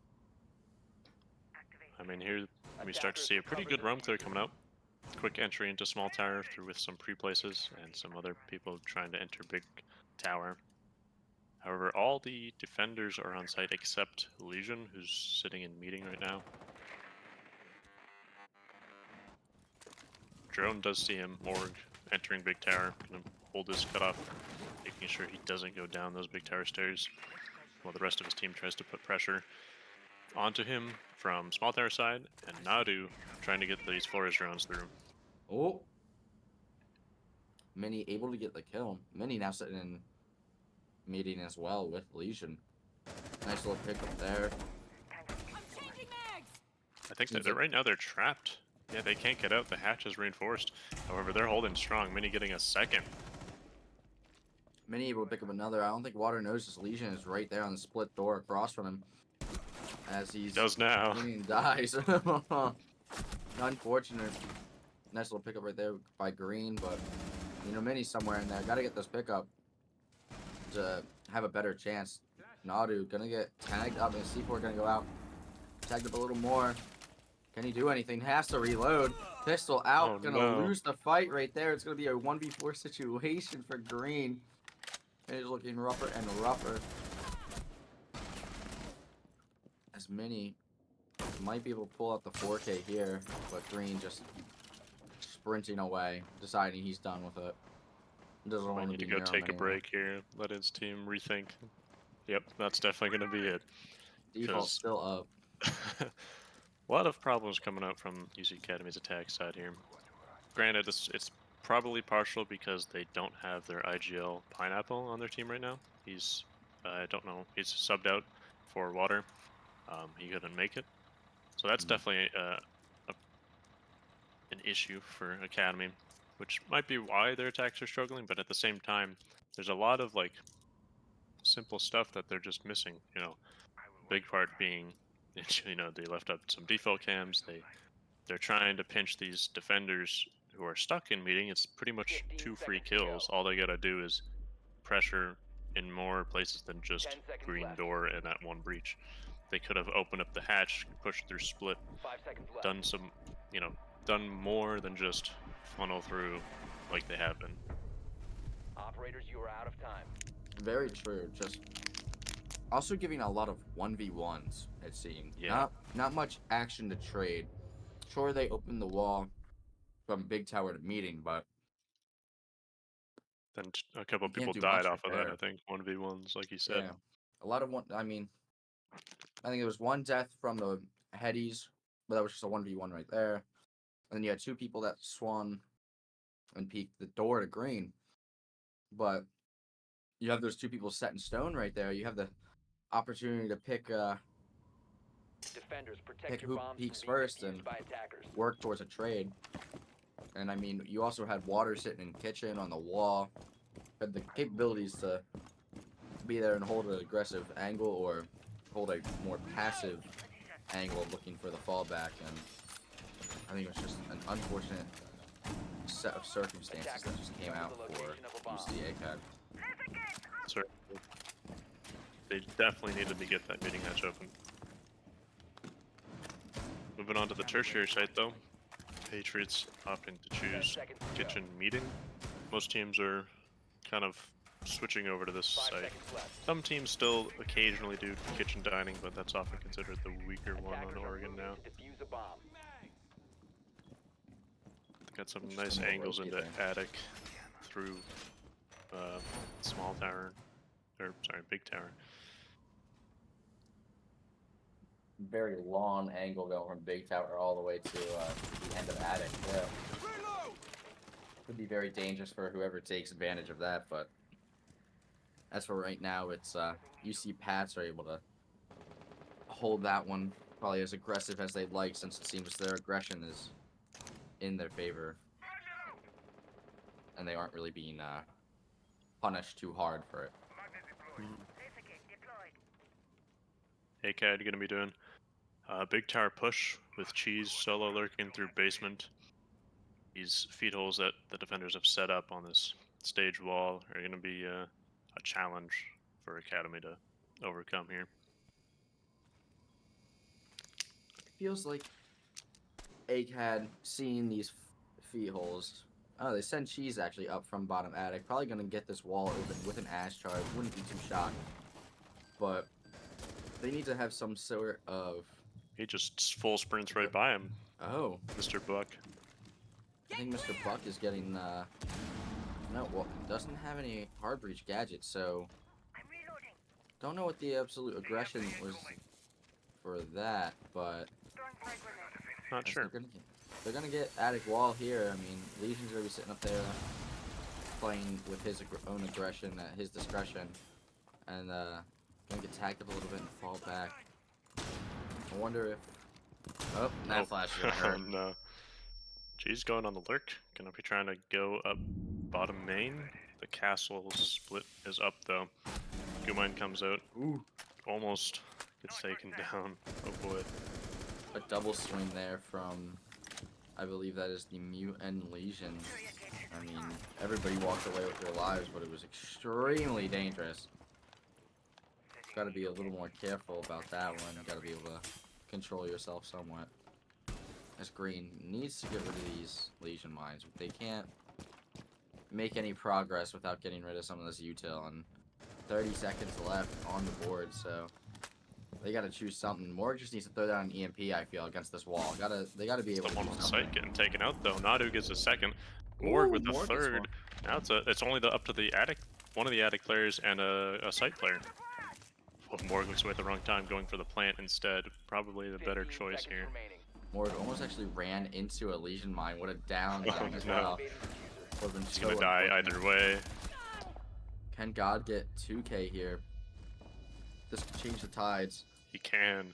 I mean, here we start to see a pretty good roam clear coming out. Quick entry into small tower through with some pre-places and some other people trying to enter big tower. However, all the defenders are on site except Legion, who's sitting in meeting right now. Drone does see him. Morg entering big tower. Gonna hold his cutoff, making sure he doesn't go down those big tower stairs while the rest of his team tries to put pressure onto him from small tower side, and Nadu trying to get these Flores drones through. oh, Mini able to get the kill. Mini now sitting in meeting as well with Legion. Nice little pickup there. I think Seems that like- right now they're trapped. Yeah, they can't get out. The hatch is reinforced. However, they're holding strong. Mini getting a second. Mini able to pick up another. I don't think Water knows this Legion is right there on the split door across from him. As he's Does now. Mini dies. Unfortunate. Nice little pickup right there by Green, but you know, Mini's somewhere in there. Gotta get this pickup to have a better chance. Nadu gonna get tagged up and C4 gonna go out. Tagged up a little more. Can he do anything? Has to reload. Pistol out. Oh, Gonna no. lose the fight right there. It's gonna be a 1v4 situation for Green. And he's looking rougher and rougher. As Mini might be able to pull out the 4K here, but Green just sprinting away, deciding he's done with it. Doesn't Might want need to be go near him take a anymore. break here. Let his team rethink. Yep, that's definitely going to be it. Default 'Cause- still up. A lot of problems coming out from UC Academy's attack side here. Granted, it's probably partial because they don't have their IGL Pineapple on their team right now. He's, I don't know, he's subbed out for Water. He couldn't make it. So that's definitely an issue for Academy, which might be why their attacks are struggling, but at the same time, there's a lot of like simple stuff that they're just missing. You know, big part being, you know, they left up some default cams. They're trying to pinch these defenders who are stuck in meeting. It's pretty much 15 2 free seconds to go. kills. All they gotta do is pressure in more places than just 10 seconds green left. door and that one breach. They could have opened up the hatch, pushed through split, 5 seconds left. done some, you know, done more than just funnel through like they have been. Operators, you are out of time. Very true. Just also giving a lot of 1v1s, it seemed. Yeah. Not much action to trade. Sure, they opened the wall from big tower to meeting, but Then a couple you can't people do died much off of that, there. I think. 1v1s, like you said. Yeah, a lot of one. I mean, I think there was one death from the headies, but that was just a 1v1 right there. And then you had two people that swung and peeked the door to green. But you have those two people set in stone right there. You have the opportunity to pick Defenders, protect your who bombs peeks from being first defused and by attackers. work towards a trade. And I mean, you also had water sitting in kitchen on the wall. Had the capabilities to be there and hold an aggressive angle or hold a more passive angle looking for the fallback. And I think it was just an unfortunate set of circumstances that just came out for UC ACAD. So they definitely needed to get that meeting hatch open. Moving on to the tertiary site, though. Patriots opting to choose kitchen meeting. Most teams are kind of switching over to this 5 site. seconds left. Some teams still occasionally do kitchen dining, but that's often considered the weaker one on Attackers are Oregon moving now. to defuse a bomb. Got some Just nice some more angles into rotating. attic through small tower, or sorry, big tower. Very long angle going from big tower all the way to the end of attic. Yeah. Could be very dangerous for whoever takes advantage of that, but as for right now, it's UC Pats are able to hold that one probably as aggressive as they'd like, since it seems their aggression is in their favor, and they aren't really being punished too hard for it. ACAD gonna be doing big tower push with Cheese solo lurking through basement. These feed holes that the defenders have set up on this stage wall are gonna be a challenge for Academy to overcome here. Feels like ACAD seeing these feet holes. Oh, they send Cheese actually up from bottom attic. Probably gonna get this wall open with an ash charge. Wouldn't be too shocked. But they need to have some sort of. He just full sprints right by him, Oh, Mr. Buck. I think Mr. Buck is getting. No, well, doesn't have any hard breach gadgets, so. Don't know what the absolute aggression was for that, but. Not sure. They're gonna get attic wall here. I mean, Legion's gonna be sitting up there playing with his own aggression at his discretion, and gonna get tagged up a little bit and fall back. I wonder if. Oh, that flash is gonna Oh hurt. no. Cheese going on the lurk. Gonna be trying to go up bottom main. The castle split is up though. Gumine comes out. Ooh, Almost gets taken down. Oh boy. a double swing there from, I believe that is the Mute and Legion. I mean, everybody walked away with their lives, but it was extremely dangerous. Got to be a little more careful about that one. Got to be able to control yourself somewhat. As Green needs to get rid of these Legion mines. They can't make any progress without getting rid of some of this util, and 30 seconds left on the board, so they got to choose something. Morg just needs to throw down an EMP, I feel, against this wall. They got to be able The to one do on something. site getting taken out though. Nadu gets a second. Morg with the Morg gets third. one. Now it's only up to the attic, one of the attic players and a site player. Well, Morg looks away at the wrong time, going for the plant instead. Probably the better 15 choice seconds here. remaining. Morg almost actually ran into a Legion mine. What a down Oh, mine as no. well. Diffuser. Would've been He's so gonna die unfortunate. either way. Can God get 2K here? This could change the tides. He can.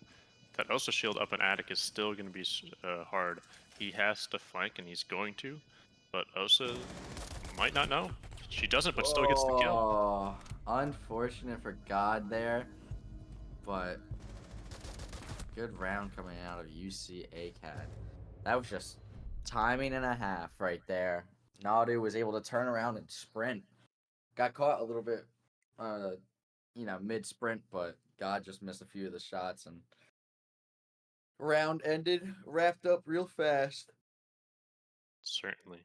That Osa shield up an attic is still going to be hard. He has to flank, and he's going to. But Osa might not know. She doesn't, but still gets the kill. Oh, unfortunate for God there. But good round coming out of UC ACAD. That was just timing and a half right there. Nadu was able to turn around and sprint. Got caught a little bit, mid-sprint, but God just missed a few of the shots, and round ended, wrapped up real fast. Certainly.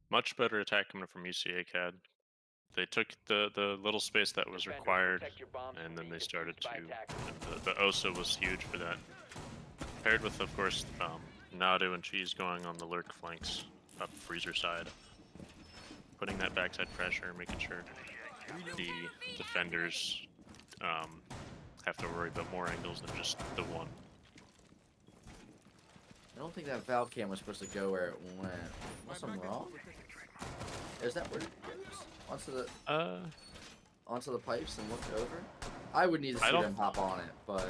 Much better attack coming from UCA CAD. They took the little space that was Defenders, required, protect your bombs and from then being they started defused by to. attackers. The Osa was huge for that. Paired with, of course, Nadu and Cheese going on the lurk flanks up freezer side. Putting that backside pressure, making sure the defenders have to worry about more angles than just the one. I don't think that valve cam was supposed to go where it went. Unless I'm wrong. Is that where it goes? Onto the pipes and look over? I would need to see them hop on it, but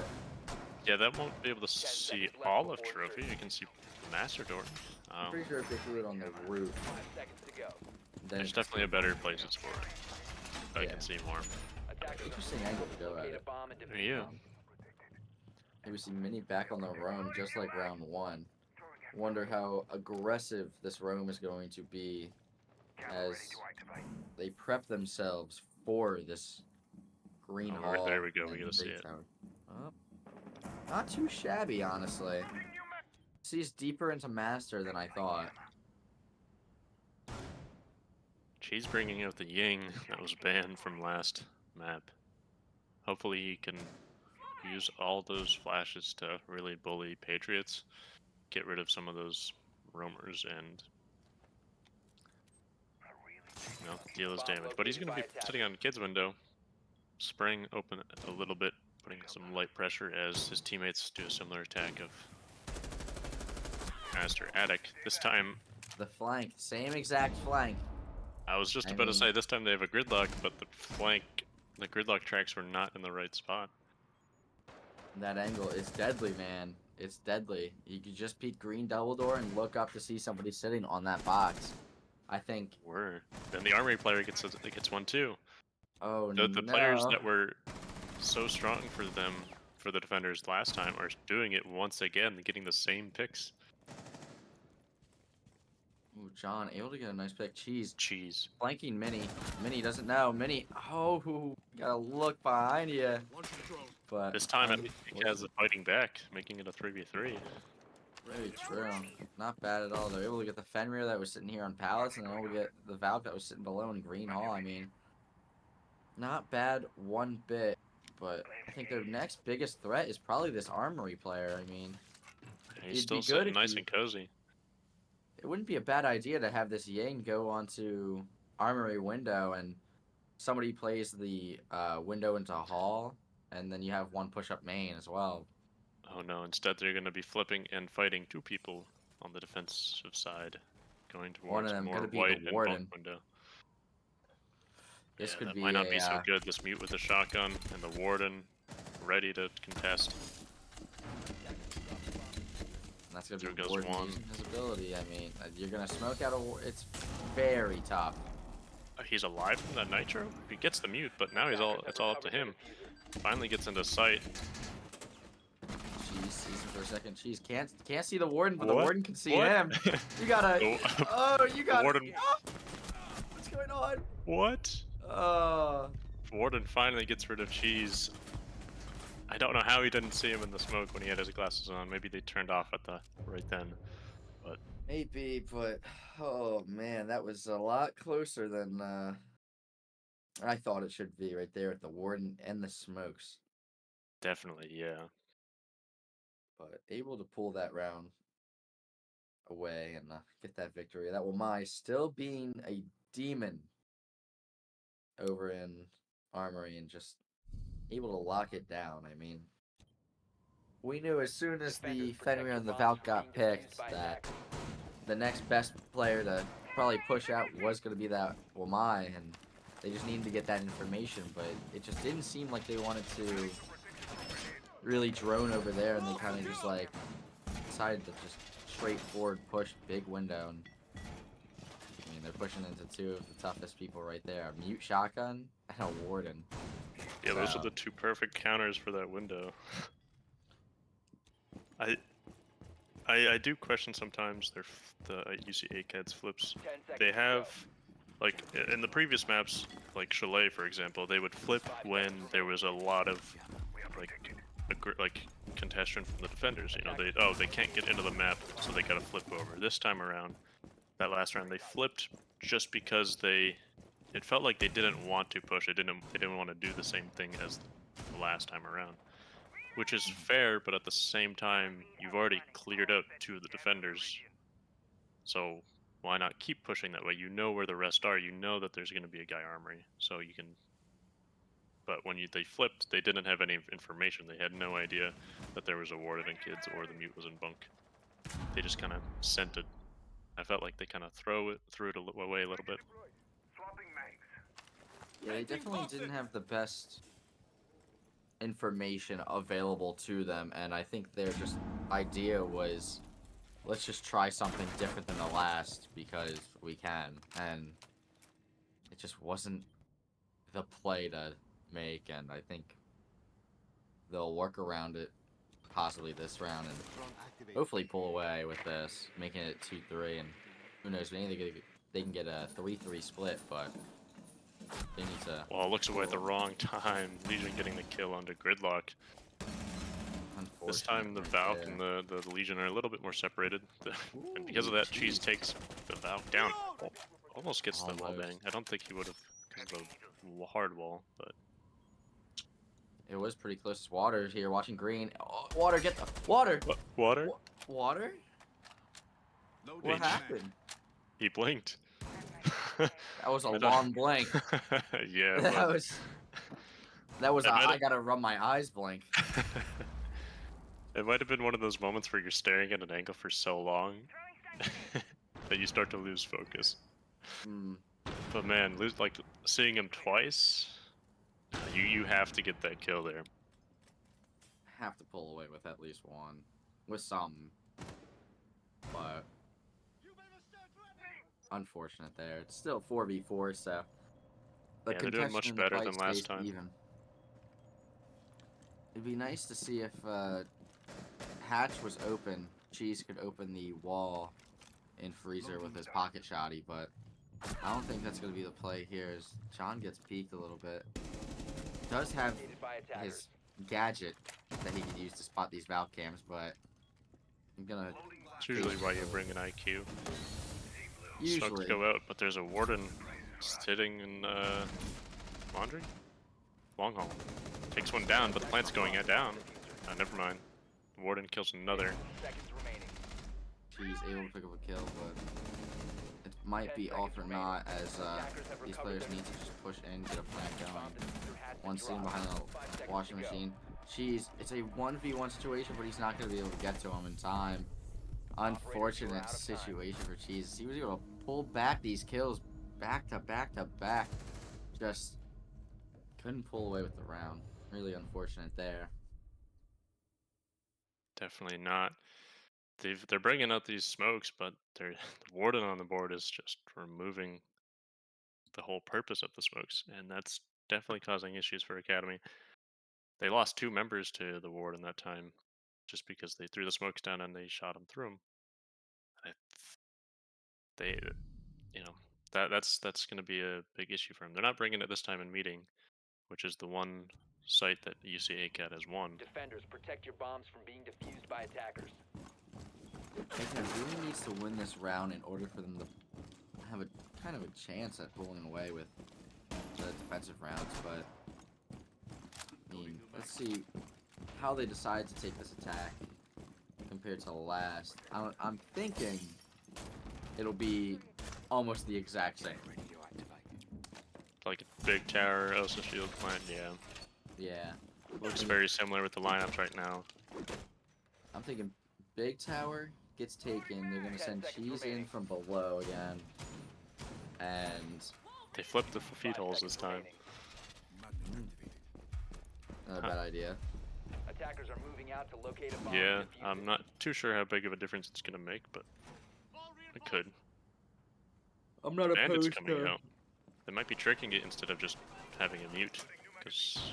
yeah, that won't be able to see all of Trophy. You can see the master door. I'm pretty sure if they threw it on the roof, 5 seconds to go. then There's definitely a better places for it. I Yeah. can see more. Attackers interesting angle to go at locate a it. bomb and defuse Yeah. it. Maybe we see Mini back on the roam just like round one. Wonder how aggressive this roam is going to be as they prep themselves for this green Oh, hall. there we go, we and get to see big it. tower. Oh, not too shabby, honestly. Sees deeper into master than I thought. She's bringing out the Ying that was banned from last map. Hopefully he can use all those flashes to really bully Patriots, get rid of some of those roamers, and deal his damage. But he's going to be sitting on Kid's window, spraying open a little bit, putting some light pressure as his teammates do a similar attack of Master Attic. This time, The flank, same exact flank. I was just about to say this time they have a gridlock, but the gridlock tracks were not in the right spot. That angle is deadly, man. It's deadly. You could just peek green double door and look up to see somebody sitting on that box. I think. Then the armory player gets one too. Oh The players that were so strong for the defenders last time are doing it once again, getting the same picks. Ooh, John, able to get a nice pick. Cheese. Cheese. Flanking Mini. Mini doesn't know. Mini. Oh, gotta look behind you. But This time at least he has the fighting back, making it a 3v3. very true. Not bad at all. They're able to get the Fenrir that was sitting here on pallets, and they're able to get the Valve that was sitting below in Green Hall. I mean, not bad one bit. But I think their next biggest threat is probably this armory player. I mean, He's it'd still be good sitting if nice you- and cozy. it wouldn't be a bad idea to have this Yang go onto armory window and somebody plays the window into hall, and then you have one push-up main as well. Oh no, instead they're going to be flipping and fighting two people on the defensive side, going One towards of them more gonna be white the and warden. bunk window. This Yeah, could that be might not a, be so good. This mute with the shotgun and the warden ready to contest. that's gonna There be goes warden one. using his ability. I mean, you're gonna smoke out a. It's very tough. He's alive from that nitro. He gets the mute, but now it's all up to him. Finally gets into sight. Cheese sees him for a second. Cheese can't see the warden, but the What? warden can see What? him. You gotta. Oh, Oh, you got. warden. What's going on? What? Warden finally gets rid of Cheese. I don't know how he didn't see him in the smoke when he had his glasses on. Maybe they turned off at the right then. But Maybe, but oh man, that was a lot closer than I thought it should be. Right there at the warden and the smokes, definitely, yeah. but able to pull that round away and get that victory. That Wamai still being a demon over in Armory and just able to lock it down. I mean, we knew as soon as the Fenrir and the Valk got picked that the next best player to probably push out was going to be that Wamai, and they just needed to get that information, but it just didn't seem like they wanted to really drone over there, and they kind of just like decided to just straightforward push big window. And I mean, they're pushing into two of the toughest people right there: a mute shotgun and a warden. Yeah, those So- are the two perfect counters for that window. I do question sometimes the UC ACAD's flips. 10 seconds They to go. have, like, in the previous maps, like Chalet, for example, they would flip when there was a lot of, like contention from the defenders. You know, they can't get into the map, so they gotta flip over. This time around, that last round, they flipped just because it felt like they didn't want to push. They didn't want to do the same thing as the last time around. which is fair, but at the same time, you've already cleared out 2 of the defenders. So why not keep pushing that way? You know where the rest are. You know that there's going to be a guy armory, so you can. But when they flipped, they didn't have any information. They had no idea that there was a warden in kids or the mute was in bunk. They just kind of sent it. I felt like they kind of threw it away a little bit. Yeah, they definitely didn't have the best information available to them, and I think their just idea was, let's just try something different than the last because we can, and it just wasn't the play to make, and I think they'll work around it possibly this round and hopefully pull away with this, making it 2-3, and who knows, maybe they can get a 3-3 split, but they need to. Well, it looks away at the wrong time. Legion getting the kill onto Gridlock. This time the Valk and the Legion are a little bit more separated. And because of that, Cheese takes the Valk down. Almost gets the wall bang. I don't think he would have because of the hard wall, but it was pretty close to Water here, watching Green. Oh, Water, get the water! what? Water? Water? What happened? He blinked. That was a long blank. Yeah. That was It might I have- gotta rub my eyes blank. It might have been one of those moments where you're staring at an angle for so long that you start to lose focus. Hmm. But man, seeing him twice, you have to get that kill there. Have to pull away with at least one. With something. But unfortunate there. It's still 4v4, so the Yeah, they're doing contention much in the better fight than last stays time. even. It'd be nice to see if Hatch was open. Cheese could open the wall in Freezer with his pocket shotty, but I don't think that's going to be the play here as John gets peeked a little bit. Does have Needed by attackers. his gadget that he can use to spot these Valk cams, but I'm going to It's usually why you bring an IQ. Start usually. to go out, but there's a warden sitting in laundry. Long haul takes one down, but the plant's going down. Never mind. The warden kills another. 15 seconds remaining. She's able to pick up a kill, but it might be all for naught as these players need to just push in, get a plant going. One sitting behind the washing machine. It's a 1v1 situation, but he's not going to be able to get to him in time. Unfortunate situation for Cheese. He was able to pull back these kills back to back to back. Just couldn't pull away with the round. Really unfortunate there. Definitely not. They're bringing out these smokes, but the warden on the board is just removing the whole purpose of the smokes, and that's definitely causing issues for Academy. They lost 2 members to the warden that time, just because they threw the smokes down and they shot them through them. They, that's going to be a big issue for them. They're not bringing it this time in meeting, which is the one site that UCACAD has won. Defenders, protect your bombs from being defused by attackers. Aiken really needs to win this round in order for them to have a kind of a chance at pulling away with the defensive rounds, but I mean, let's see how they decide to take this attack compared to last. I'm thinking it'll be almost the exact same. Like a big tower, Elsa Shield plant, yeah. Yeah. Looks very similar with the lineups right now. I'm thinking big tower gets taken. They're gonna send Cheese in from below again, and They flipped the feed holes this time. not a bad idea. Attackers are moving out to locate a bomb. Yeah, and defuse I'm it. not too sure how big of a difference it's gonna make, but it could. I'm not Bandits coming out. They might be tricking it instead of just having a mute, because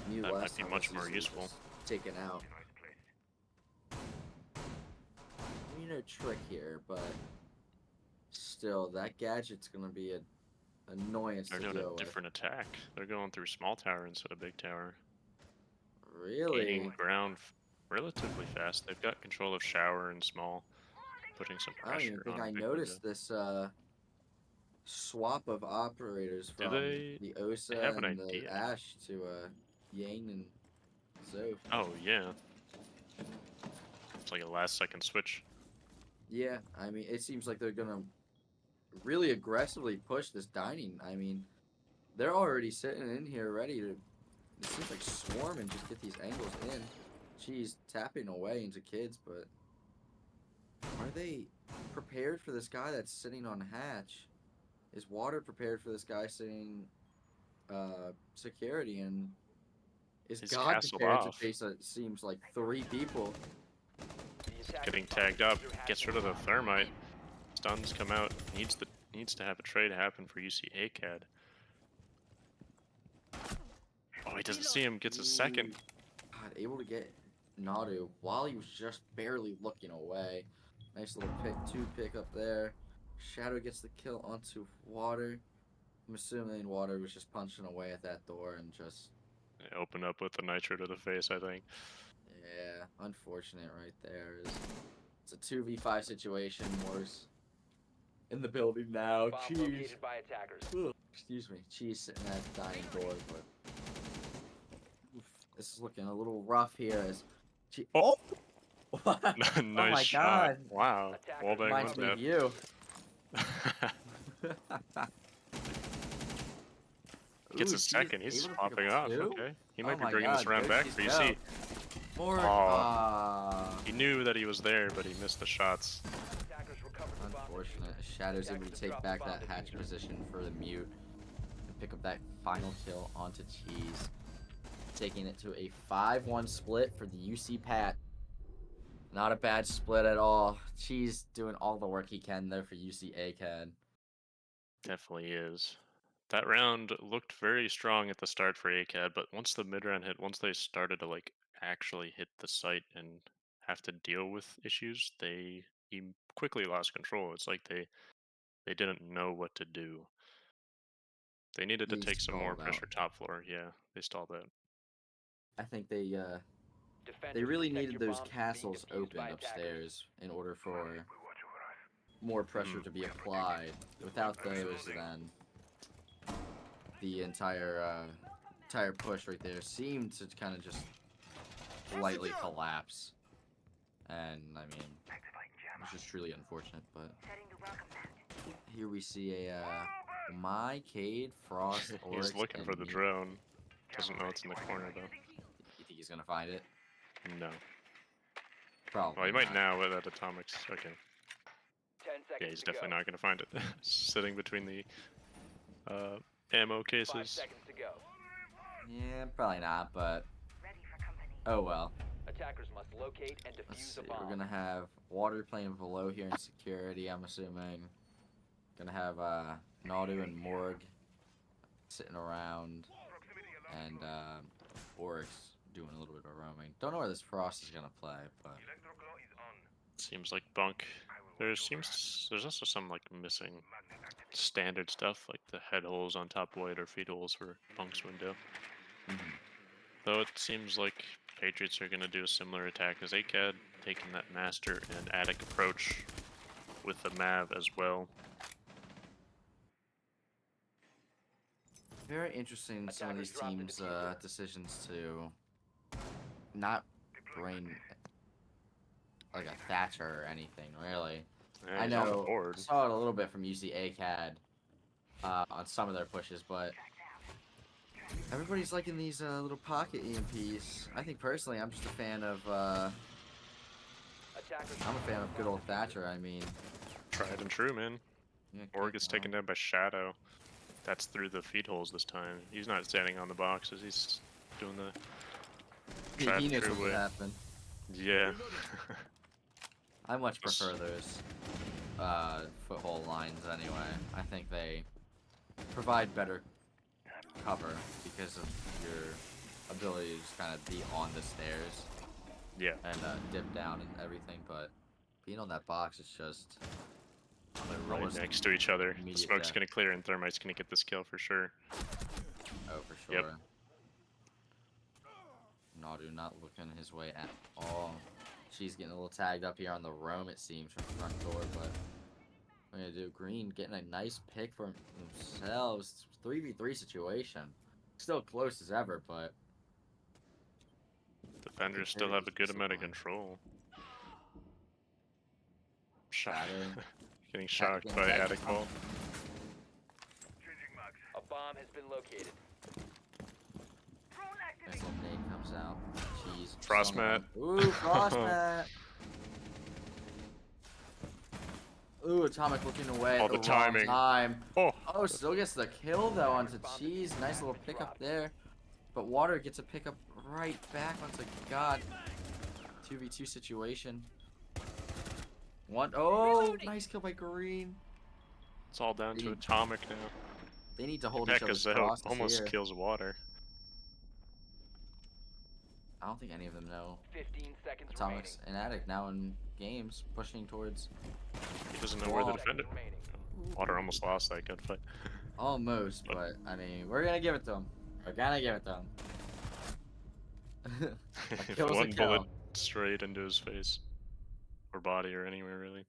Mute that might last be time much was more easily useful. just taken out. No trick here, but still, that gadget's gonna be an annoyance They're to doing deal a with. different attack. They're going through small tower instead of big tower. Really? Gaining ground relatively fast. They've got control of shower and small, putting some I don't pressure even think on I big noticed window. this swap of operators Do from they- the Osa have an and the idea. Ash to Yang and So Oh yeah, it's like a last-second switch. yeah, I mean, it seems like they're gonna really aggressively push this dining. I mean, they're already sitting in here ready to. It seems like swarm and just get these angles in. She's tapping away into kids, but are they prepared for this guy that's sitting on hatch? Is water prepared for this guy sitting security, and is He's God castled prepared to off, face it seems like 3 people? The attackers getting find tagged up, user has gets been rid of the lost. thermite. Stuns come out. Needs to have a trade happen for UC ACAD. Oh, he doesn't see him. Gets a second. Ooh, God, able to get Nadu while he was just barely looking away. Nice little pick up there. Shadow gets the kill onto Water. I'm assuming Water was just punching away at that door and just, Open up with the nitro to the face, I think. yeah, unfortunate right there. It's a 2v5 situation. Moore's in the building now. Bomb Cheese. located by attackers. Excuse me. Cheese sitting at the dining door, but oof, this is looking a little rough here as Oh! What? Nice Oh my shot. God. Wow. Attackers Wall bang Reminds one me of tap. you. Gets Ooh, a Cheese second. He's able to pick swapping up off. 2? Okay. He Oh might be my bringing this God, round go back Cheese, for go. UC. Morg. Oh. He knew that he was there, but he missed the shots. Attackers recovered the bomb Unfortunate. diffuser. Shadow's able to Attackers take have back dropped that the bomb hatch diffuser. position for the mute and pick up that final kill onto Cheese. Taking it to a 5-1 split for the UC Pat. Not a bad split at all. Cheese doing all the work he can there for UC ACAD. Definitely is. That round looked very strong at the start for ACAD, but once the mid round hit, once they started to like actually hit the site and have to deal with issues, he quickly lost control. It's like they didn't know what to do. They needed to He take some more stalled out. pressure top floor. Yeah, they stalled out. I think they Defenders, really protect needed your those bombs from being castles defused opened by attackers. upstairs in order for more pressure to be applied. Without those, then the entire push right there seemed to kind of just lightly collapse. And I mean, it's just truly unfortunate. But here we see a My Cade Frost Oryx. He's looking for the Mute. drone. Doesn't know it's in the corner though. You think he's gonna find it? No. Probably. Well, he might not. now with that atomics. Okay. 10 seconds Yeah, he's to definitely go. not going to find it. Sitting between the ammo 5 cases. seconds to go. Yeah, probably not. But oh well. Attackers must locate and Let's defuse see. a bomb. We're gonna have Water playing below here in security. I'm assuming. Gonna have Naldo and Morg sitting around, and Oryx doing a little bit of roaming. Don't know where this Frost is gonna play, but Seems like bunk. There's also some like missing standard stuff like the head holes on top white or feet holes for bunk's window. Though it seems like Patriots are going to do a similar attack as ACAD, taking that master and attic approach with the Mav as well. very interesting. Some of these Attackers dropped the teams' diffuser. decisions to not bring like a Thatcher or anything really. Yeah, I he's on the know. board. I saw it a little bit from UC ACAD on some of their pushes, but everybody's liking these little pocket EMPs. I think personally, I'm just a fan of. Attackers I'm a fan of good old Thatcher. I mean, Tried and true, man. yeah, Org is taken down by Shadow. That's through the feet holes this time. He's not standing on the boxes. He's doing the tried He and knows true what could way. happen. Yeah. I much prefer those foothold lines anyway. I think they provide better cover because of your ability to just kind of be on the stairs Yeah. and dip down and everything. But being on that box is just Right almost next to each other. The immediate smoke's death. gonna clear and Thermite's gonna get this kill for sure. Oh, for Yep. sure. Nadu not looking his way at all. She's getting a little tagged up here on the roam, it seems, from the front door, but what are gonna do? Green getting a nice pick for themselves. 3v3 situation. Still close as ever, but Defenders still have a good amount of control. Shatter. Getting shocked getting by back attic from- wall. A bomb has been located. Nice little nade comes out. Jeez. Frost mat. Ooh, frost mat. Ooh, Atomic looking away Oh, at the the wrong timing. time. Oh, Oh, still gets the kill though onto Cheese. Nice little pickup there. But Water gets a pickup right back onto God. 2v2 situation. Oh, nice kill by Green. it's all down to They- Atomic now. They need to hold each other's Pekka's out, crosses almost here. kills Water. I don't think any of them know. 15 seconds Atomics and Attic now in games, pushing towards He doesn't know where the Wall. defender. remaining. Water almost lost that gunfight. almost, but I mean, we're gonna give it to him. We're gonna give it to him. A kill's a One kill. bullet straight into his face. Or body or anywhere really.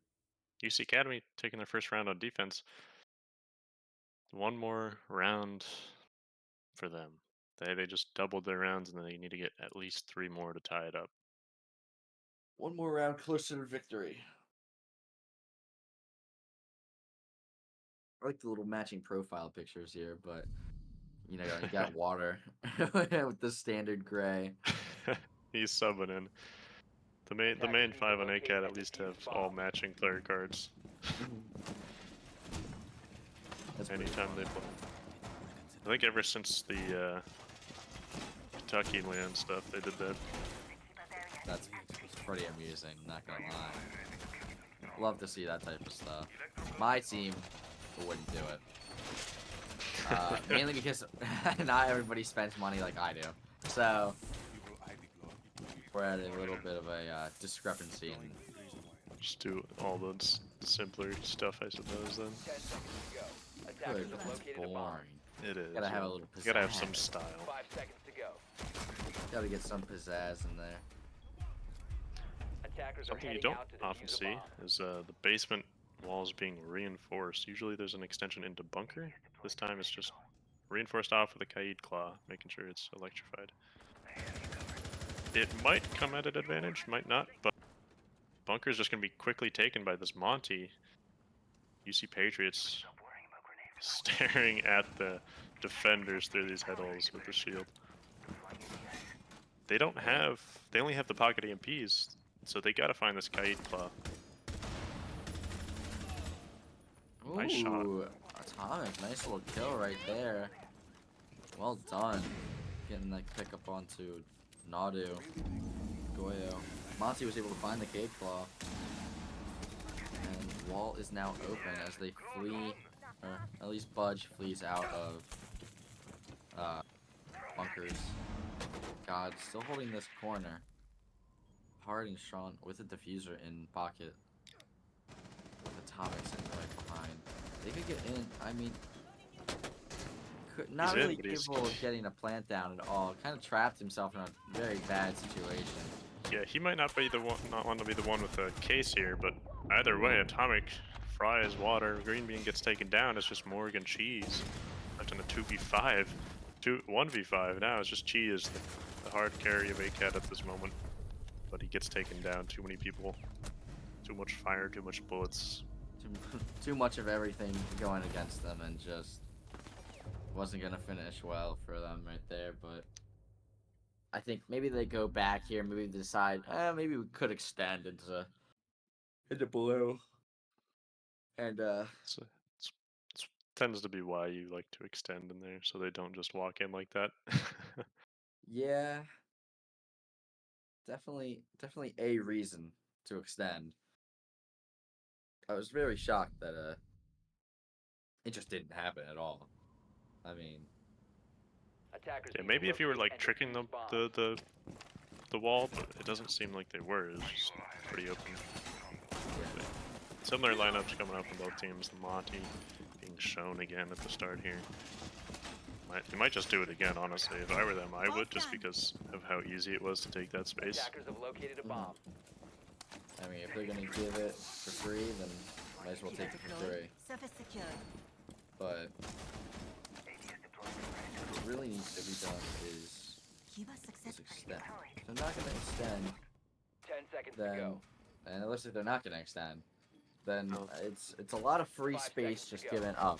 UC Academy taking their first round on defense. One more round for them. They just doubled their rounds and they need to get at least 3 more to tie it up. One more round closer to victory. I like the little matching profile pictures here, but you know, you got Water with the standard gray. He's subbing in. The main 5 on ACAT at least have all matching player cards. That's pretty Anytime fun. they play. I think ever since the Kentucky land stuff, they did that. That's pretty amusing, not gonna lie. Love to see that type of stuff. My team wouldn't do it. Mainly because not everybody spends money like I do. So we're at a little bit of a discrepancy in Just do all the simpler stuff, I suppose. Then 10 seconds to go. good, Attackers but have that's located a bomb. boring. it is. Gotta have a yeah. little You gotta have some pizzazz. style. 5 seconds to go. Gotta get some pizzazz in there. Attackers are Something you heading don't out to often defuse a see bomb. is the basement walls being reinforced. Usually there's an extension into bunker. This time it's just reinforced off with a Kaid claw, making sure it's electrified. It might come at an advantage, might not, but bunker's just gonna be quickly taken by this Monty. You see Patriots staring at the defenders through these head holes with the shield. They only have the pocket EMPs, so they gotta find this Kaid claw. Nice shot. Ooh, Atomic, nice little kill right there. Well done. Getting that pick up onto Nadu. Goyo. Monty was able to find the cave claw. And wall is now open as they flee, or at least Budge flees out of bunkers. God, still holding this corner. Hard and strong with a diffuser in pocket. With Atomics in right behind. They could get in, I mean, not He's in, really but he's- capable of getting a plant down at all. Kind of trapped himself in a very bad situation. Yeah, he might not want to be the one with the case here, but either way, Atomic fries Water. Green Bean gets taken down. It's just Morgan Cheese left in a 2v5, 1v5 now. It's just Cheese, the hard carry of ACAT at this moment, but he gets taken down. Too many people, too much fire, too much bullets. Too much of everything going against them, and just wasn't gonna finish well for them right there. But I think maybe they go back here. Maybe they decide, maybe we could extend into blue. And So it's tends to be why you like to extend in there, so they don't just walk in like that. yeah, definitely a reason to extend. I was very shocked that it just didn't happen at all. I mean, Attackers Yeah, need to maybe if you were locate like and tricking defuse bombs. the wall, but it doesn't seem like they were. It was just pretty open. yeah. Similar lineups coming up from both teams. The Monty being shown again at the start here. They might just do it again, honestly. If I were them, I would, just because of how easy it was to take that space. Attackers have located a bomb. I mean, if they're gonna give it for free, then might as well take it for free. Surface secured. But what really needs to be done is Cuba success extend. they're not going to extend, 10 seconds to then, go. and it looks like they're not going to extend, then No. it's a lot of free 5 space seconds just to go. given up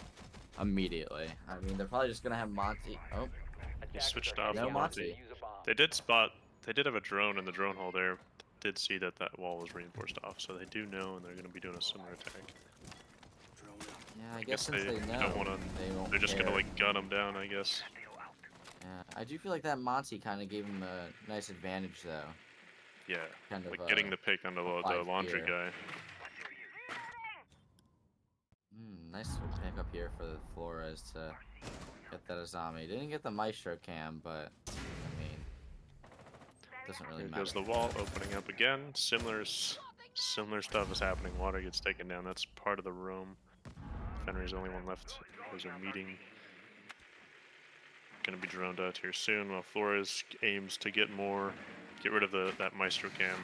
immediately. I mean, they're probably just going to have Monty. Oh, Attackers switched are off No heading out Monty. to use a bomb. They did spot. They did have a drone in the drone hole there. Did see that that wall was reinforced off, so they do know, and they're going to be doing a similar attack. yeah, I Guess guess since they they know, don't want to. they won't They're just going to care. like gun them down, I guess. Yeah, I do feel like that Monty kind of gave him a nice advantage, though. Yeah, Kind of like getting the pick on the applied laundry fear. guy. Nice little pickup here for the Flores to get that Azami. Didn't get the Maestro cam, but I mean, doesn't really Here matter. goes the wall opening up again. Similar stuff is happening. Water gets taken down. That's part of the room. Fenrir's the only one left. Those are meeting. Gonna be droned out here soon. While Flores aims to get rid of that Maestro cam.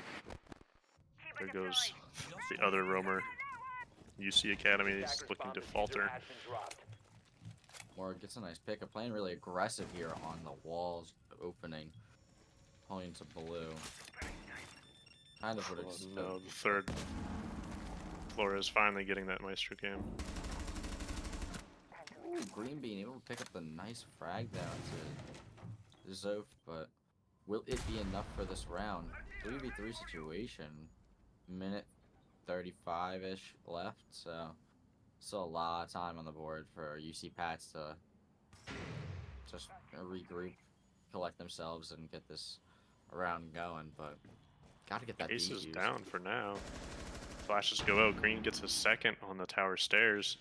There goes the other roamer. UC Academy is Attackers looking bomb to diffuser falter. has been dropped. Morg gets a nice pickup, playing really aggressive here on the walls opening, pulling to blue. Kind of what Oh, it's. no, the third Flores finally getting that Maestro cam. Ooh, Green Bean able to pick up the nice frag down to Zoth, but will it be enough for this round? 3v3 situation. Minute 35-ish left, so still a lot of time on the board for UC Pats to just regroup, collect themselves, and get this round going, but gotta get that Ace is defuse. down for now. Flashes go out. Green gets a second on the tower stairs.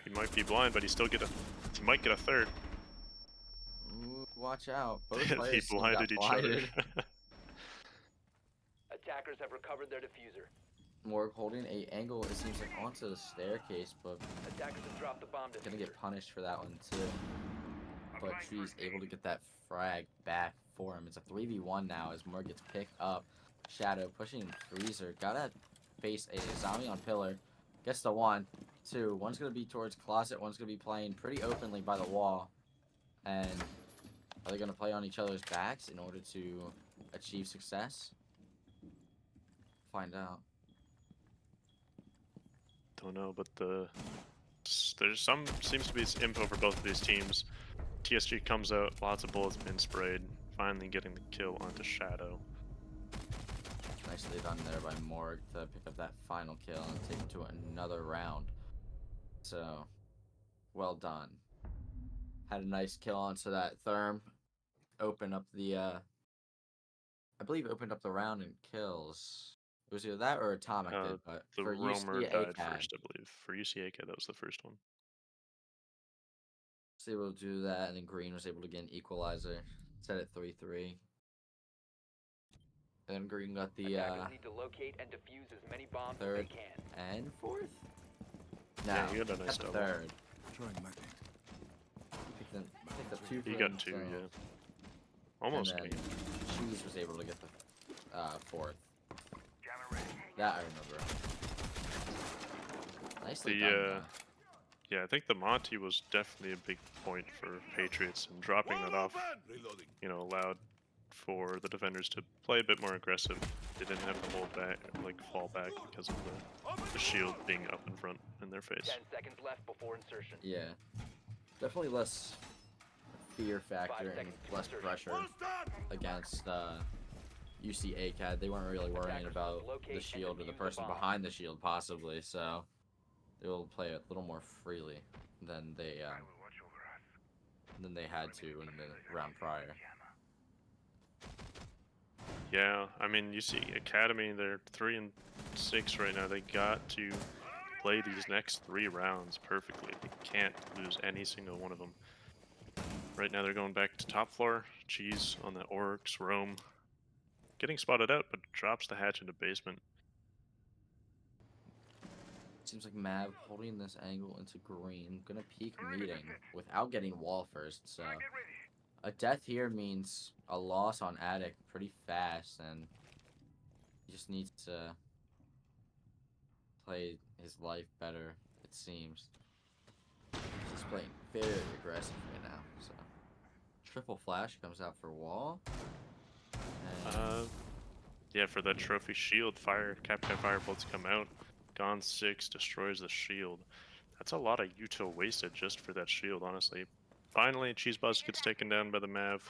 He might be blind, but he might get a third. Ooh, watch out. Both he players seem blinded got each other. blinded. Attackers have recovered their diffuser. Morg holding a angle, it seems like, onto the staircase, but Attackers have dropped the bomb gonna diffuser. get punished for that one too. But she's able to get that frag back for him. It's a 3v1 now as Morg gets picked up. Shadow pushing Freezer. Gotta face a zombie on pillar. Gets the 1, 2. One's gonna be towards closet, one's gonna be playing pretty openly by the wall. And are they gonna play on each other's backs in order to achieve success? Find out. Don't know, but there's seems to be some info for both of these teams. TSG comes out, lots of bullets been sprayed, finally getting the kill onto Shadow. Nicely done there by Morg to pick up that final kill and take it to another round. So, well done. Had a nice kill onto that Therm. Opened up the, I believe opened up the round in kills. It was either that or Atomic did, but The for roamer UC died ACAD, first, I believe. For UCAK, that was the first one. was able to do that, and then Green was able to get an equalizer. Set at 3-3. Then Green got the Attackers need to locate and defuse as many bombs as third they can. and fourth. No, Yeah, he got a nice got the double. third. Picked up 2 for He got 2, himself. yeah. Almost And then clean. Cheese was able to get the fourth. That I remember. Nicely done, though. Yeah, I think the Monty was definitely a big point for Patriots, and dropping that off, allowed for the defenders to play a bit more aggressive. They didn't have to hold back, fall back because of the shield being up in front in their face. 10 seconds left before insertion. Yeah. Definitely less fear factor and seconds to less insertion. pressure against UC ACAD. They weren't really worrying Attackers about must locate the and shield or the defuse the person bomb. behind the shield, possibly, so they will play a little more freely than they had to in the round prior. Yeah, I mean, you see Academy, they're 3-6 right now. They got to play these next 3 rounds perfectly. They can't lose any single one of them. Right now they're going back to top floor. Cheese on the Oryx roam. Getting spotted out, but drops the hatch into basement. Seems like Mav holding this angle into green. Gonna peek meeting without getting wall first, so a death here means a loss on Attic pretty fast, and he just needs to play his life better, it seems. He's playing very aggressive right now, so triple flash comes out for wall. And Yeah, for that trophy shield, Captain Firebolts come out. Gone 6 destroys the shield. That's a lot of util wasted just for that shield, honestly. Finally, Cheese Buzz gets taken down by the Mav.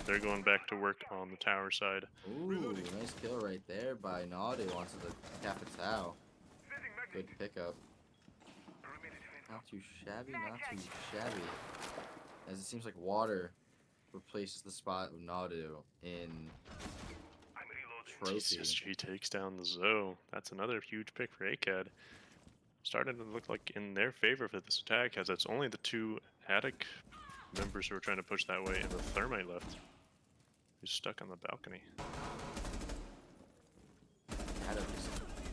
They're going back to work on the tower side. Ooh, nice kill right there by Nadu onto the Capitao. Good pickup. Not too shabby, not too shabby. As it seems like water replaces the spot of Nadu in Trophy. TCSG takes down the Zoe. That's another huge pick for ACAD. Starting to look like in their favor for this attack, as it's only the 2 Attic members who are trying to push that way, and the Thermite left, who's stuck on the balcony. Adams,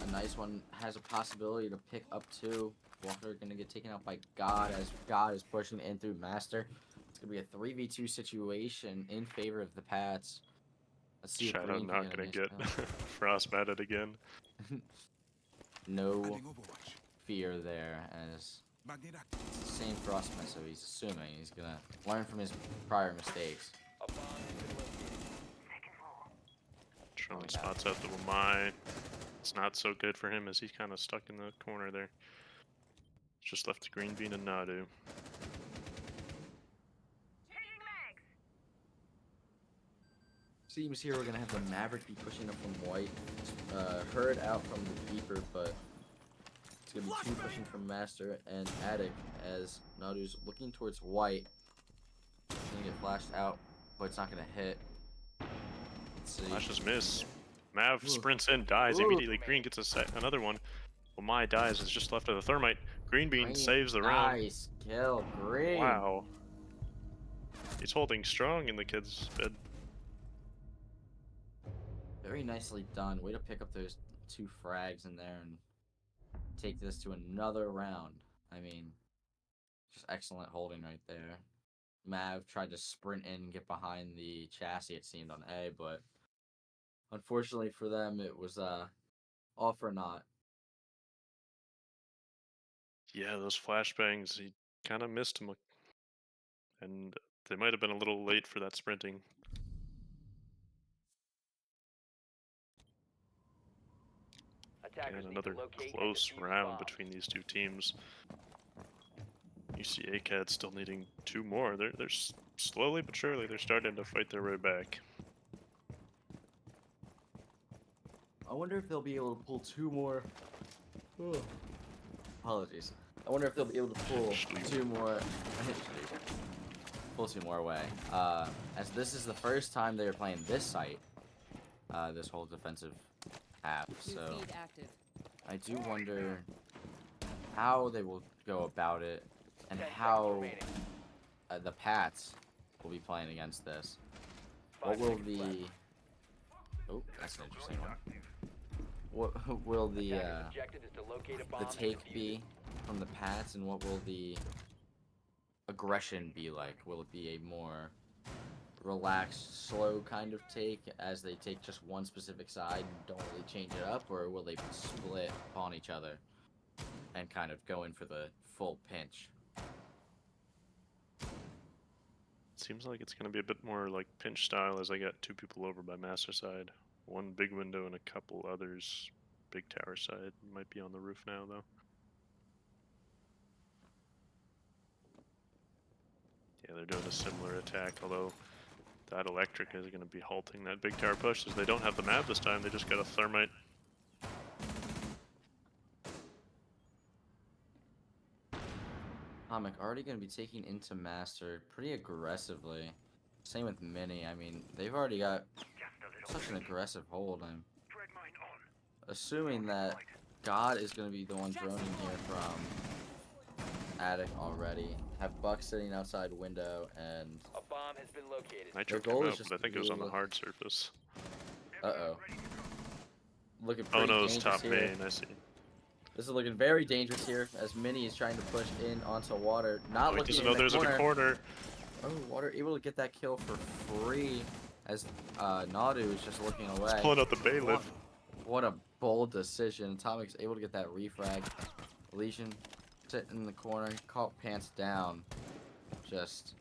a nice one, has a possibility to pick up 2. Walker gonna get taken out by God as God is pushing in through Master. It's gonna be a 3v2 situation in favor of the Pats. Let's see if Shadow Green not can gonna nice get kill. frostmatted again. No fear there, as it's the same Frostman, so he's assuming he's gonna learn from his prior mistakes. A bomb has been located. Trillin yeah. spots out the Wamai. It's not so good for him as he's kind of stuck in the corner there. Just left to Green Bean and Nadu. Seems here we're gonna have the Maverick be pushing up from white. Herd out from the Beeper, but it's gonna be 2 pushing from Master and Attic as Nadu's looking towards white. He's gonna get flashed out, but it's not gonna hit. Let's see. Flashes miss. Mav Ooh. sprints in, dies Ooh. immediately. Green gets another one. Wamai dies, is just left of the Thermite. Green Bean Green, saves the round. nice kill, Green. Wow. He's holding strong in the kid's bed. Very nicely done. Way to pick up those 2 frags in there and take this to another round. I mean, just excellent holding right there. Mav tried to sprint in and get behind the chassis, it seemed, on A, but unfortunately for them, it was all for naught. Yeah, those flashbangs, he kind of missed him. And they might have been a little late for that sprinting. Attackers And need to another locate and close defuse round bombs. between these 2 teams. You see ACAD still needing 2 more. They're slowly but surely they're starting to fight their way back. I wonder if they'll be able to pull 2 more. Oh. Apologies. I wonder if they'll be able to pull 2 more. Pull 2 more away. As this is the first time they're playing this site, this whole defensive half. So I do wonder how they will go about it and 10 seconds how remaining. the Pats will be playing against this. 5 What will seconds the... left. Oh, that's an interesting one. What will the Attacker's objective is to locate a bomb and take defuse be it. from the Pats, and what will the aggression be like? Will it be a more relaxed, slow kind of take as they take just one specific side and don't really change it up, or will they split upon each other and kind of go in for the full pinch? Seems like it's going to be a bit more like pinch style, as I got 2 people over by Master side. 1 big window and a couple others. Big tower side might be on the roof now, though. Yeah, they're doing a similar attack, although that electric is going to be halting that big tower push, as they don't have the map this time. They just got a Thermite. Comic already going to be taking into Master pretty aggressively. Same with Mini. I mean, they've already got such an aggressive hold. I'm assuming that God is going to be the one droning here from Attic already. Have Buck sitting outside window, and A bomb has been located. Nitro goal came is out, just but I to think be it was on the able to- hard surface. uh-oh. Looking Oh pretty no, it's dangerous top here. main, I see. This is looking very dangerous here as Mini is trying to push in onto Water. Not Oh, he looking doesn't in know the there's corner. like a corner. Oh, Water able to get that kill for free as Nadu is just looking away. He's pulling out the bailiff. What a bold decision. Atomic's able to get that refrag. Legion sitting in the corner, caught pants down. Just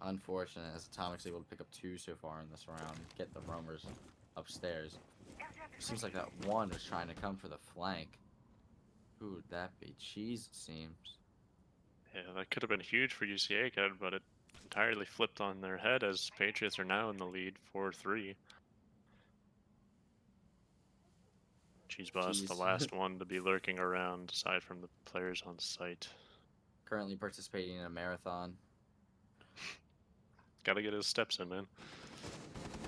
unfortunate as Atomic's able to pick up 2 so far in this round. Get the roamers upstairs. Seems like that one was trying to come for the flank. Who would that be? Cheese, it seems. Yeah, that could have been huge for UCA, kid, but it entirely flipped on their head as Patriots are now in the lead 4-3. Cheese Boss, the Cheese. last one to be lurking around aside from the players on site. Currently participating in a marathon. Gotta get his steps in, man.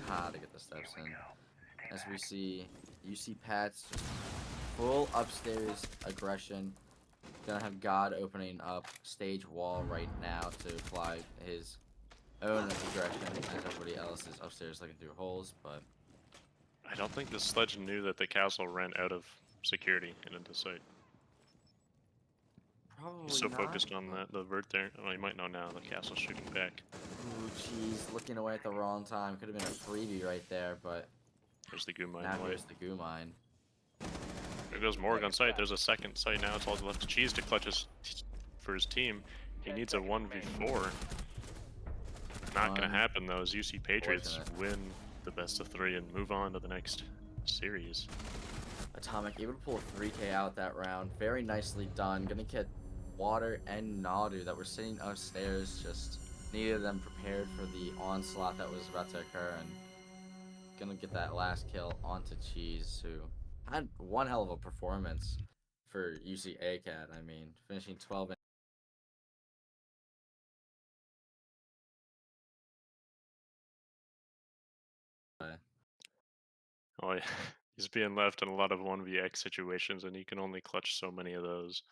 To get the steps in. As we see UC Pats just full upstairs aggression. Gonna have God opening up stage wall right now to apply his own aggression as everybody else is upstairs looking through holes, but I don't think the sledge knew that the castle ran out of security and into sight. probably He's so not. focused on the vert there. Well, he might know now. The castle's shooting back. Ooh, jeez, looking away at the wrong time. Could have been a freebie right there, but There's the goo mine. now White. here's the goo mine. There goes Morg on site. There's a second site now. It's all left to Cheese to clutch for his team. He needs a 1v4. Not gonna happen though, as UC Patriots win the best of 3 and move on to the next series. Atomic able to pull a 3K out that round. Very nicely done. Gonna get Water and Nadu that were sitting upstairs. Just needed them prepared for the onslaught that was about to occur. And gonna get that last kill onto Cheese, who had one hell of a performance for UC ACAT. I mean, finishing 12 Oh, yeah. He's being left in a lot of 1vx situations, and he can only clutch so many of those.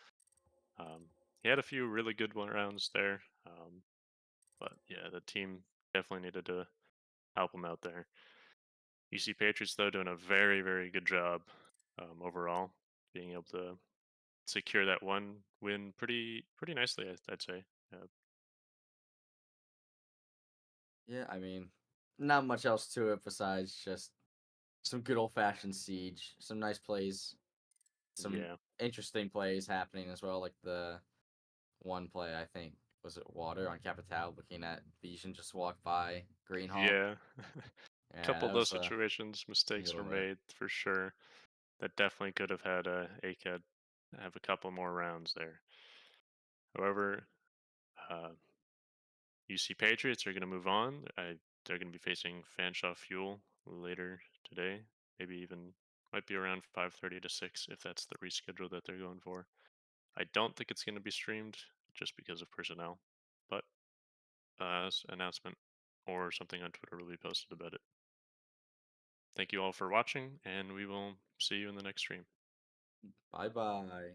He had a few really good rounds there, but yeah, the team definitely needed to help him out there. UC Patriots, though, doing a very, very good job overall, being able to secure that one win pretty nicely, I'd say. Yeah, I mean, not much else to it besides just some good old fashioned siege, some nice plays, some Yeah. interesting plays happening as well. Like the one play, I think, was it Water on Capital looking at Vision just walk by Green Hawk. Yeah. Yeah, Couple that of those was situations, mistakes were little bit. made for sure. That definitely could have had ACAD have a couple more rounds there. However, uh, UC Patriots are going to move on. They're going to be facing Fanshawe Fuel later today. Maybe even might be around 5:30 to 6 if that's the reschedule that they're going for. I don't think it's going to be streamed just because of personnel, but announcement or something on Twitter will be posted about it. Thank you all for watching, and we will see you in the next stream. Bye bye.